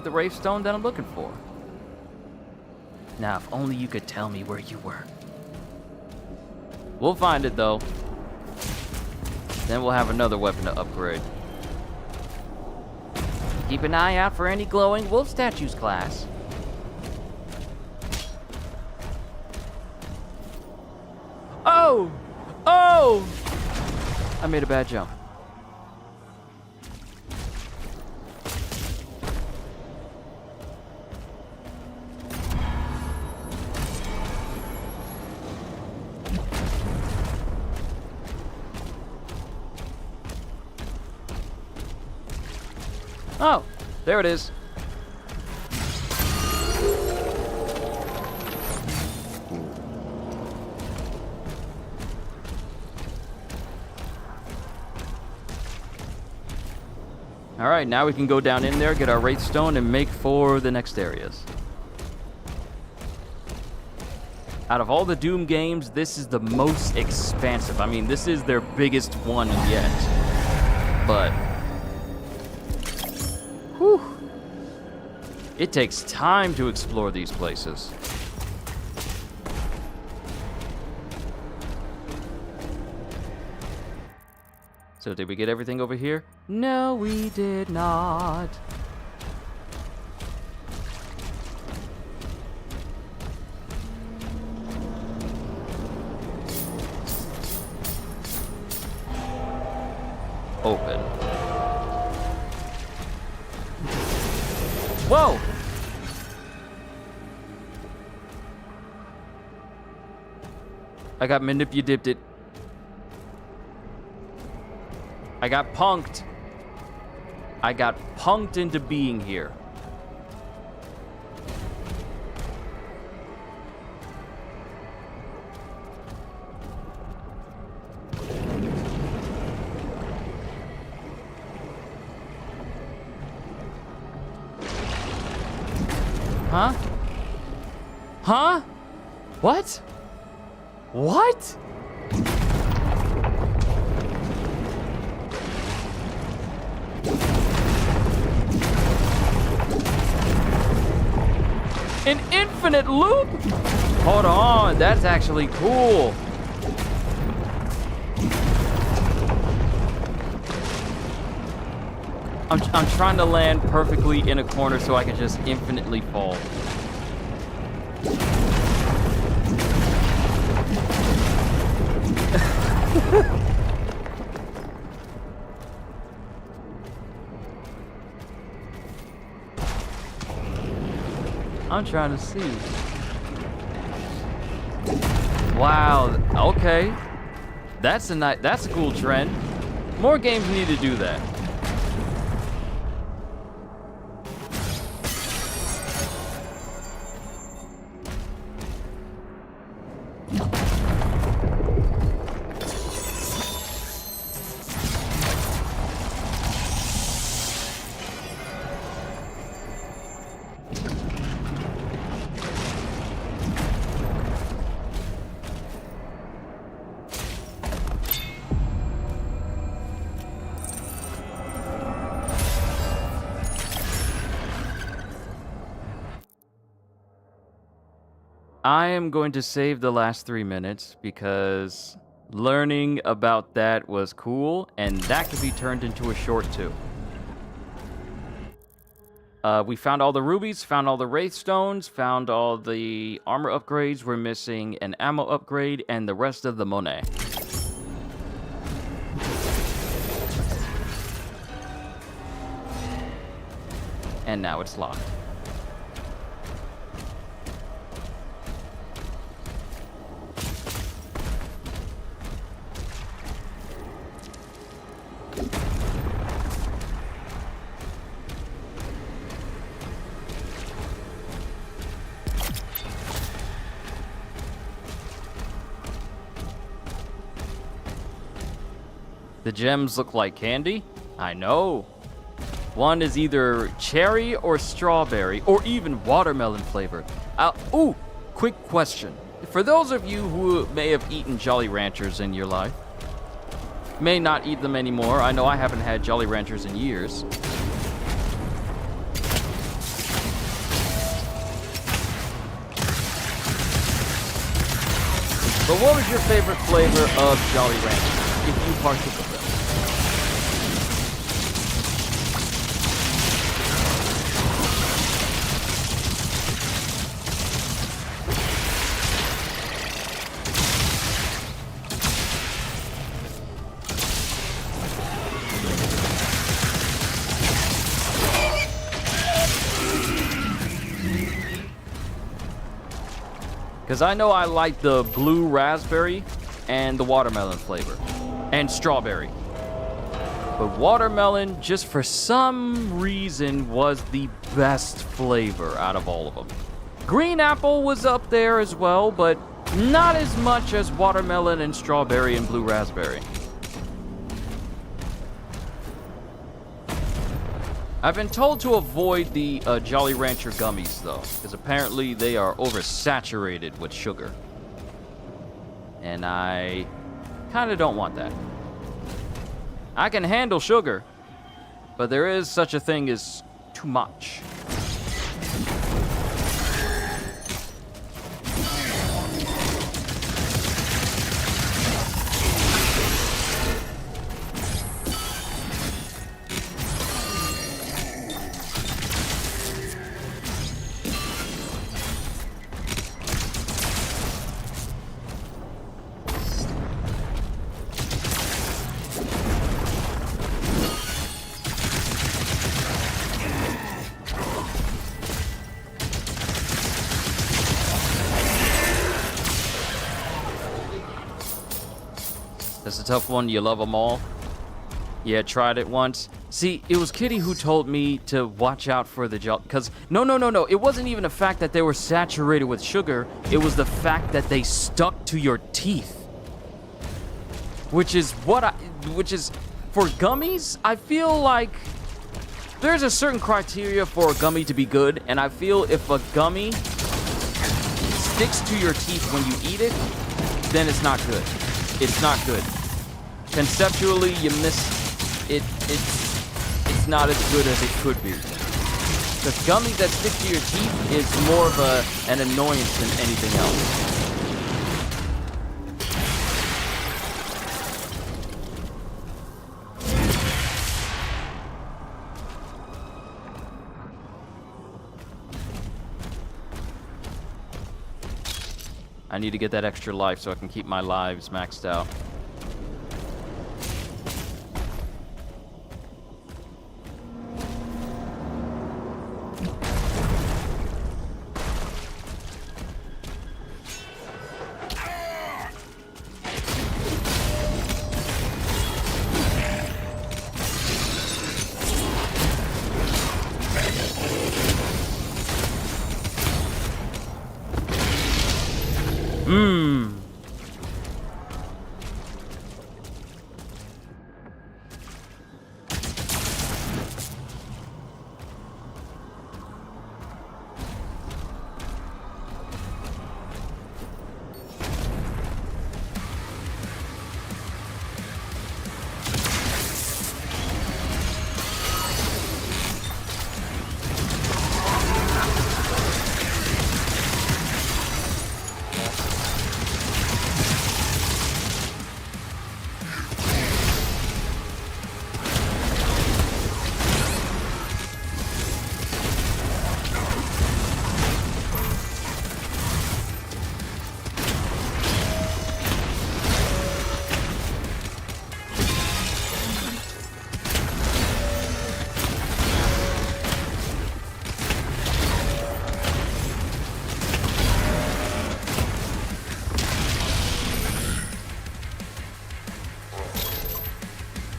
the Wraith Stone that I'm looking for. Now, if only you could tell me where you were. We'll find it though. Then we'll have another weapon to upgrade. Keep an eye out for any glowing wolf statues, class. Oh! Oh! I made a bad jump. Oh, there it is. All right, now we can go down in there, get our Wraith Stone, and make for the next areas. Out of all the Doom games, this is the most expansive. I mean, this is their biggest one yet. But, whew, it takes time to explore these places. So did we get everything over here? No, we did not. Open. Whoa! I got manipulated. I got punked. I got punked into being here. Huh? Huh? What? What? An infinite loop? Hold on, that's actually cool. I'm trying to land perfectly in a corner so I can just infinitely fall. I'm trying to see. Wow, okay. That's a cool trend. More games need to do that. I am going to save the last 3 minutes because learning about that was cool, and that could be turned into a short too. We found all the rubies, found all the Wraith Stones, found all the armor upgrades. We're missing an ammo upgrade and the rest of the money. And now it's locked. The gems look like candy? I know. One is either cherry or strawberry or even watermelon flavored. Ooh, quick question. For those of you who may have eaten Jolly Ranchers in your life, may not eat them anymore. I know I haven't had Jolly Ranchers in years. But what was your favorite flavor of Jolly Ranchers, if you partook of them? Because I know I like the blue raspberry and the watermelon flavor. And strawberry. But watermelon, just for some reason, was the best flavor out of all of them. Green apple was up there as well, but not as much as watermelon and strawberry and blue raspberry. I've been told to avoid the Jolly Rancher gummies, though, because apparently they are oversaturated with sugar. And I kind of don't want that. I can handle sugar, but there is such a thing as too much. That's a tough one. You love them all. Yeah, tried it once. See, it was Kitty who told me to watch out for the gel. Because, no. It wasn't even the fact that they were saturated with sugar. It was the fact that they stuck to your teeth. Which is, for gummies, I feel like there's a certain criteria for a gummy to be good. And I feel if a gummy sticks to your teeth when you eat it, then it's not good. It's not good. Conceptually, you miss it. It's not as good as it could be. Because gummies that stick to your teeth is more of an annoyance than anything else. I need to get that extra life so I can keep my lives maxed out.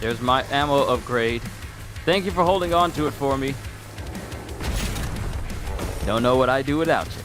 There's my ammo upgrade. Thank you for holding on to it for me. Don't know what I'd do without you.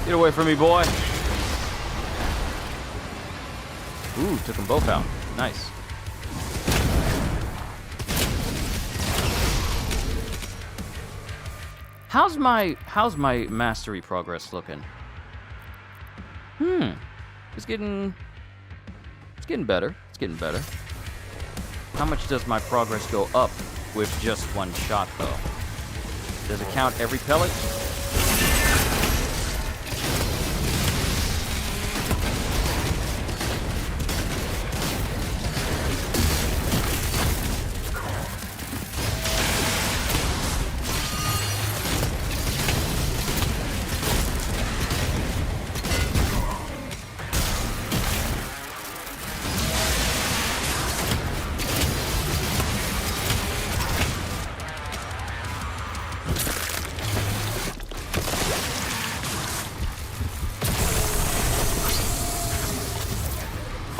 Get away from me, boy. Ooh, took them both out. Nice. How's my mastery progress looking? It's getting better. It's getting better. How much does my progress go up with just one shot, though? Does it count every pellet?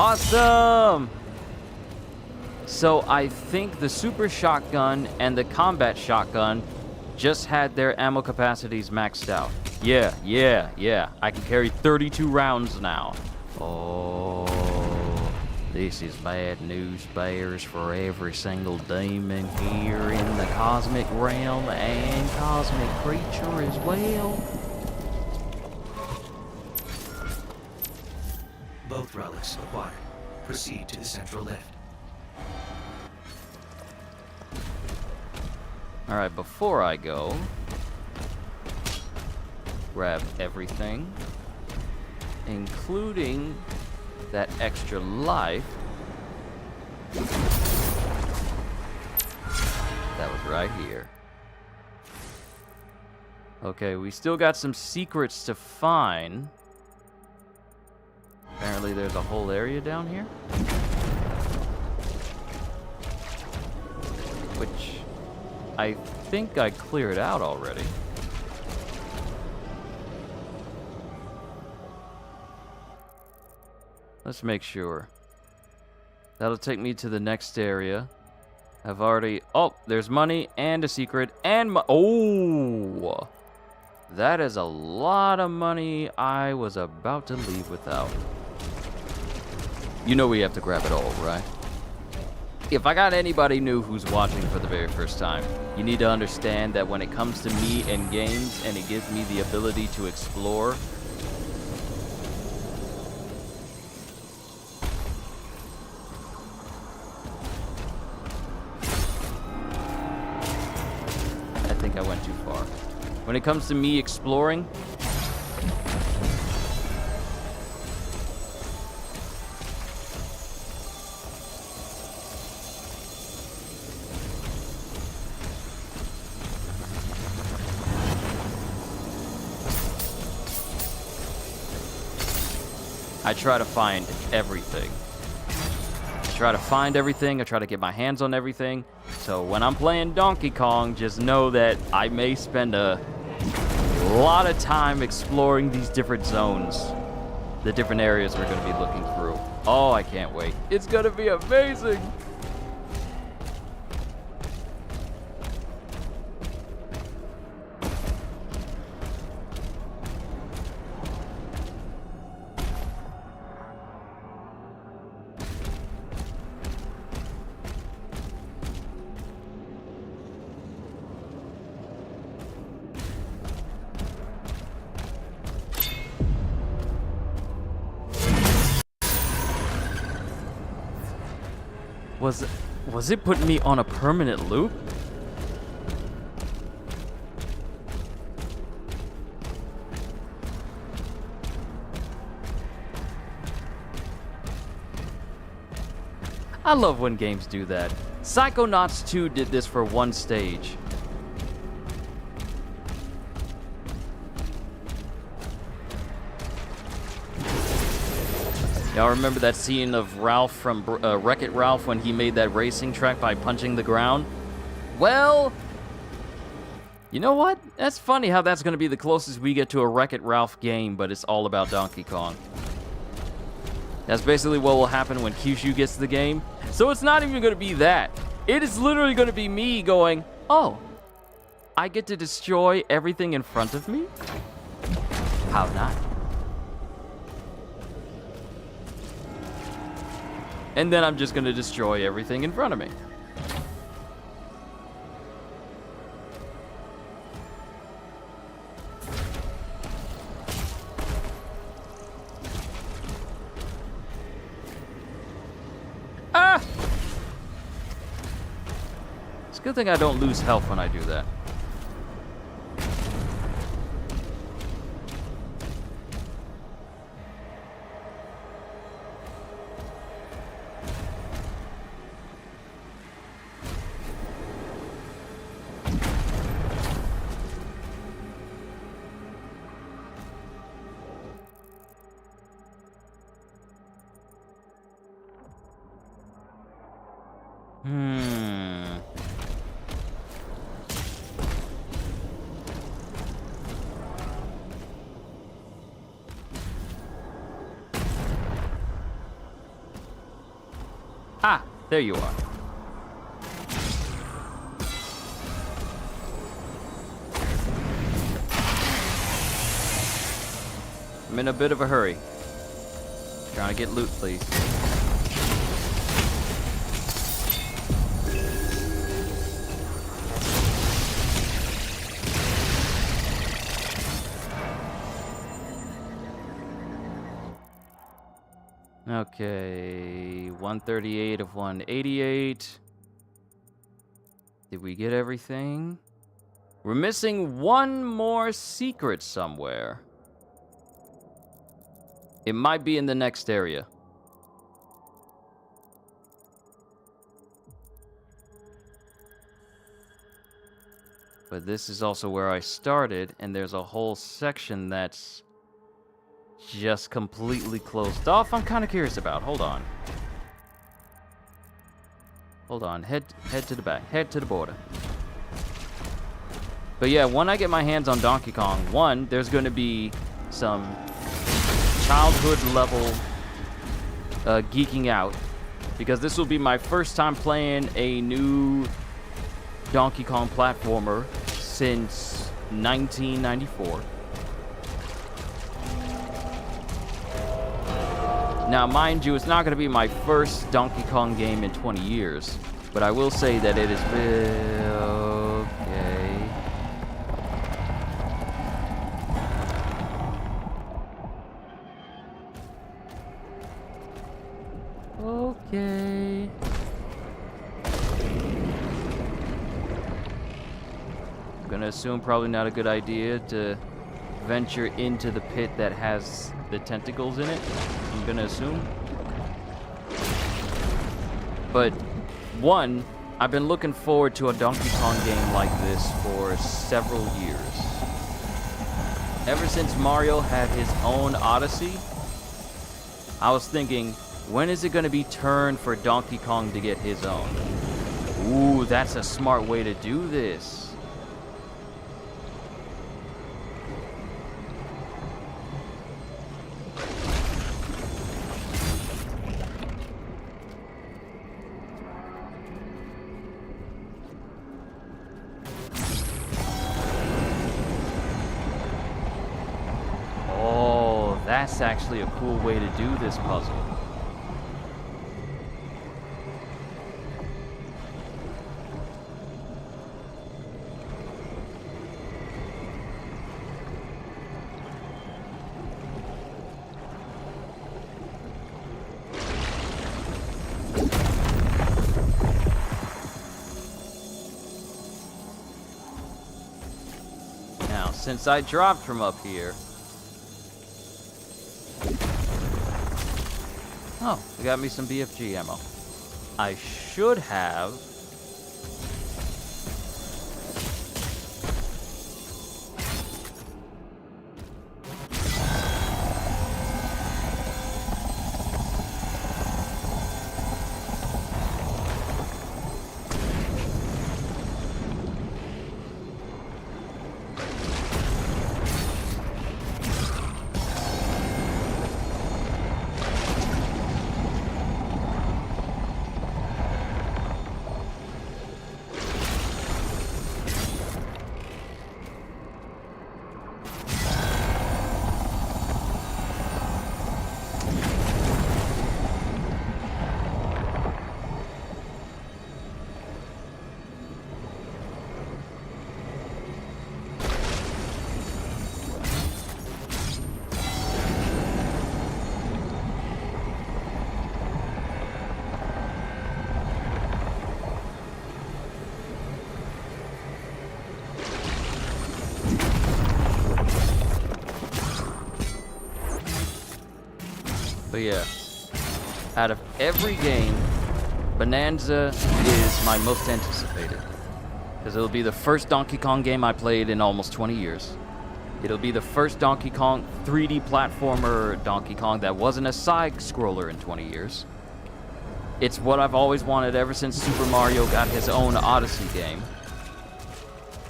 Awesome! So I think the super shotgun and the combat shotgun just had their ammo capacities maxed out. Yeah. I can carry 32 rounds now. Oh, this is bad news bears for every single demon here in the cosmic realm and cosmic creature as well. Both relics acquired. Proceed to the central lift. Alright, before I go, grab everything, including that extra life. That was right here. Okay, we still got some secrets to find. Apparently there's a whole area down here. Which I think I cleared out already. Let's make sure. That'll take me to the next area. I've already... Oh, there's money and a secret and... Oh! That is a lot of money I was about to leave without. You know we have to grab it all, right? If I got anybody new who's watching for the very first time, you need to understand that when it comes to me and games and it gives me the ability to explore, I think I went too far. When it comes to me exploring, I try to find everything. I try to get my hands on everything. So when I'm playing Donkey Kong, just know that I may spend a lot of time exploring these different zones. The different areas we're going to be looking through. Oh, I can't wait. It's going to be amazing. Was it putting me on a permanent loop? I love when games do that. Psychonauts 2 did this for one stage. Y'all remember that scene of Ralph from Wreck-It Ralph when he made that racing track by punching the ground? Well, you know what? That's funny how that's going to be the closest we get to a Wreck-It Ralph game, but it's all about Donkey Kong. That's basically what will happen when Kyushu gets the game. So it's not even going to be that. It is literally going to be me going, oh, I get to destroy everything in front of me? How not? And then I'm just going to destroy everything in front of me. It's a good thing I don't lose health when I do that. Ah, there you are. I'm in a bit of a hurry. Trying to get loot, please. Okay, 138 of 188. Did we get everything? We're missing one more secret somewhere. It might be in the next area. But this is also where I started, and there's a whole section that's just completely closed off. I'm kind of curious about. Hold on. Hold on. Head to the back. Head to the border. But yeah, when I get my hands on Donkey Kong, one, there's going to be some childhood level geeking out, because this will be my first time playing a new Donkey Kong platformer since 1994. Now, mind you, it's not going to be my first Donkey Kong game in 20 years, but I will say that it is okay. Okay. I'm going to assume probably not a good idea to venture into the pit that has the tentacles in it. I'm gonna assume. But one, I've been looking forward to a Donkey Kong game like this for several years. Ever since Mario had his own Odyssey, I was thinking, when is it gonna be turn for Donkey Kong to get his own? Ooh, that's a smart way to do this. That's actually a cool way to do this puzzle. Now, since I dropped from up here, oh, they got me some BFG ammo. I should have... But yeah, out of every game, Bonanza is my most anticipated. Because it'll be the first Donkey Kong game I played in almost 20 years. It'll be the first Donkey Kong 3D platformer Donkey Kong that wasn't a side-scroller in 20 years. It's what I've always wanted ever since Super Mario got his own Odyssey game.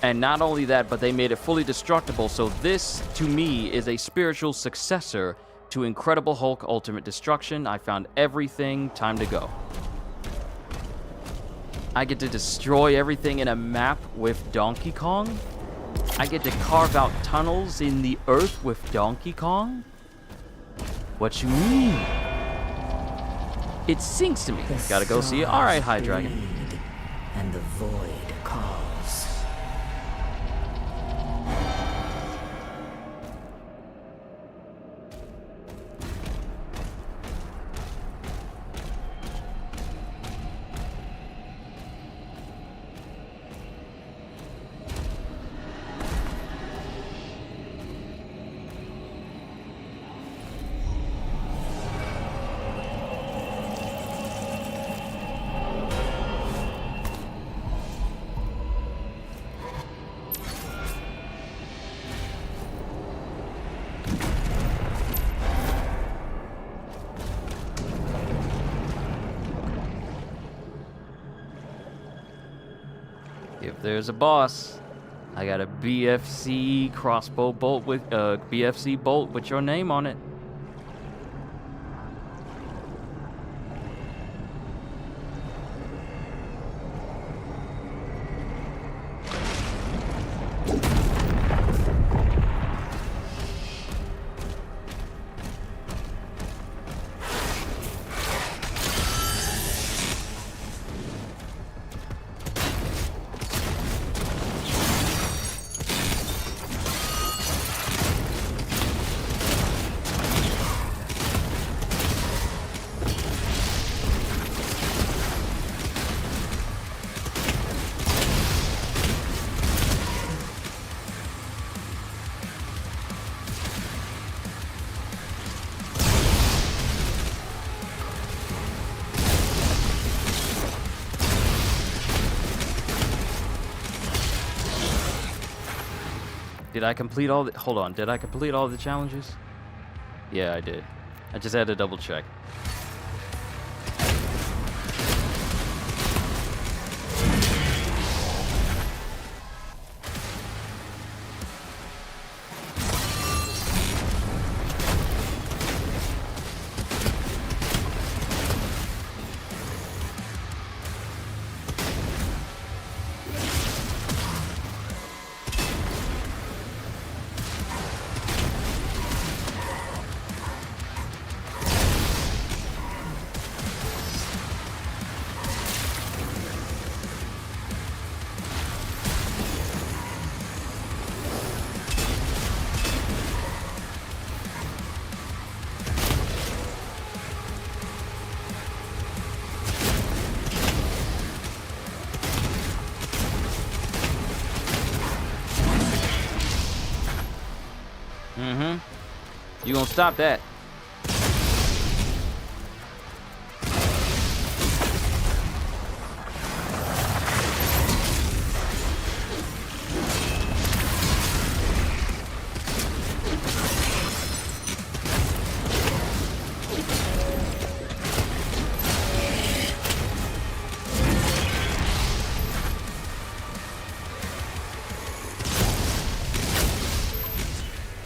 And not only that, but they made it fully destructible, so this, to me, is a spiritual successor to Incredible Hulk Ultimate Destruction. I found everything, time to go. I get to destroy everything in a map with Donkey Kong. I get to carve out tunnels in the earth with Donkey Kong. What you mean? It sings to me. Gotta go see it. Alright, High Dragon. Bleed, and the void calls. If there's a boss, I got a BFC crossbow bolt with BFC bolt with your name on it. Did I complete all the... Hold on, did I complete all the challenges? Yeah, I did. I just had to double check. You gonna stop that?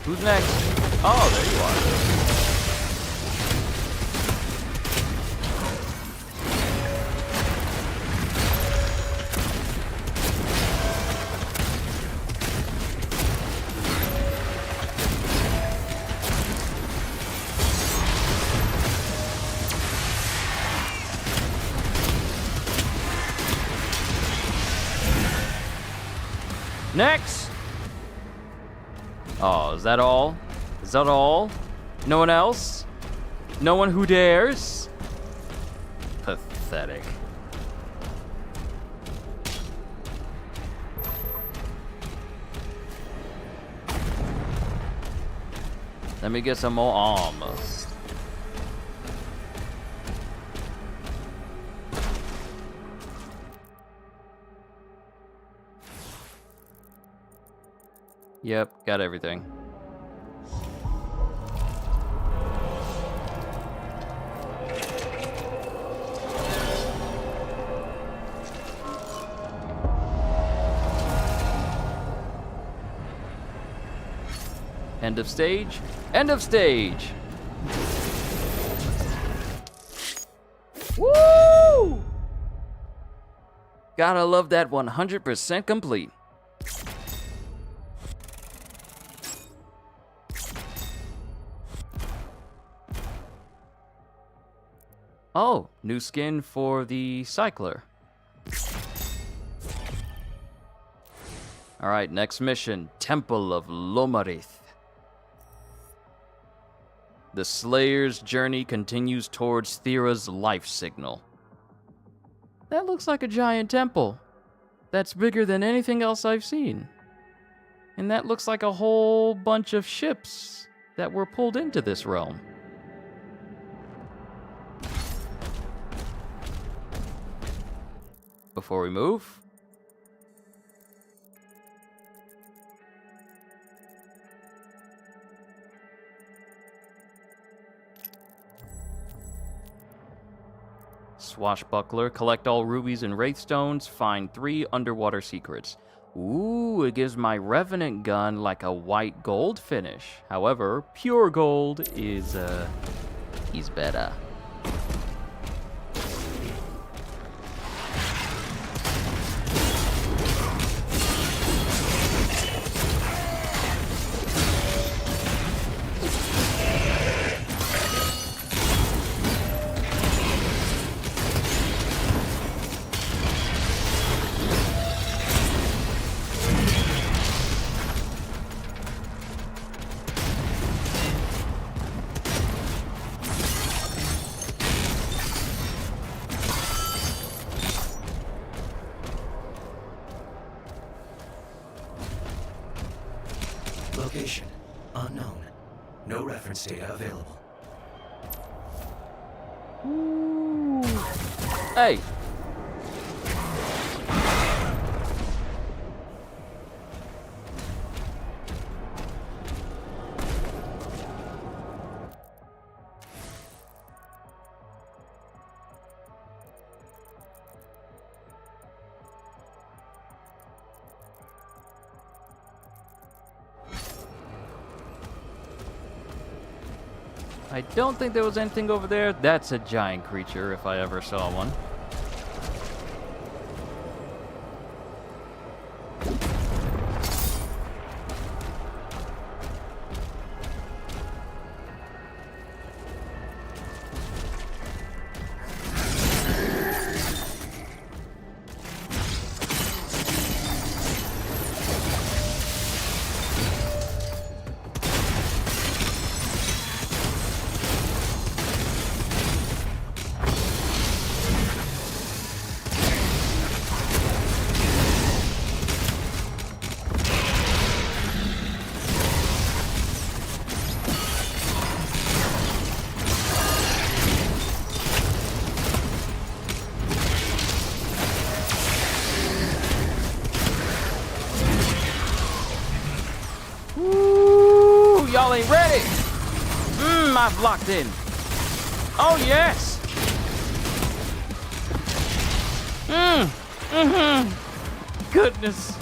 Who's next? Oh, there you are. Next! Oh, is that all? Is that all? No one else? No one who dares? Pathetic. Let me get some more armor. Yep, got everything. End of stage. End of stage. Woo! Gotta love that 100% complete. Oh, new skin for the Cycler. Alright, next mission, Temple of Lomarith. The Slayer's journey continues towards Thera's life signal. That looks like a giant temple. That's bigger than anything else I've seen. And that looks like a whole bunch of ships that were pulled into this realm. Before we move, Swashbuckler, collect all rubies and wraithstones, find 3 underwater secrets. Ooh, it gives my Revenant gun like a white gold finish. However, pure gold is, is better. Location unknown. No reference data available. Ooh. Hey. I don't think there was anything over there. That's a giant creature if I ever saw one. Y'all ain't ready. I've locked in. Oh, yes. Goodness.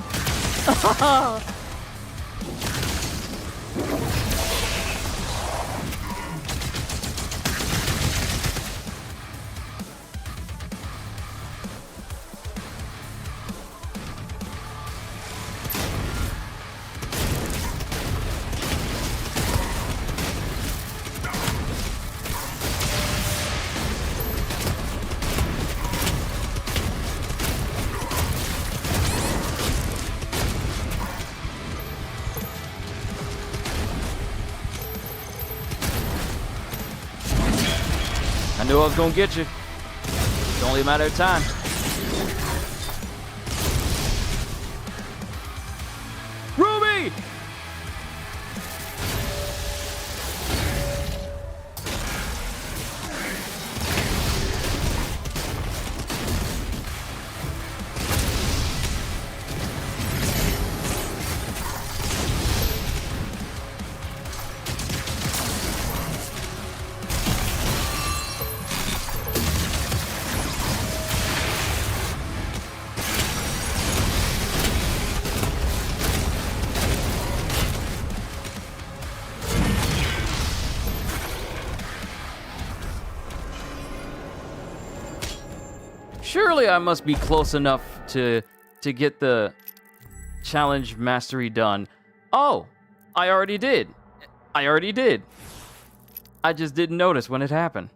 I knew I was gonna get you. It's only a matter of time. Ruby! Surely I must be close enough to get the challenge mastery done. Oh, I already did. I just didn't notice when it happened.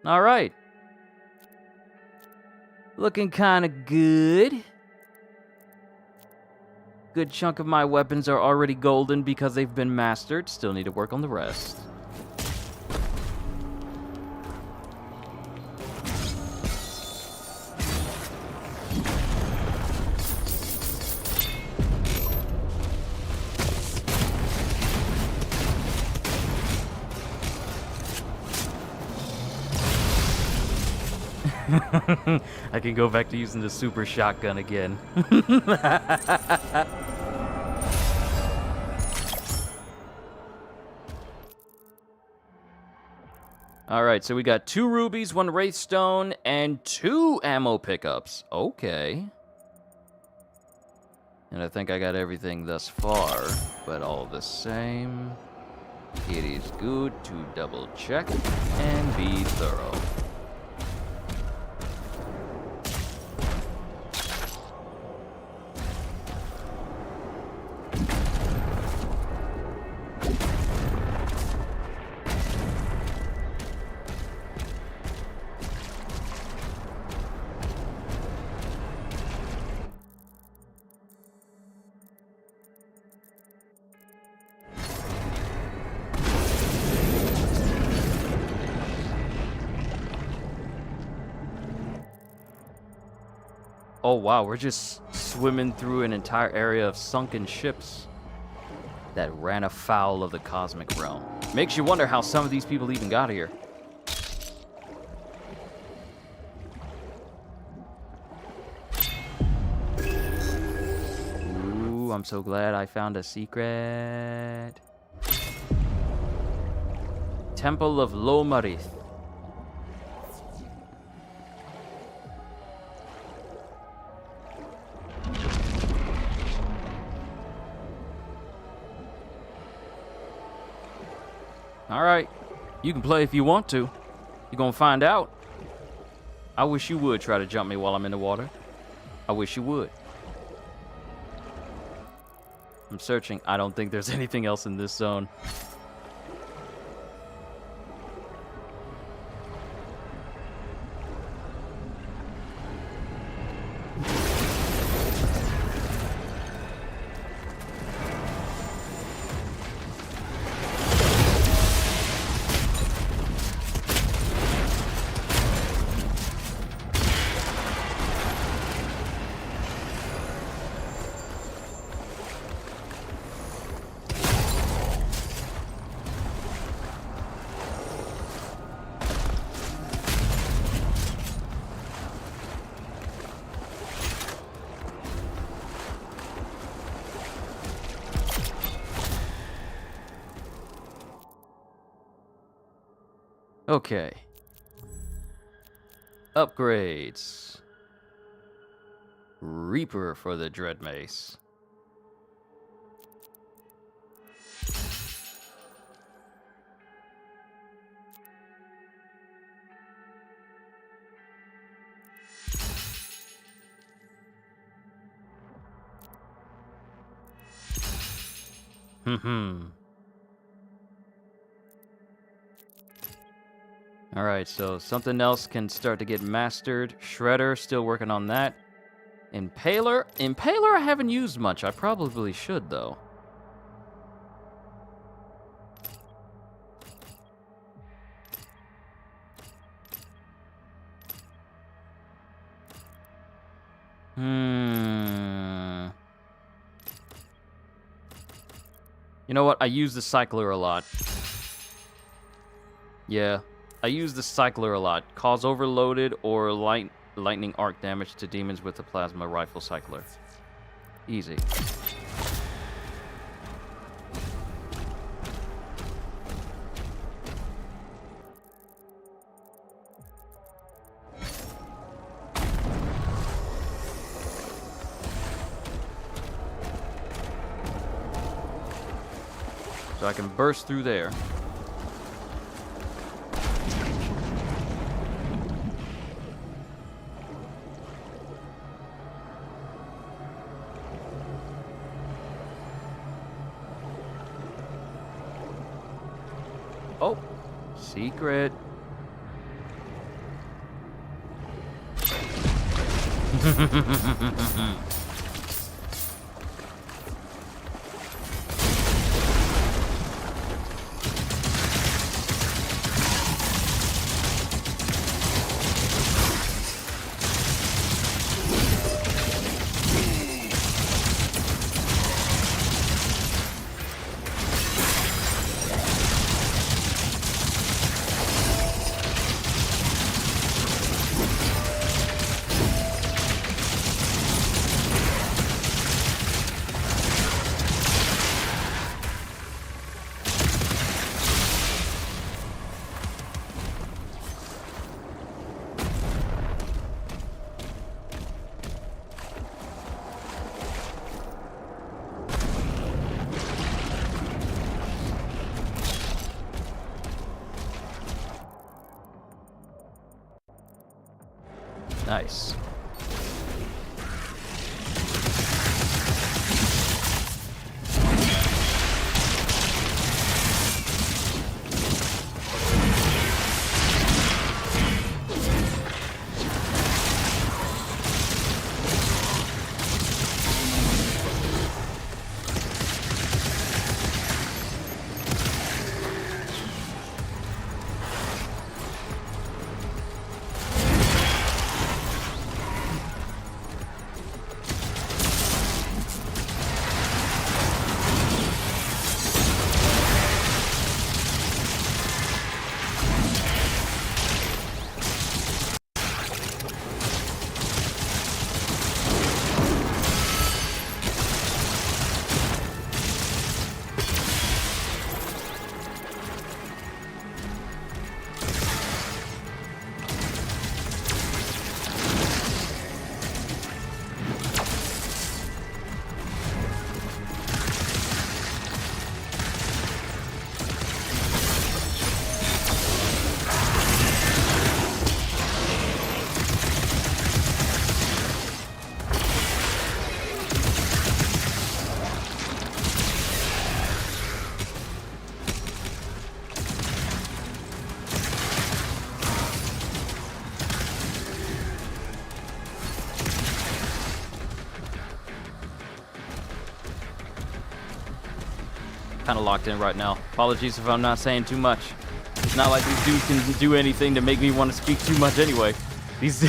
All right. Looking kind of good. Good chunk of my weapons are already golden because they've been mastered. Still need to work on the rest. I can go back to using the super shotgun again. Alright, so we got 2 rubies, 1 wraithstone, and 2 ammo pickups. Okay. And I think I got everything thus far, but all the same, it is good to double check and be thorough. Oh wow, we're just swimming through an entire area of sunken ships that ran afoul of the cosmic realm. Makes you wonder how some of these people even got here. Ooh, I'm so glad I found a secret. Temple of Lomarith. Alright, you can play if you want to. You're gonna find out. I wish you would try to jump me while I'm in the water. I wish you would. I'm searching. I don't think there's anything else in this zone. Okay. Upgrades. Reaper for the Dread Mace. Alright, so something else can start to get mastered. Shredder, still working on that. Impaler? Impaler I haven't used much. I probably should, though. You know what? I use the cycler a lot. Yeah. I use the cycler a lot. Cause overloaded or lightning arc damage to demons with the plasma rifle cycler. Easy. So I can burst through there. Secret. Nice. Kind of locked in right now. Apologies if I'm not saying too much. It's not like these dudes can do anything to make me want to speak too much anyway. These.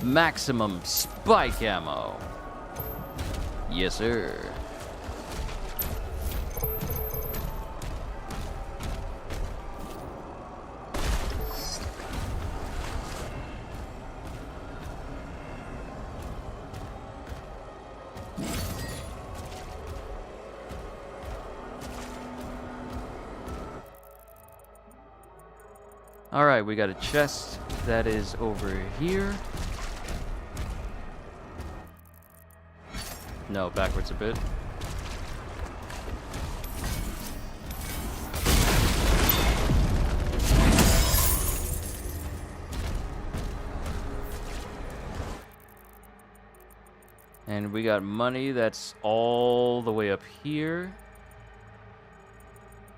maximum spike ammo. Yes, sir. All right, we got a chest that is over here. No, backwards a bit. And we got money that's all the way up here.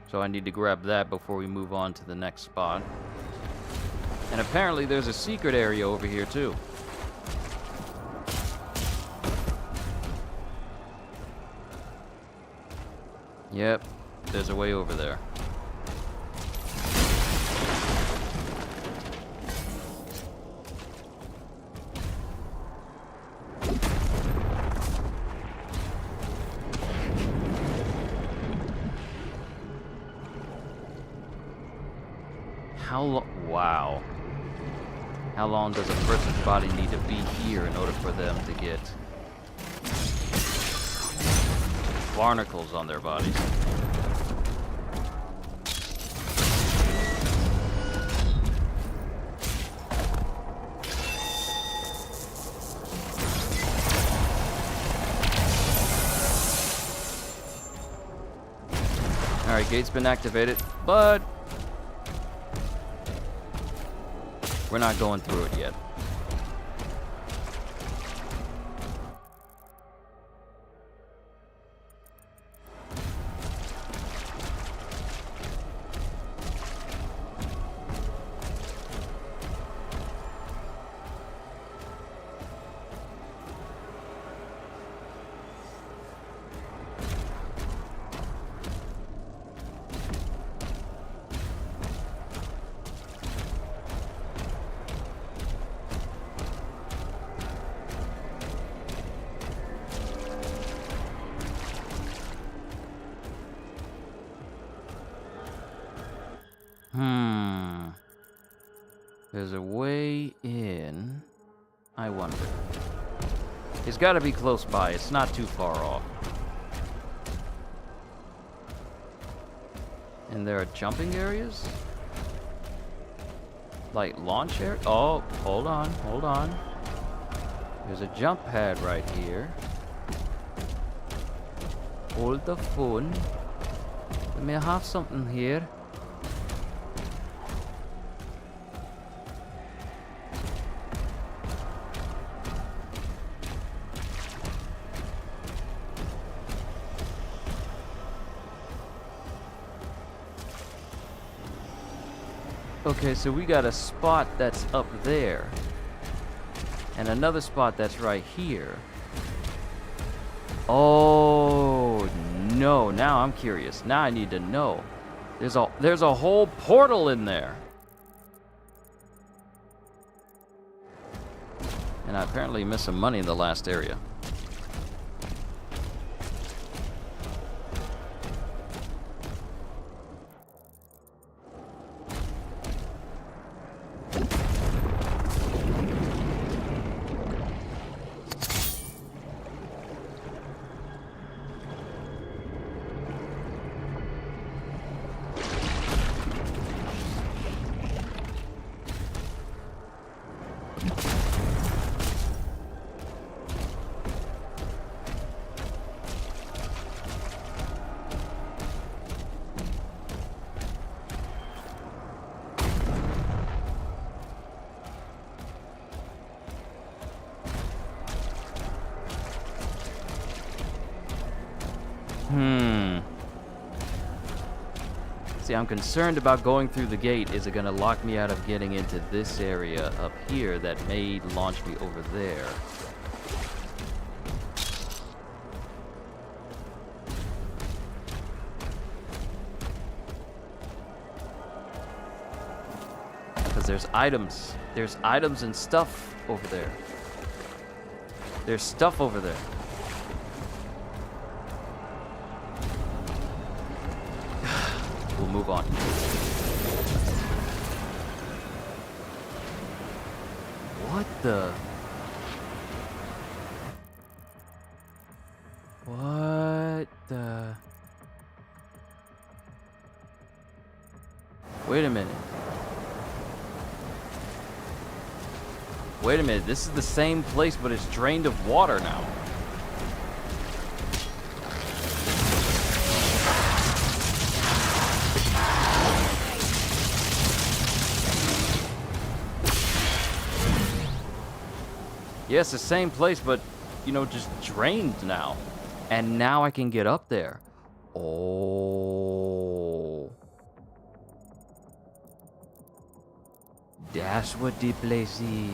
So I need to grab that before we move on to the next spot. And apparently there's a secret area over here too. Yep, there's a way over there. Wow. How long does a person's body need to be here in order for them to get barnacles on their bodies? Alright, gate's been activated, but we're not going through it yet. There's a way in. I wonder. It's got to be close by. It's not too far off. And there are jumping areas? Like launch area? Oh, hold on, hold on. There's a jump pad right here. Hold the phone. We may have something here. Okay, so we got a spot that's up there. And another spot that's right here. Oh, no. Now I'm curious. Now I need to know. There's a whole portal in there. And I apparently missed some money in the last area. See, I'm concerned about going through the gate. Is it going to lock me out of getting into this area up here that may launch me over there? Because there's items and stuff over there. There's stuff over there. We'll move on. What the? What the? Wait a minute. Wait a minute, this is the same place, but it's drained of water now. Yes, the same place, but, you know, just drained now. And now I can get up there. Oh. That's what the place is.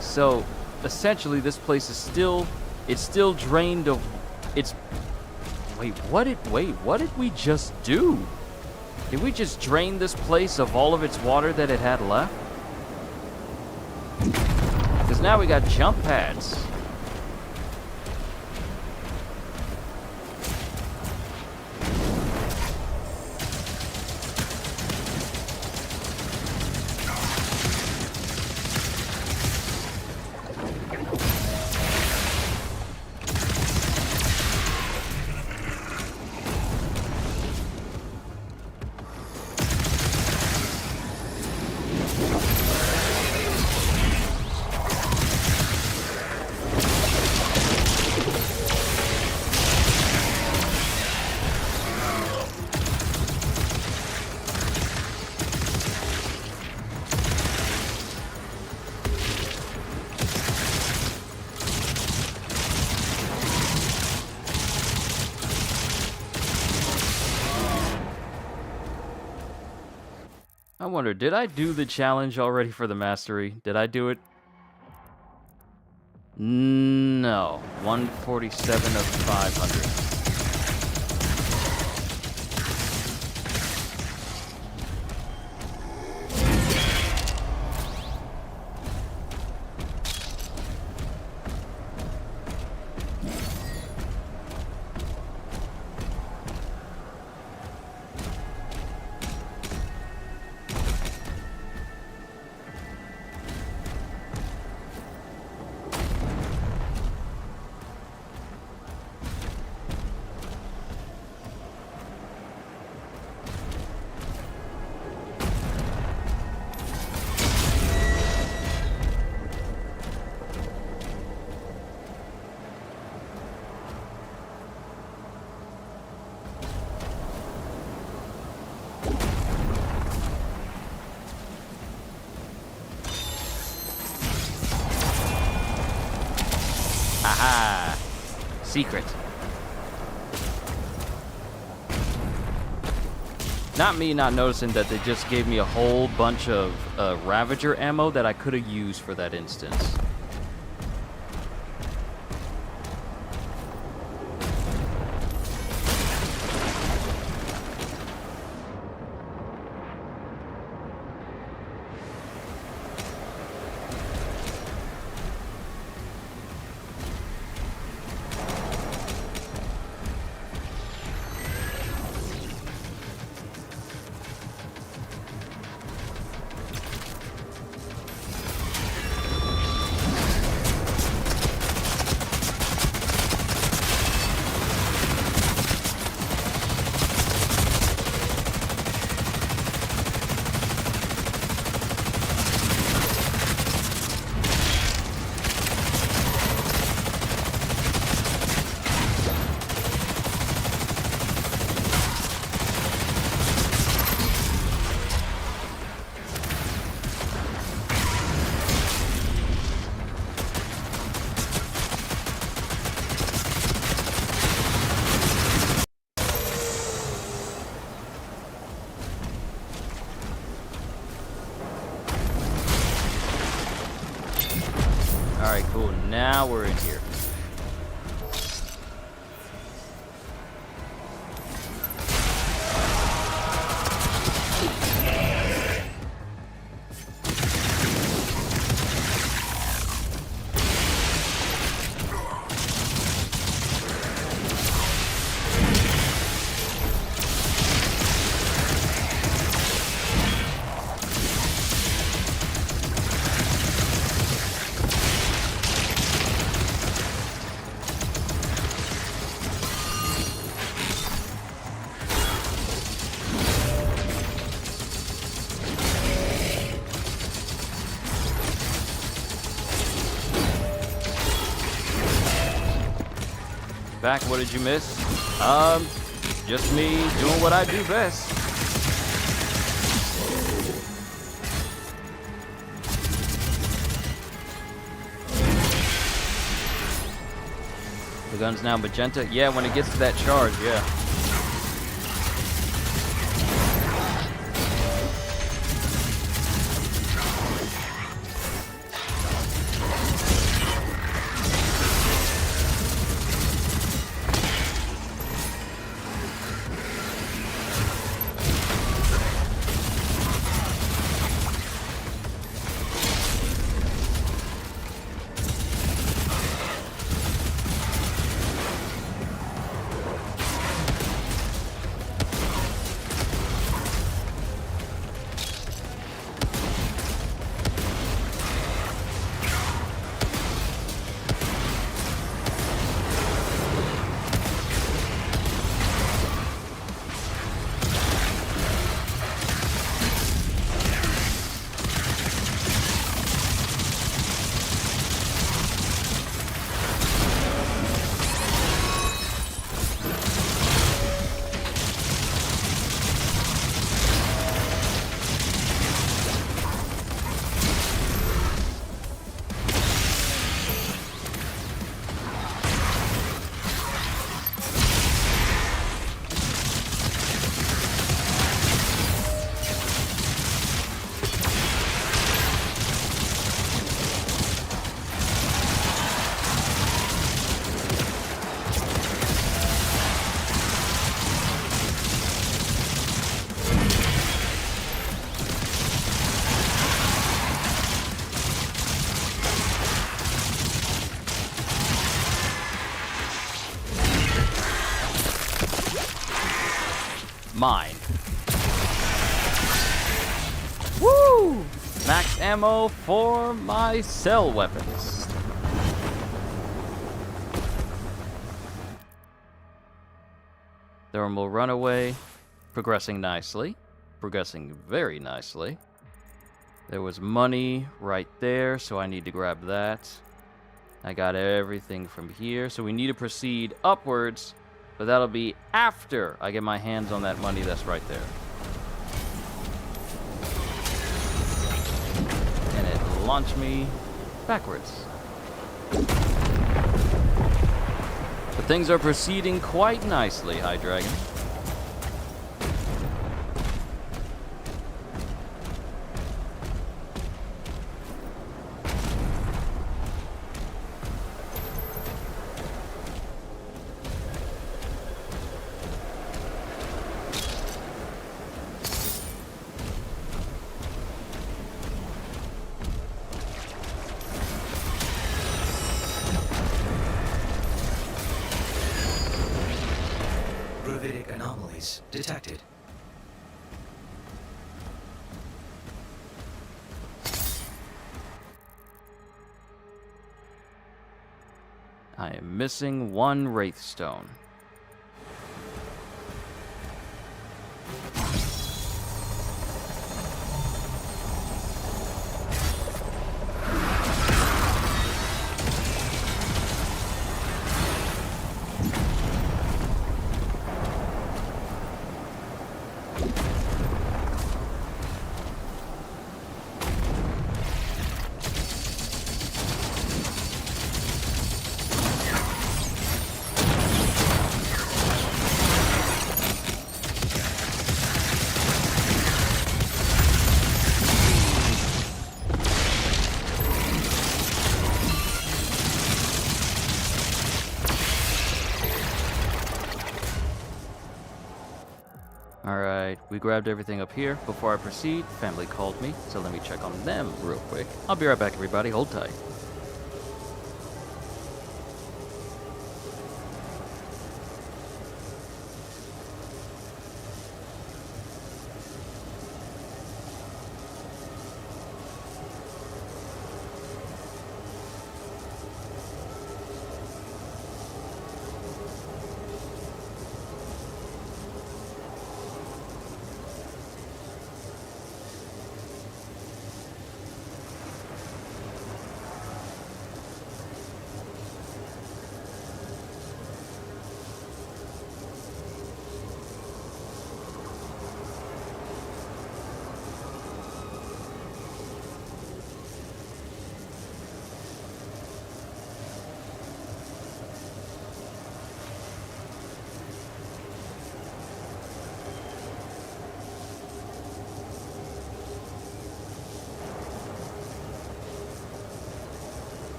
So, essentially, this place is still, it's still drained of, it's, wait, what did we just do? Did we just drain this place of all of its water that it had left? Because now we got jump pads. I wonder, did I do the challenge already for the mastery? Did I do it? No. 147 of 500. Aha! Secret. Not me not noticing that they just gave me a whole bunch of Ravager ammo that I could have used for that instance. Alright, cool. Now we're in here. back. What did you miss? Just me doing what I do best. The gun's now magenta. Yeah, when it gets to that charge, yeah. Mine. Woo! Max ammo for my cell weapons. Thermal runaway. Progressing nicely. Progressing very nicely. There was money right there, so I need to grab that. I got everything from here, so we need to proceed upwards. But that'll be after I get my hands on that money that's right there. And it launched me backwards. But things are proceeding quite nicely, High Dragon. Gravitic anomalies detected. I am missing one Wraithstone. Alright, we grabbed everything up here. Before I proceed, family called me, so let me check on them real quick. I'll be right back, everybody. Hold tight.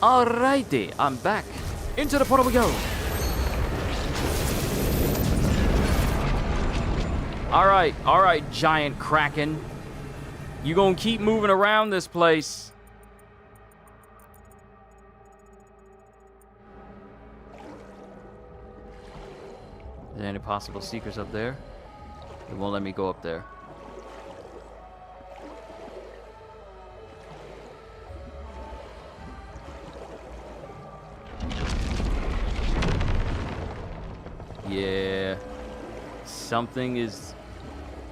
Alrighty, I'm back. Into the portal we go. Alright, giant kraken. You gonna keep moving around this place. Is there any possible secrets up there? It won't let me go up there. Yeah. Something is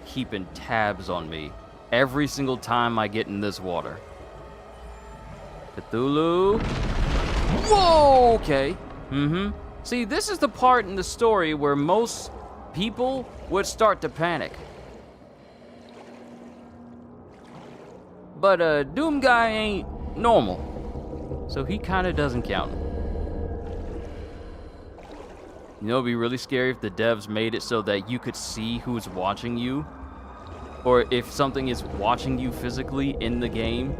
keeping tabs on me every single time I get in this water. Cthulhu. Whoa, okay. See, this is the part in the story where most people would start to panic. But Doom Guy ain't normal, so he kinda doesn't count. You know, it'd be really scary if the devs made it so that you could see who's watching you, or if something is watching you physically in the game.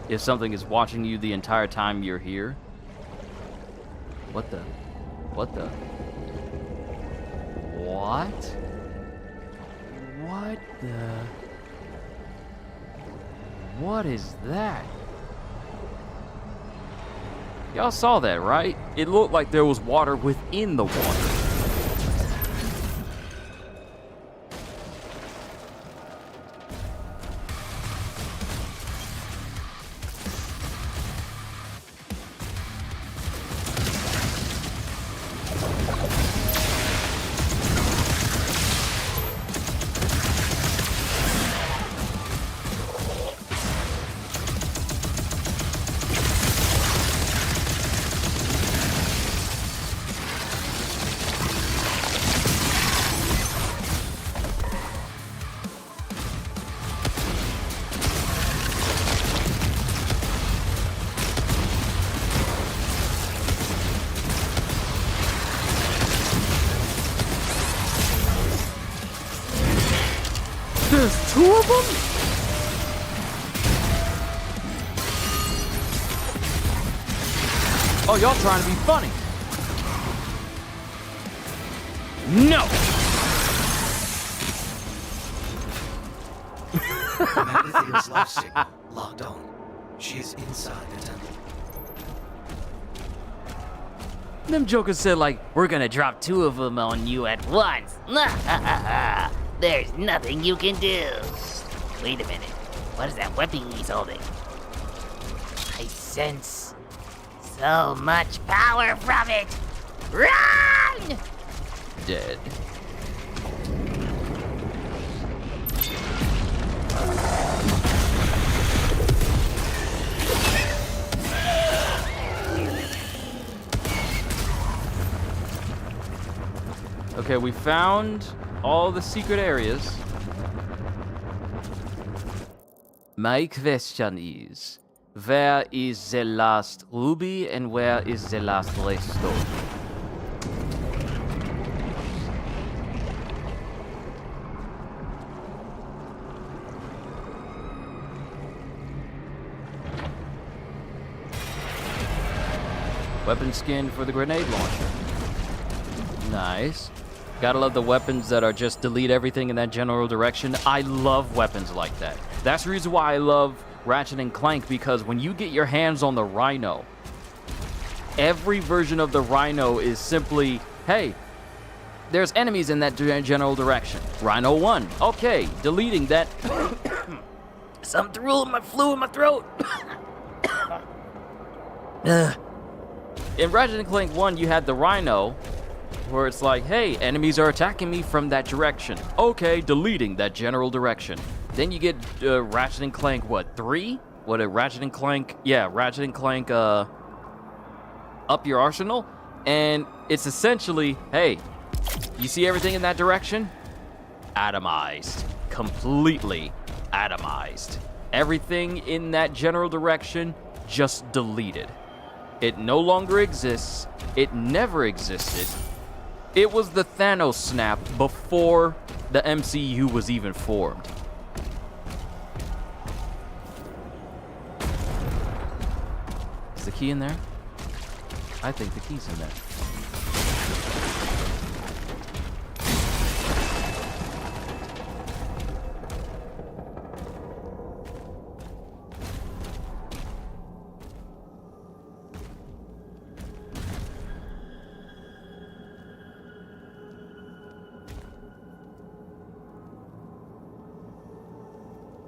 If something is watching you the entire time you're here. What the? What? What the? What is that? Y'all saw that, right? It looked like there was water within the water. There's two of them? Oh, y'all trying to be funny. No! Amanda's life signal locked on. She is inside the temple. Them jokers said, like, we're gonna drop two of them on you at once. There's nothing you can do. Wait a minute. What is that weapon he's holding? I sense so much power from it. Run! Dead. Okay, we found all the secret areas. My question is, where is the last ruby and where is the last redstone? Weapon skin for the grenade launcher. Nice. Gotta love the weapons that are just delete everything in that general direction. I love weapons like that. That's the reason why I love Ratchet and Clank, because when you get your hands on the Rhino, every version of the Rhino is simply, hey, there's enemies in that general direction. Rhino 1. Okay, deleting that. Something flew in my throat. In Ratchet and Clank 1, you had the Rhino, where it's like, hey, enemies are attacking me from that direction. Okay, deleting that general direction. Then you get Ratchet and Clank, what, 3? What, a Ratchet and Clank, yeah, Ratchet and Clank, Up Your Arsenal? And it's essentially, hey, you see everything in that direction? Atomized. Completely atomized. Everything in that general direction, just deleted. It no longer exists. It never existed. It was the Thanos snap before the MCU was even formed. Is the key in there? I think the key's in there.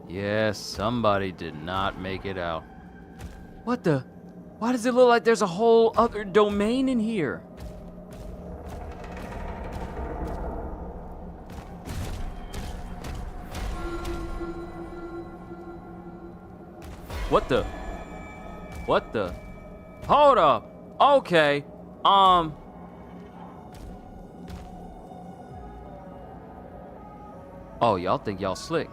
Yes, somebody did not make it out. What the? Why does it look like there's a whole other domain in here? What the? What the? Hold up. Okay. Oh, y'all think y'all slick.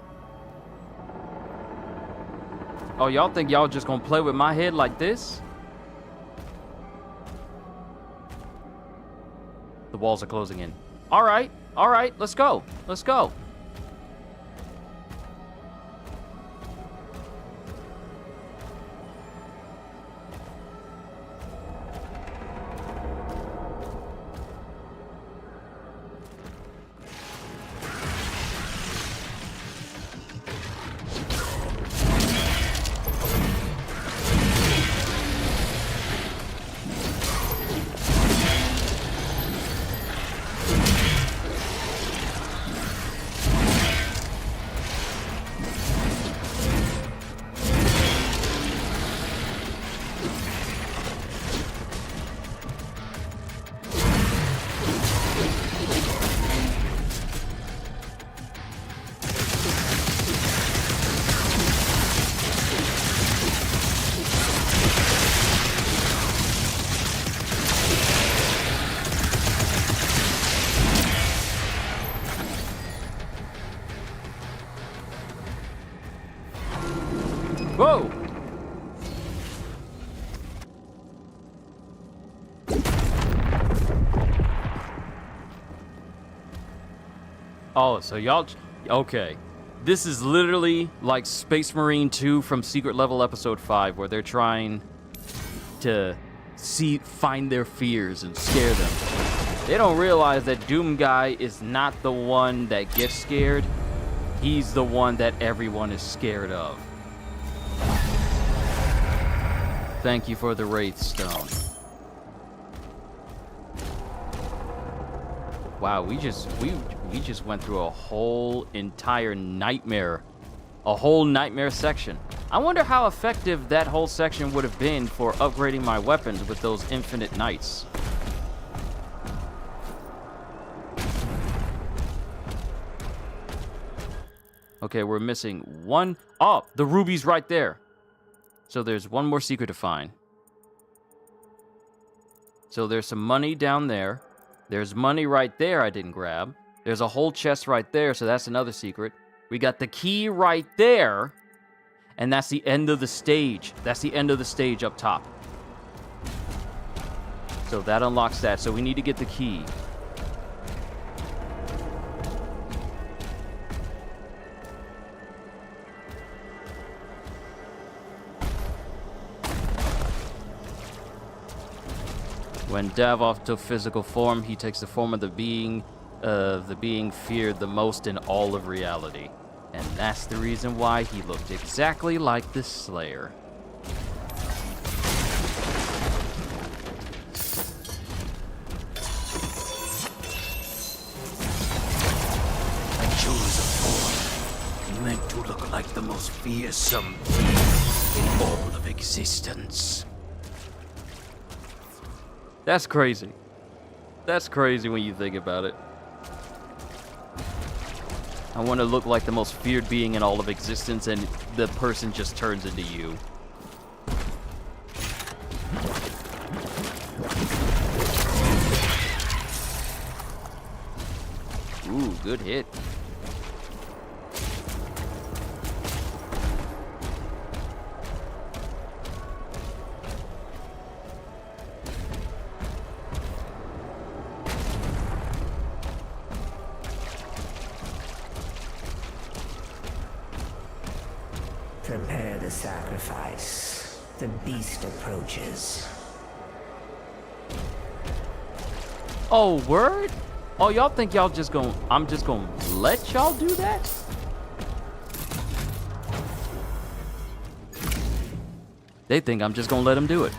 Oh, y'all think y'all just gonna play with my head like this? The walls are closing in. All right, let's go. Let's go. Whoa! Oh, so y'all... Okay. This is literally like Space Marine 2 from Secret Level Episode 5, where they're trying to find their fears and scare them. They don't realize that Doom Guy is not the one that gets scared. He's the one that everyone is scared of. Thank you for the Wraith Stone. Wow, we just went through a whole entire nightmare. A whole nightmare section. I wonder how effective that whole section would have been for upgrading my weapons with those infinite knights. Okay, we're missing one. Oh, the ruby's right there. So there's one more secret to find. So there's some money down there. There's money right there I didn't grab. There's a whole chest right there, so that's another secret. We got the key right there. And that's the end of the stage. That's the end of the stage up top. So that unlocks that. So we need to get the key. When Davos took physical form, he takes the form of the being feared the most in all of reality. And that's the reason why he looked exactly like the Slayer. I chose a form meant to look like the most fearsome in all of existence. That's crazy. That's crazy when you think about it. I want to look like the most feared being in all of existence, and the person just turns into you. Ooh, good hit. Prepare the sacrifice. The beast approaches. Oh, word? Oh, y'all think y'all just gonna... I'm just gonna let y'all do that? They think I'm just gonna let them do it.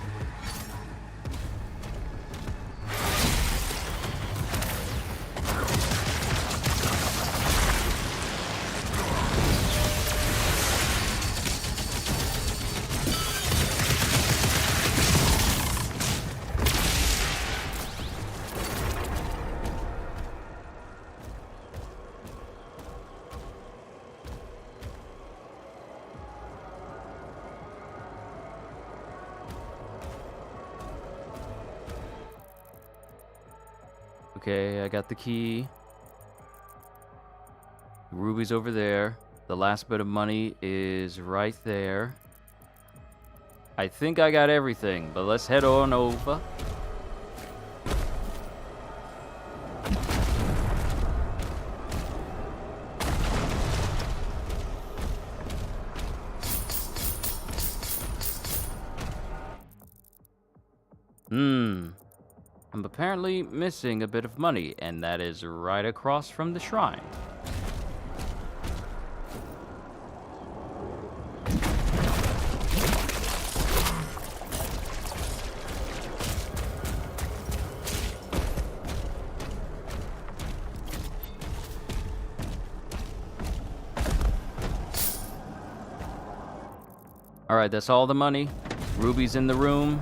Okay, I got the key. Ruby's over there. The last bit of money is right there. I think I got everything, but let's head on over. I'm apparently missing a bit of money, and that is right across from the shrine. Alright, that's all the money. Ruby's in the room.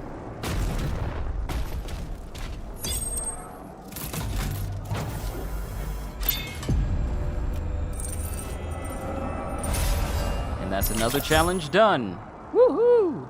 That's another challenge done. Woohoo!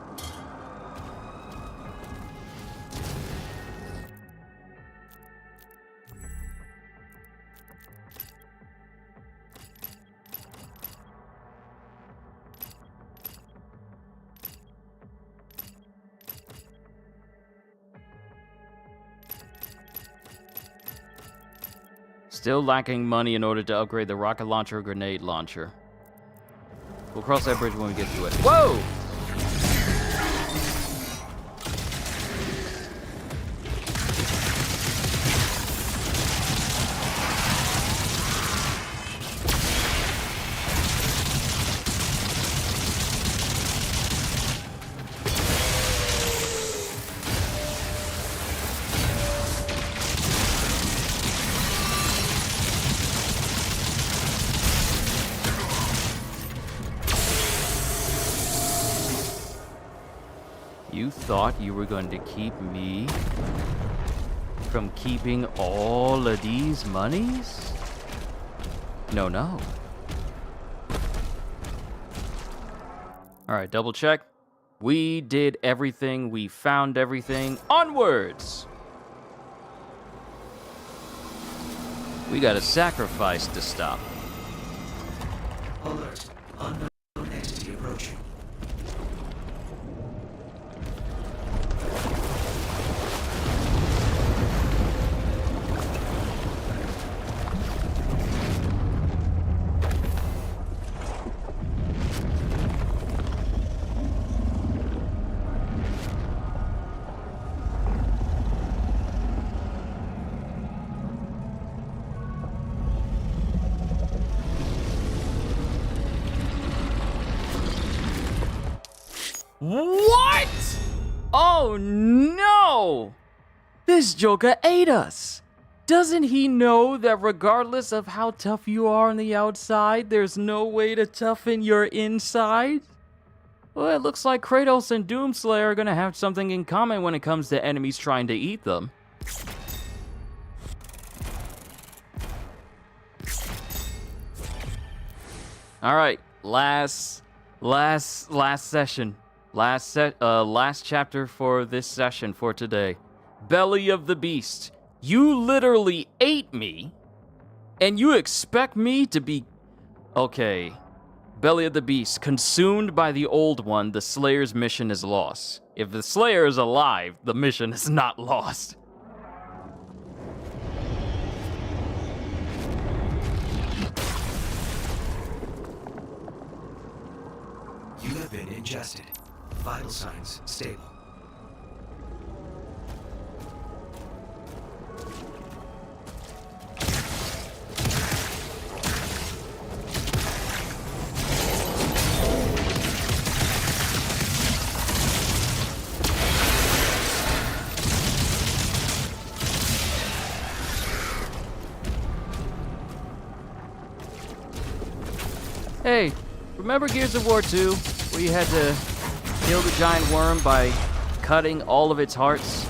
Still lacking money in order to upgrade the rocket launcher or grenade launcher. We'll cross that bridge when we get to it. Whoa! You thought you were going to keep me from keeping all of these monies? No, no. All right, double check. We did everything. We found everything. Onwards! We got a sacrifice to stop. Alert. Unknown entity approaching. What? Oh no! This Joker ate us! Doesn't he know that regardless of how tough you are on the outside, there's no way to toughen your inside? Well, it looks like Kratos and Doomslayer are gonna have something in common when it comes to enemies trying to eat them. Alright, last session. Last chapter for this session for today. Belly of the Beast. You literally ate me, and you expect me to be... Okay. Belly of the Beast. Consumed by the Old One, the Slayer's mission is lost. If the Slayer is alive, the mission is not lost. You have been ingested. Vital signs stable. Hey, remember Gears of War 2, where you had to kill the giant worm by cutting all of its hearts?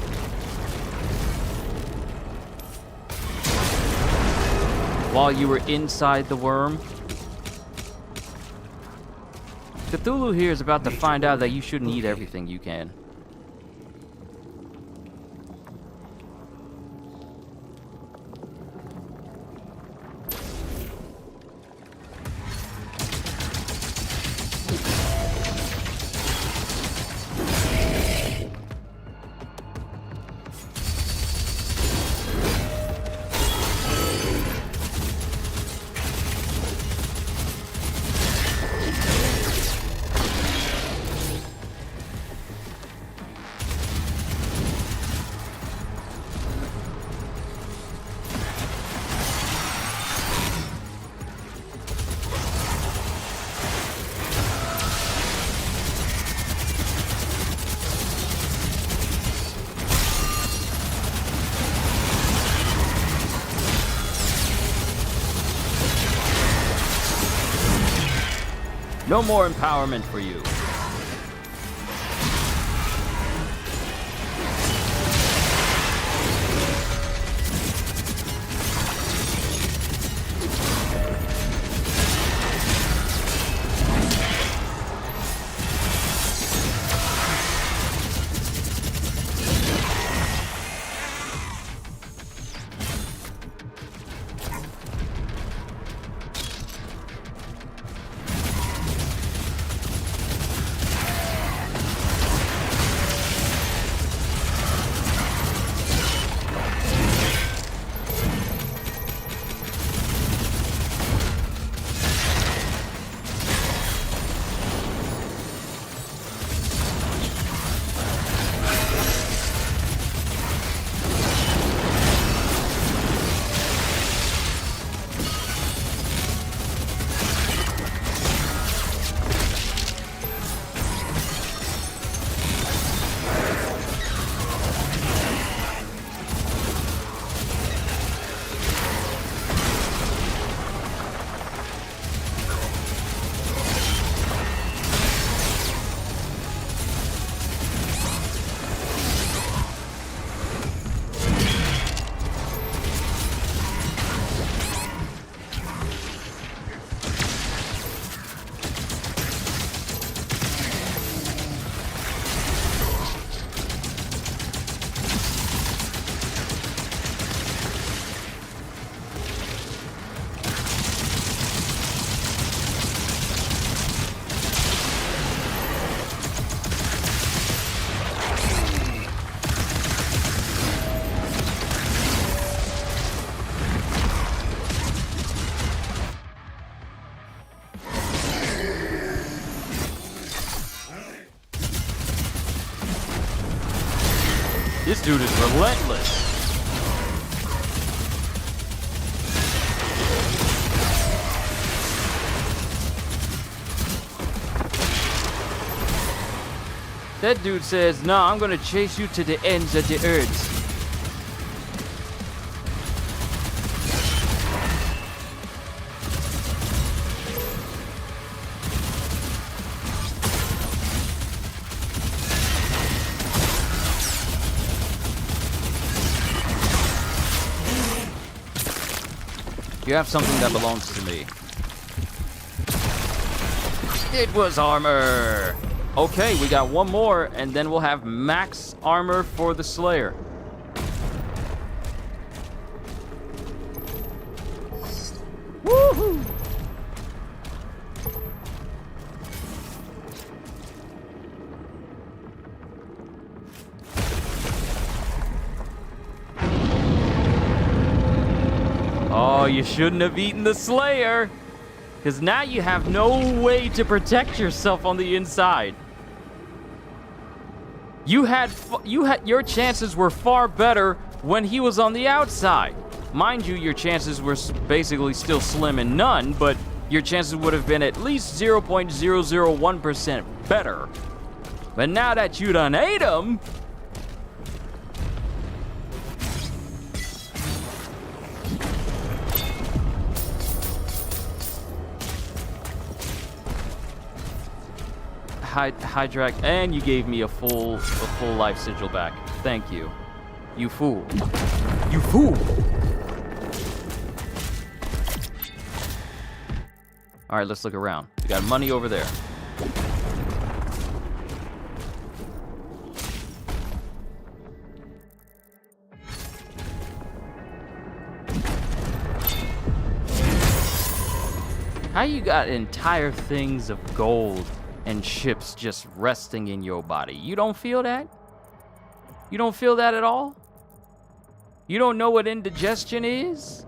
While you were inside the worm? Cthulhu here is about to find out that you shouldn't eat everything you can. No more empowerment for you. This dude is relentless. That dude says, "Nah, I'm gonna chase you to the ends of the earth." You have something that belongs to me. It was armor! Okay, we got one more, and then we'll have max armor for the Slayer. Woohoo! Oh, you shouldn't have eaten the Slayer! Because now you have no way to protect yourself on the inside. Your chances were far better when he was on the outside. Mind you, your chances were basically still slim and none, but your chances would have been at least 0.001% better. But now that you done ate him, Hydrak, and you gave me a full life sigil back. Thank you. You fool. You fool! Alright, let's look around. We got money over there. How you got entire things of gold and chips just resting in your body? You don't feel that? You don't feel that at all? You don't know what indigestion is?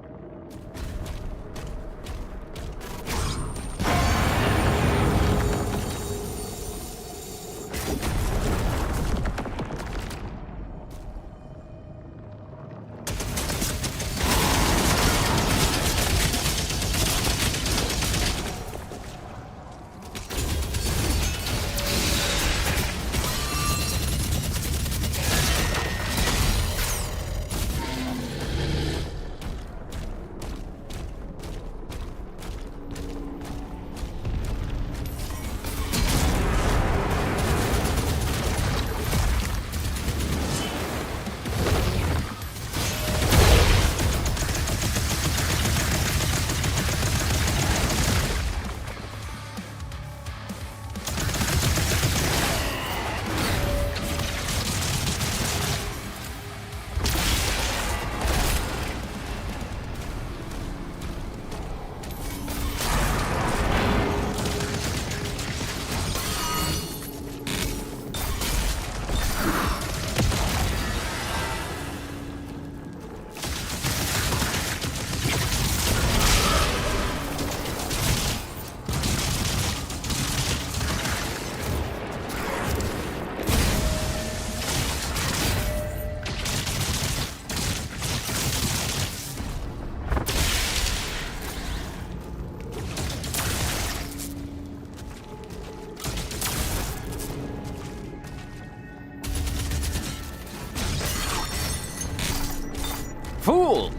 Fool!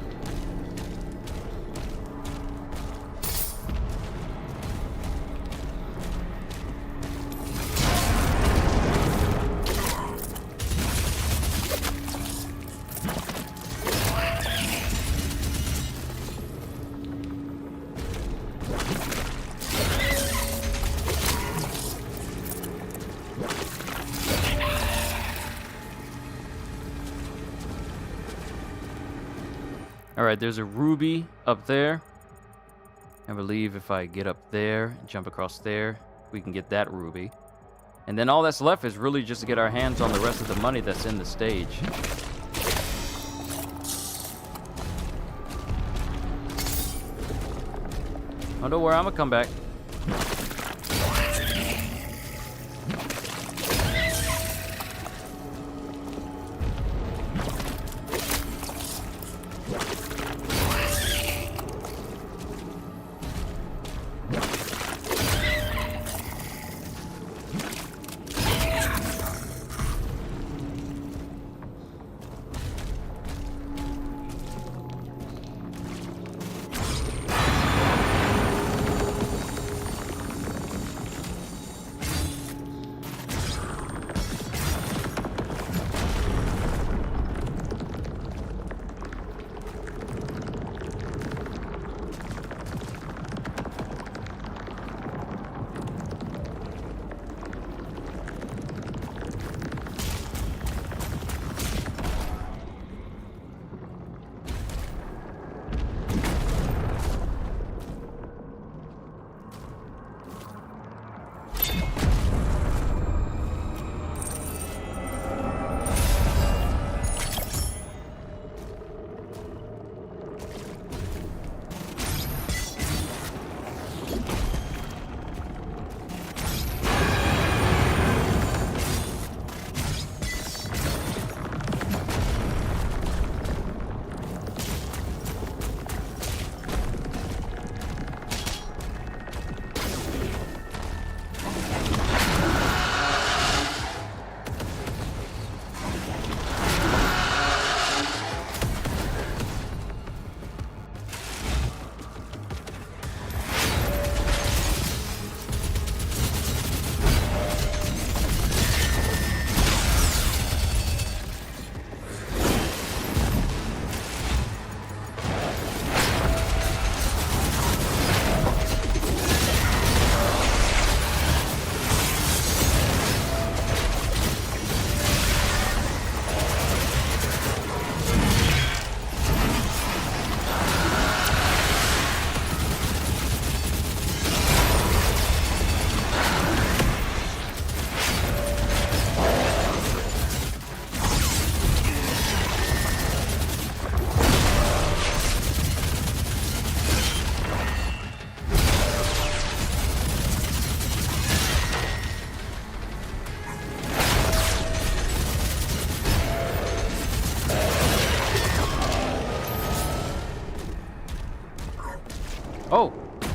Alright, there's a ruby up there. I believe if I get up there, jump across there, we can get that ruby. And then all that's left is really just to get our hands on the rest of the money that's in the stage. Oh, don't worry, I'm gonna come back.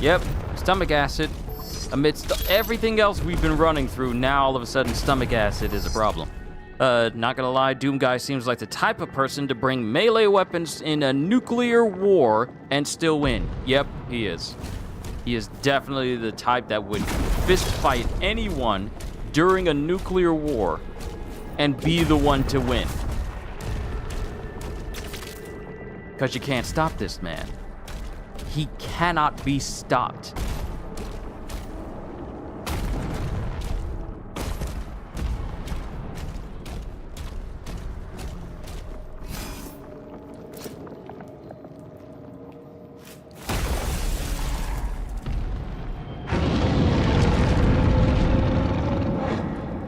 Yep, stomach acid. Amidst everything else we've been running through, now all of a sudden stomach acid is a problem. Not gonna lie, Doom Guy seems like the type of person to bring melee weapons in a nuclear war and still win. Yep, he is. He is definitely the type that would fist fight anyone during a nuclear war and be the one to win. Because you can't stop this man. He cannot be stopped.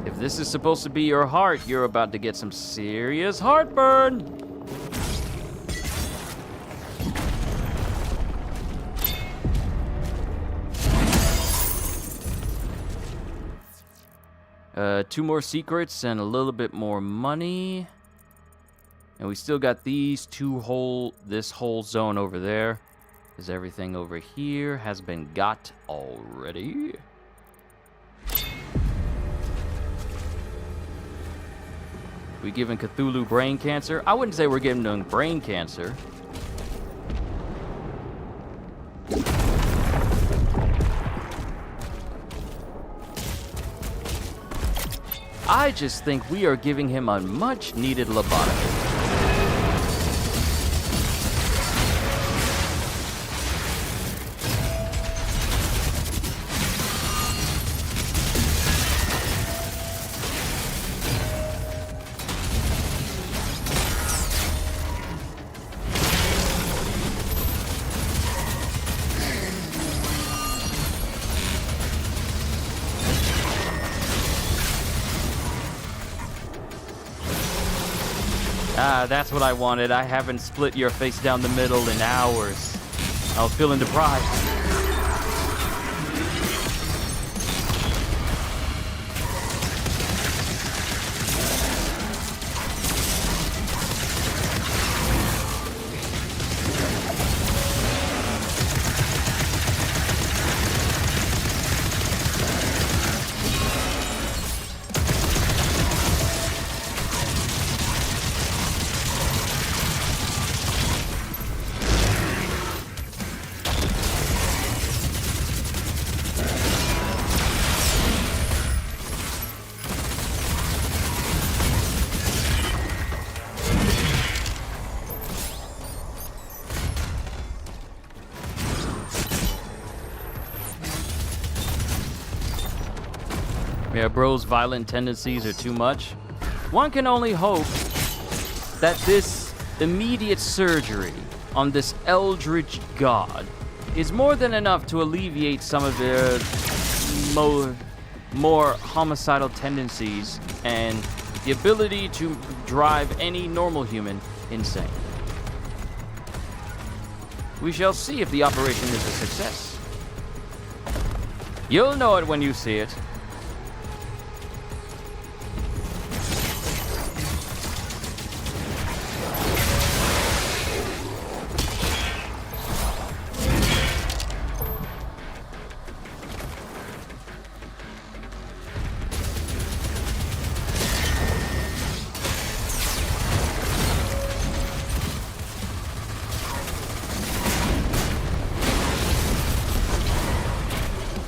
If this is supposed to be your heart, you're about to get some serious heartburn. Two more secrets and a little bit more money. And we still got these this whole zone over there. Because everything over here has been got already. We giving Cthulhu brain cancer? I wouldn't say we're giving them brain cancer. I just think we are giving him a much-needed lobotomy. Ah, that's what I wanted. I haven't split your face down the middle in hours. I was feeling deprived. Yeah, bro's violent tendencies are too much. One can only hope that this immediate surgery on this eldritch god is more than enough to alleviate some of their more homicidal tendencies and the ability to drive any normal human insane. We shall see if the operation is a success. You'll know it when you see it.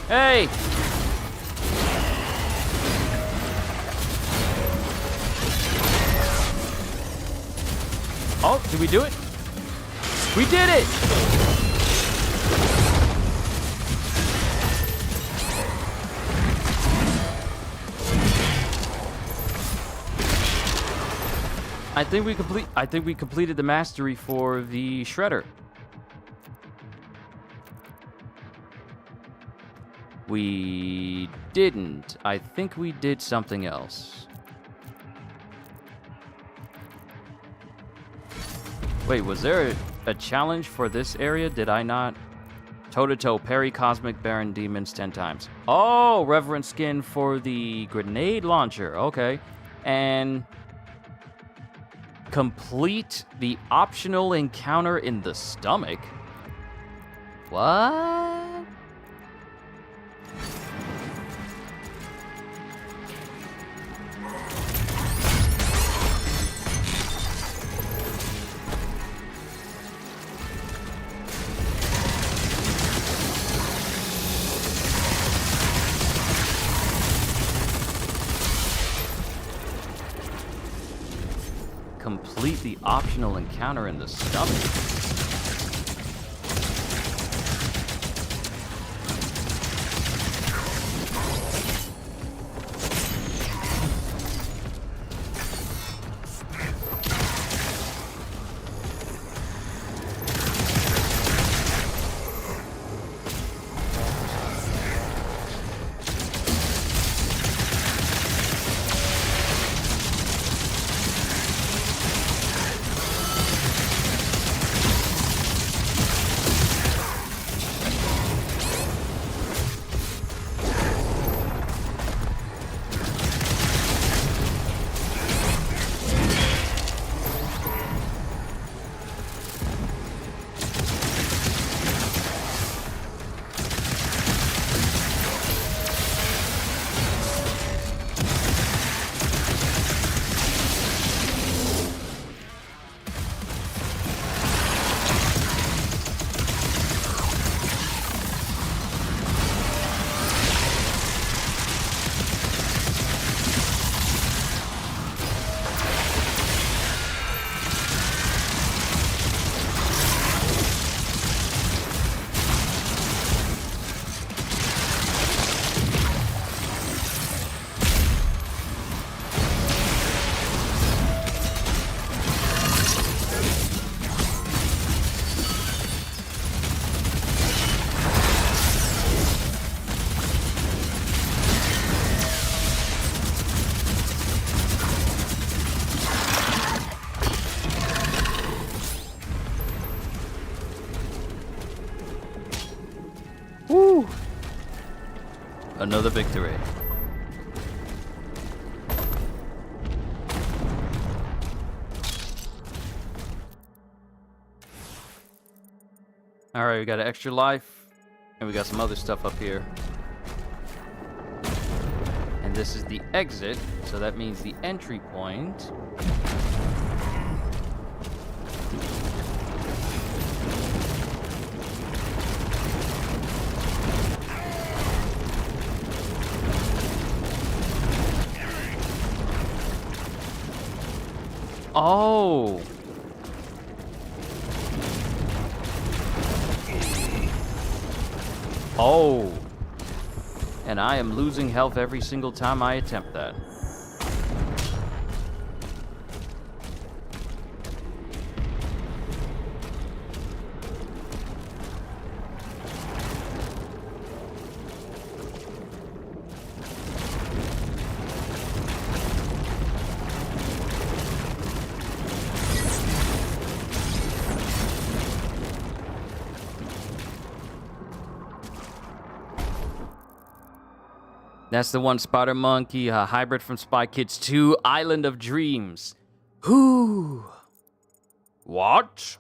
Hey! Oh, did we do it? We did it! I think we completed the mastery for the Shredder. We didn't. I think we did something else. Wait, was there a challenge for this area? Did I not? Toe-to-toe, parry Cosmic Baron demons 10 times. Oh, Reverend Skin for the grenade launcher. Okay. And complete the optional encounter in the stomach. What? completely optional encounter in the stomach. Woo! Another victory. Alright, we got an extra life, and we got some other stuff up here. And this is the exit, so that means the entry point. Oh! Oh! And I am losing health every single time I attempt that. That's the one, Spider Monkey, a hybrid from Spy Kids 2, Island of Dreams. Who? What?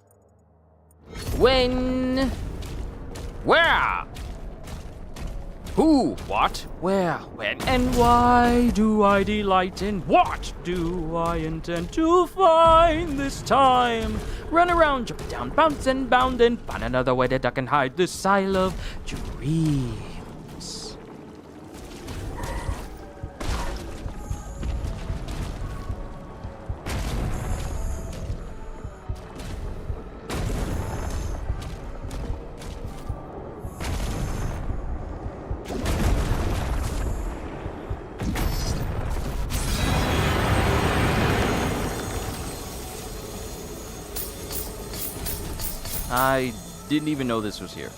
When? Where? Who? What? Where? When? And why do I delight in? What do I intend to find this time? Run around, jump down, bounce and bound, and find another way to duck and hide this Isle of Dreams. I didn't even know this was here.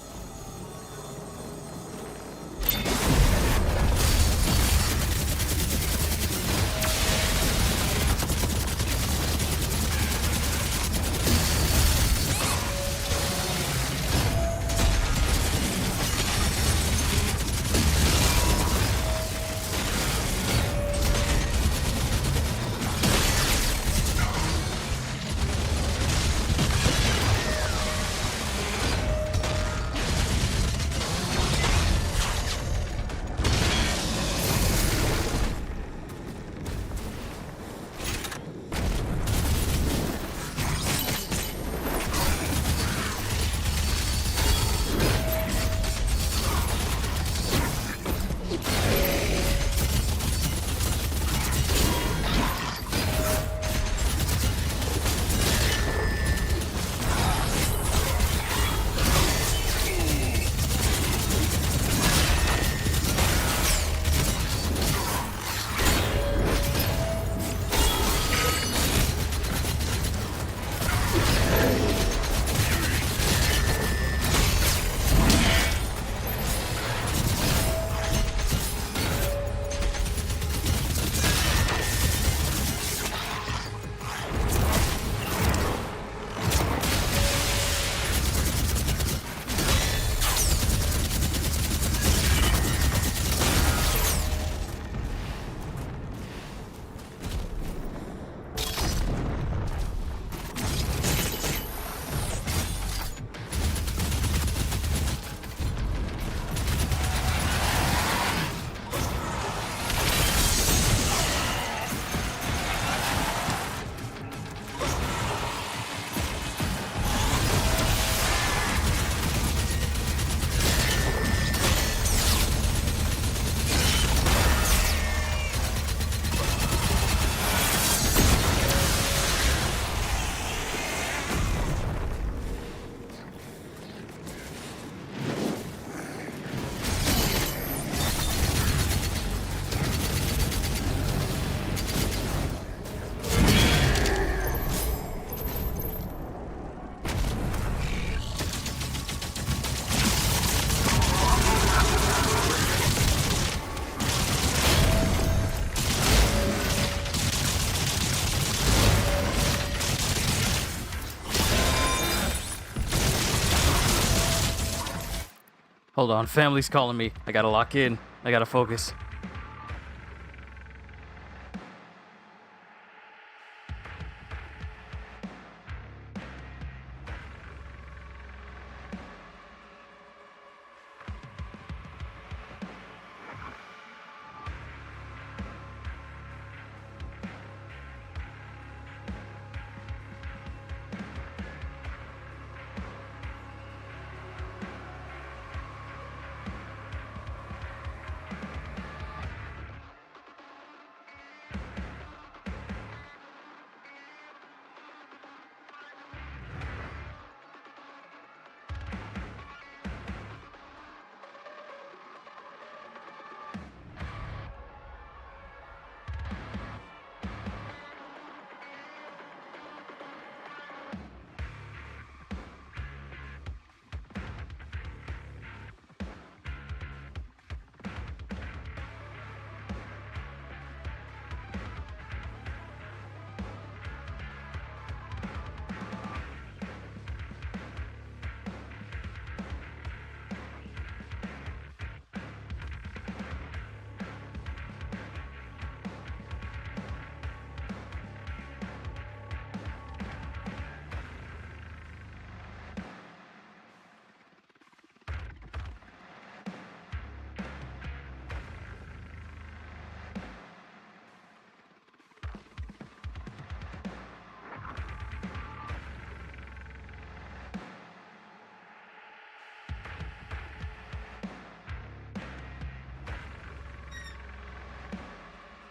Hold on, family's calling me. I gotta lock in. I gotta focus.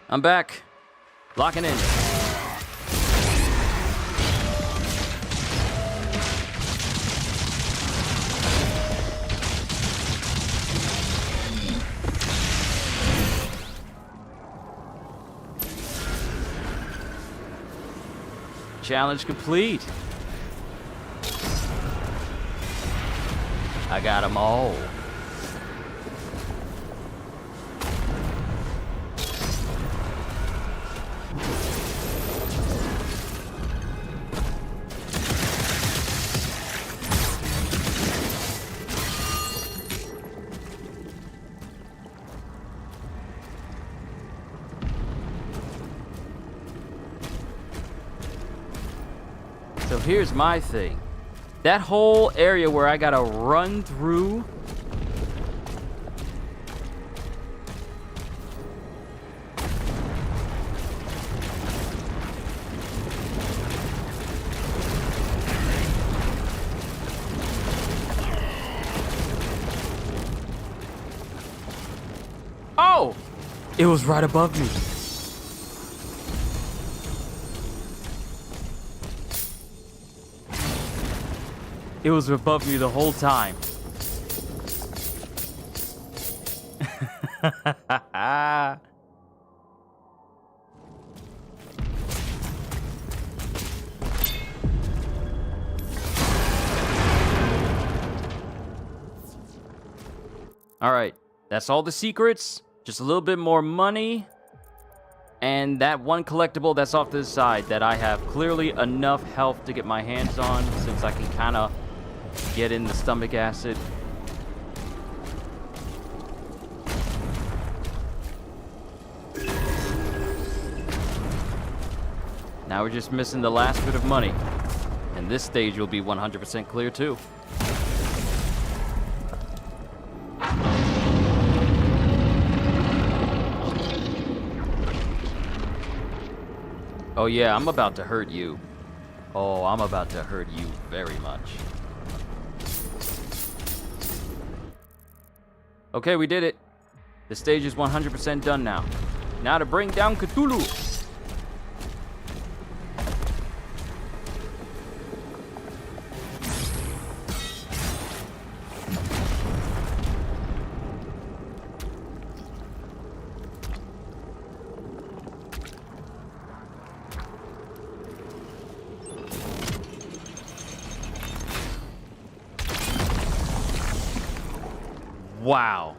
I'm back. Locking in. Challenge complete. I got them all. So here's my thing. That whole area where I gotta run through. Oh! It was right above me. It was above me the whole time. All right, that's all the secrets. Just a little bit more money. And that one collectible that's off to the side that I have clearly enough health to get my hands on, since I can kind of get in the stomach acid. Now we're just missing the last bit of money. And this stage will be 100% clear too. Oh yeah, I'm about to hurt you. Oh, I'm about to hurt you very much. Okay, we did it. The stage is 100% done now. Now to bring down Cthulhu. Wow.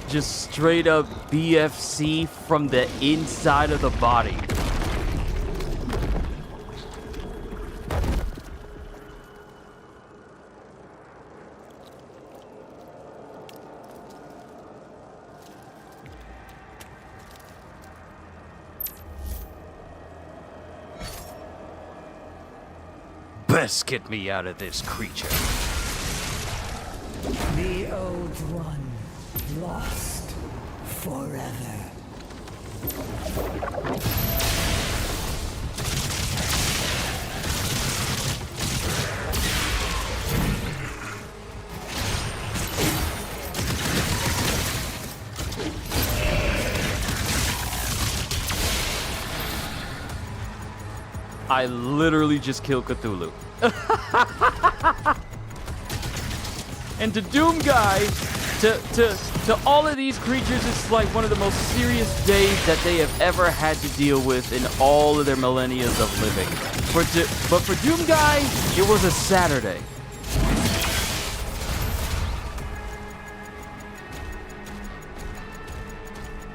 Just straight up BFC from the inside of the body. Let's get me out of this creature. The Old One, lost forever. I literally just killed Cthulhu. And to Doom Guy, to all of these creatures, it's like one of the most serious days that they have ever had to deal with in all of their millennia of living. But for Doom Guy, it was a Saturday.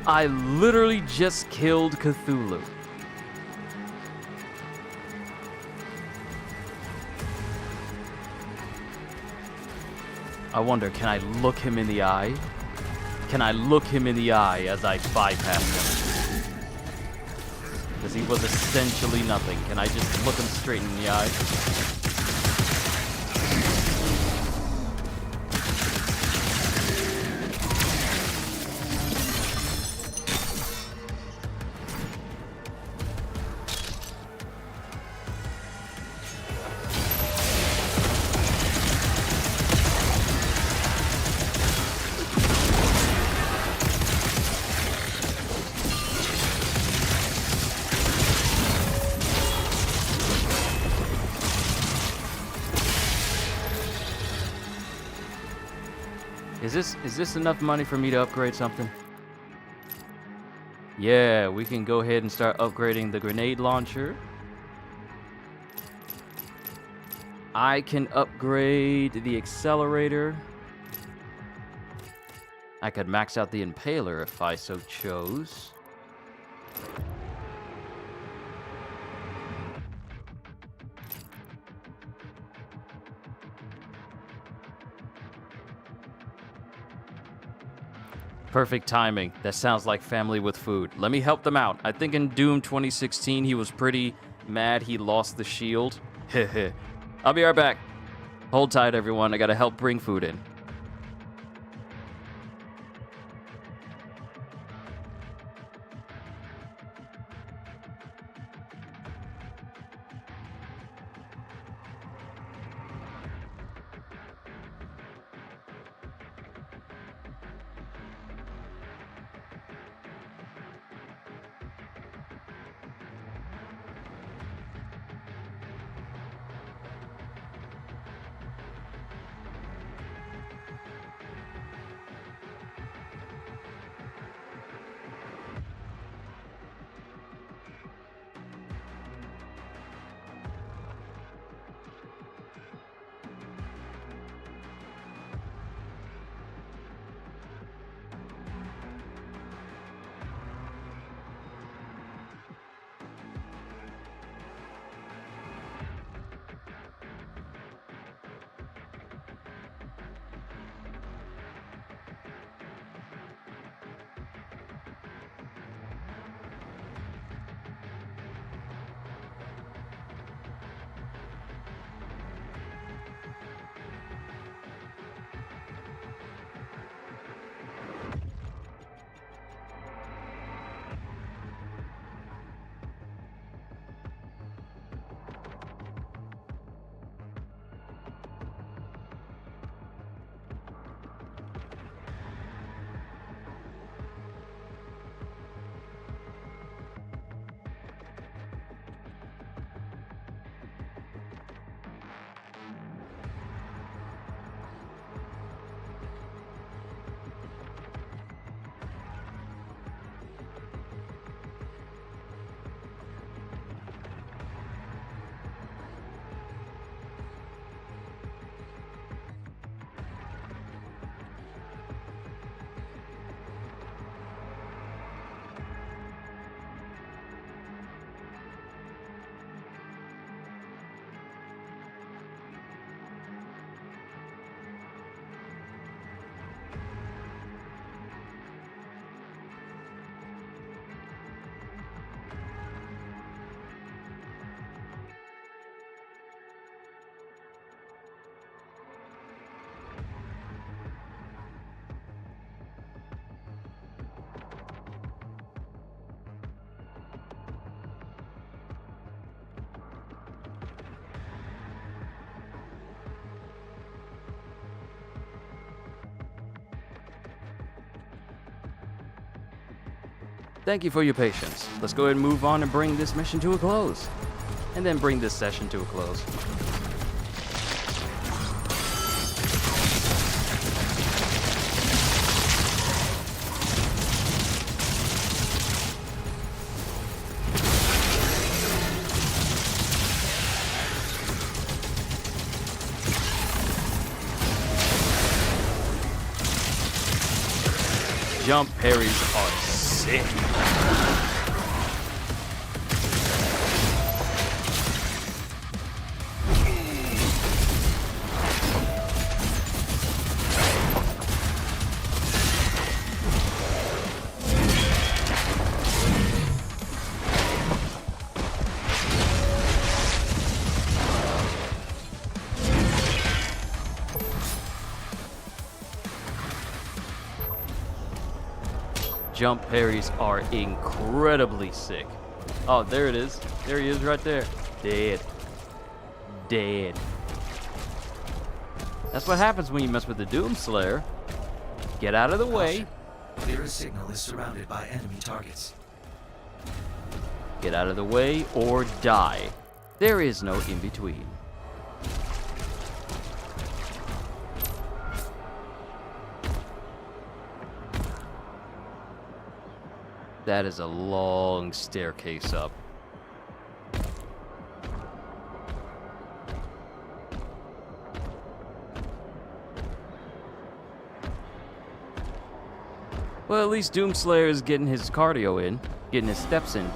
I literally just killed Cthulhu. I wonder, can I look him in the eye? Can I look him in the eye as I bypass him? Because he was essentially nothing. Can I just look him straight in the eye? Is this enough money for me to upgrade something? Yeah, we can go ahead and start upgrading the grenade launcher. I can upgrade the accelerator. I could max out the impaler if I so chose. Perfect timing. That sounds like family with food. Let me help them out. I think in Doom 2016, he was pretty mad he lost the shield. Heh. I'll be right back. Hold tight, everyone. I gotta help bring food in. Thank you for your patience. Let's go ahead and move on and bring this mission to a close. And then bring this session to a close. Jump parries are sick. Jump parries are incredibly sick. Oh, there it is. There he is right there. Dead. Dead. That's what happens when you mess with the Doomslayer. Get out of the way. Clear signal is surrounded by enemy targets. Get out of the way or die. There is no in between. That is a long staircase up. Well, at least Doomslayer is getting his cardio in, getting his steps in.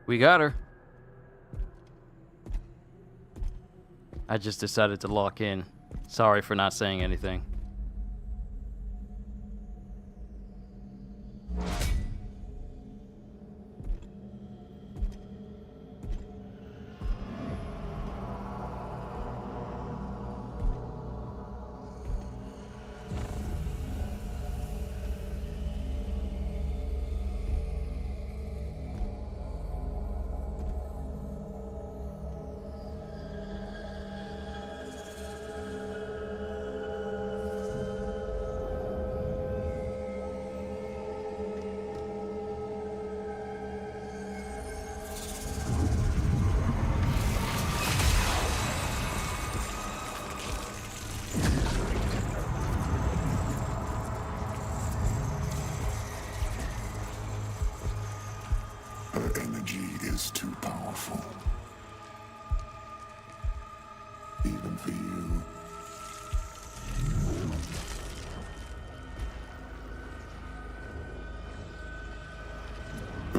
We got her. I just decided to lock in. Sorry for not saying anything.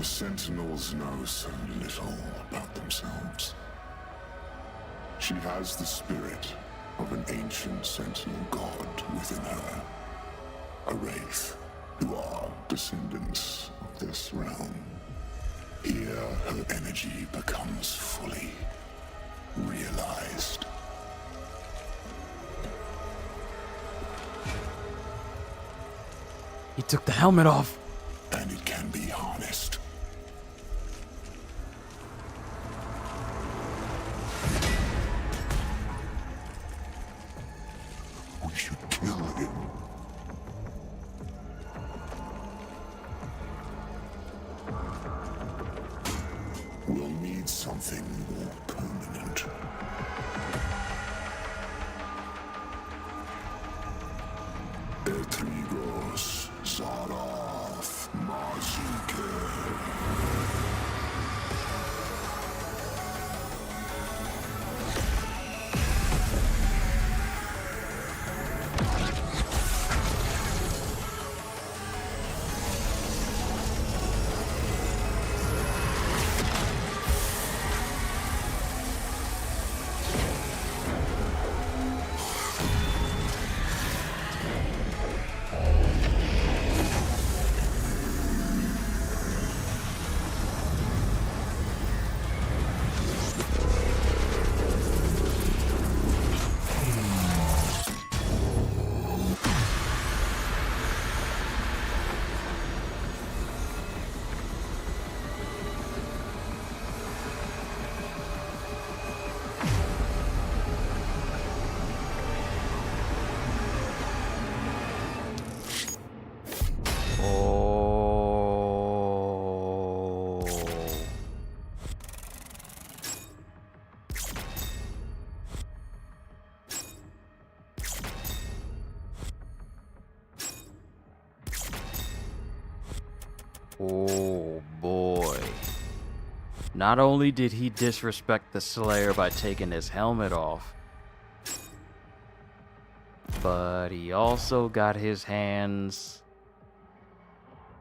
Sentinels know so little about themselves. She has the spirit of an ancient Sentinel god within her. A wraith who are descendants of this realm. Here, her energy becomes fully realized. He took the helmet off. And it can be harnessed. We should kill him. We'll need something more permanent. Etrigos, Zarath, Mazuke. Oh boy. Not only did he disrespect the Slayer by taking his helmet off, but he also got his hands...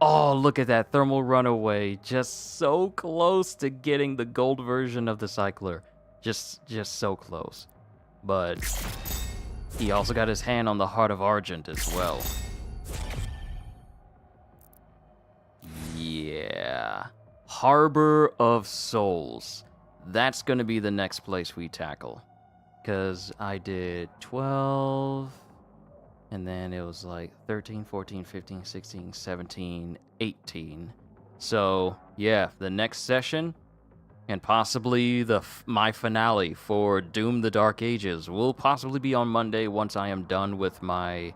Oh, look at that thermal runaway. Just so close to getting the gold version of the Cycler. Just so close. But he also got his hand on the Heart of Argent as well. Yeah. Harbor of Souls. That's going to be the next place we tackle. Because I did 12... And then it was like 13, 14, 15, 16, 17, 18. So, yeah, the next session, and possibly my finale for Doom the Dark Ages, will possibly be on Monday once I am done with my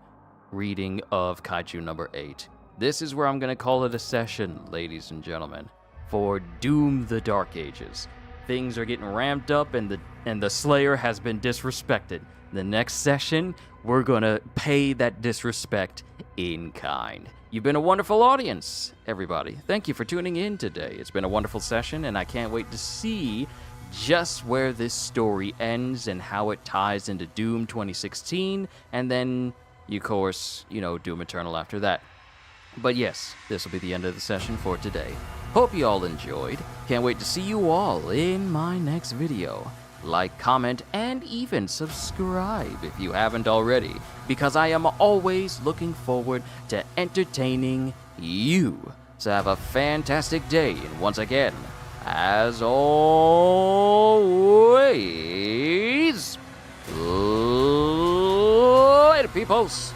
reading of Kaiju number 8. This is where I'm going to call it a session, ladies and gentlemen, for Doom the Dark Ages. Things are getting ramped up, and the Slayer has been disrespected. The next session, we're gonna pay that disrespect in kind. You've been a wonderful audience, everybody. Thank you for tuning in today. It's been a wonderful session, and I can't wait to see just where this story ends and how it ties into Doom 2016, and then, of course, Doom Eternal after that. But yes, this will be the end of the session for today. Hope you all enjoyed. Can't wait to see you all in my next video. Like, comment, and even subscribe if you haven't already, because I am always looking forward to entertaining you. So have a fantastic day, and once again, as always, later, peoples.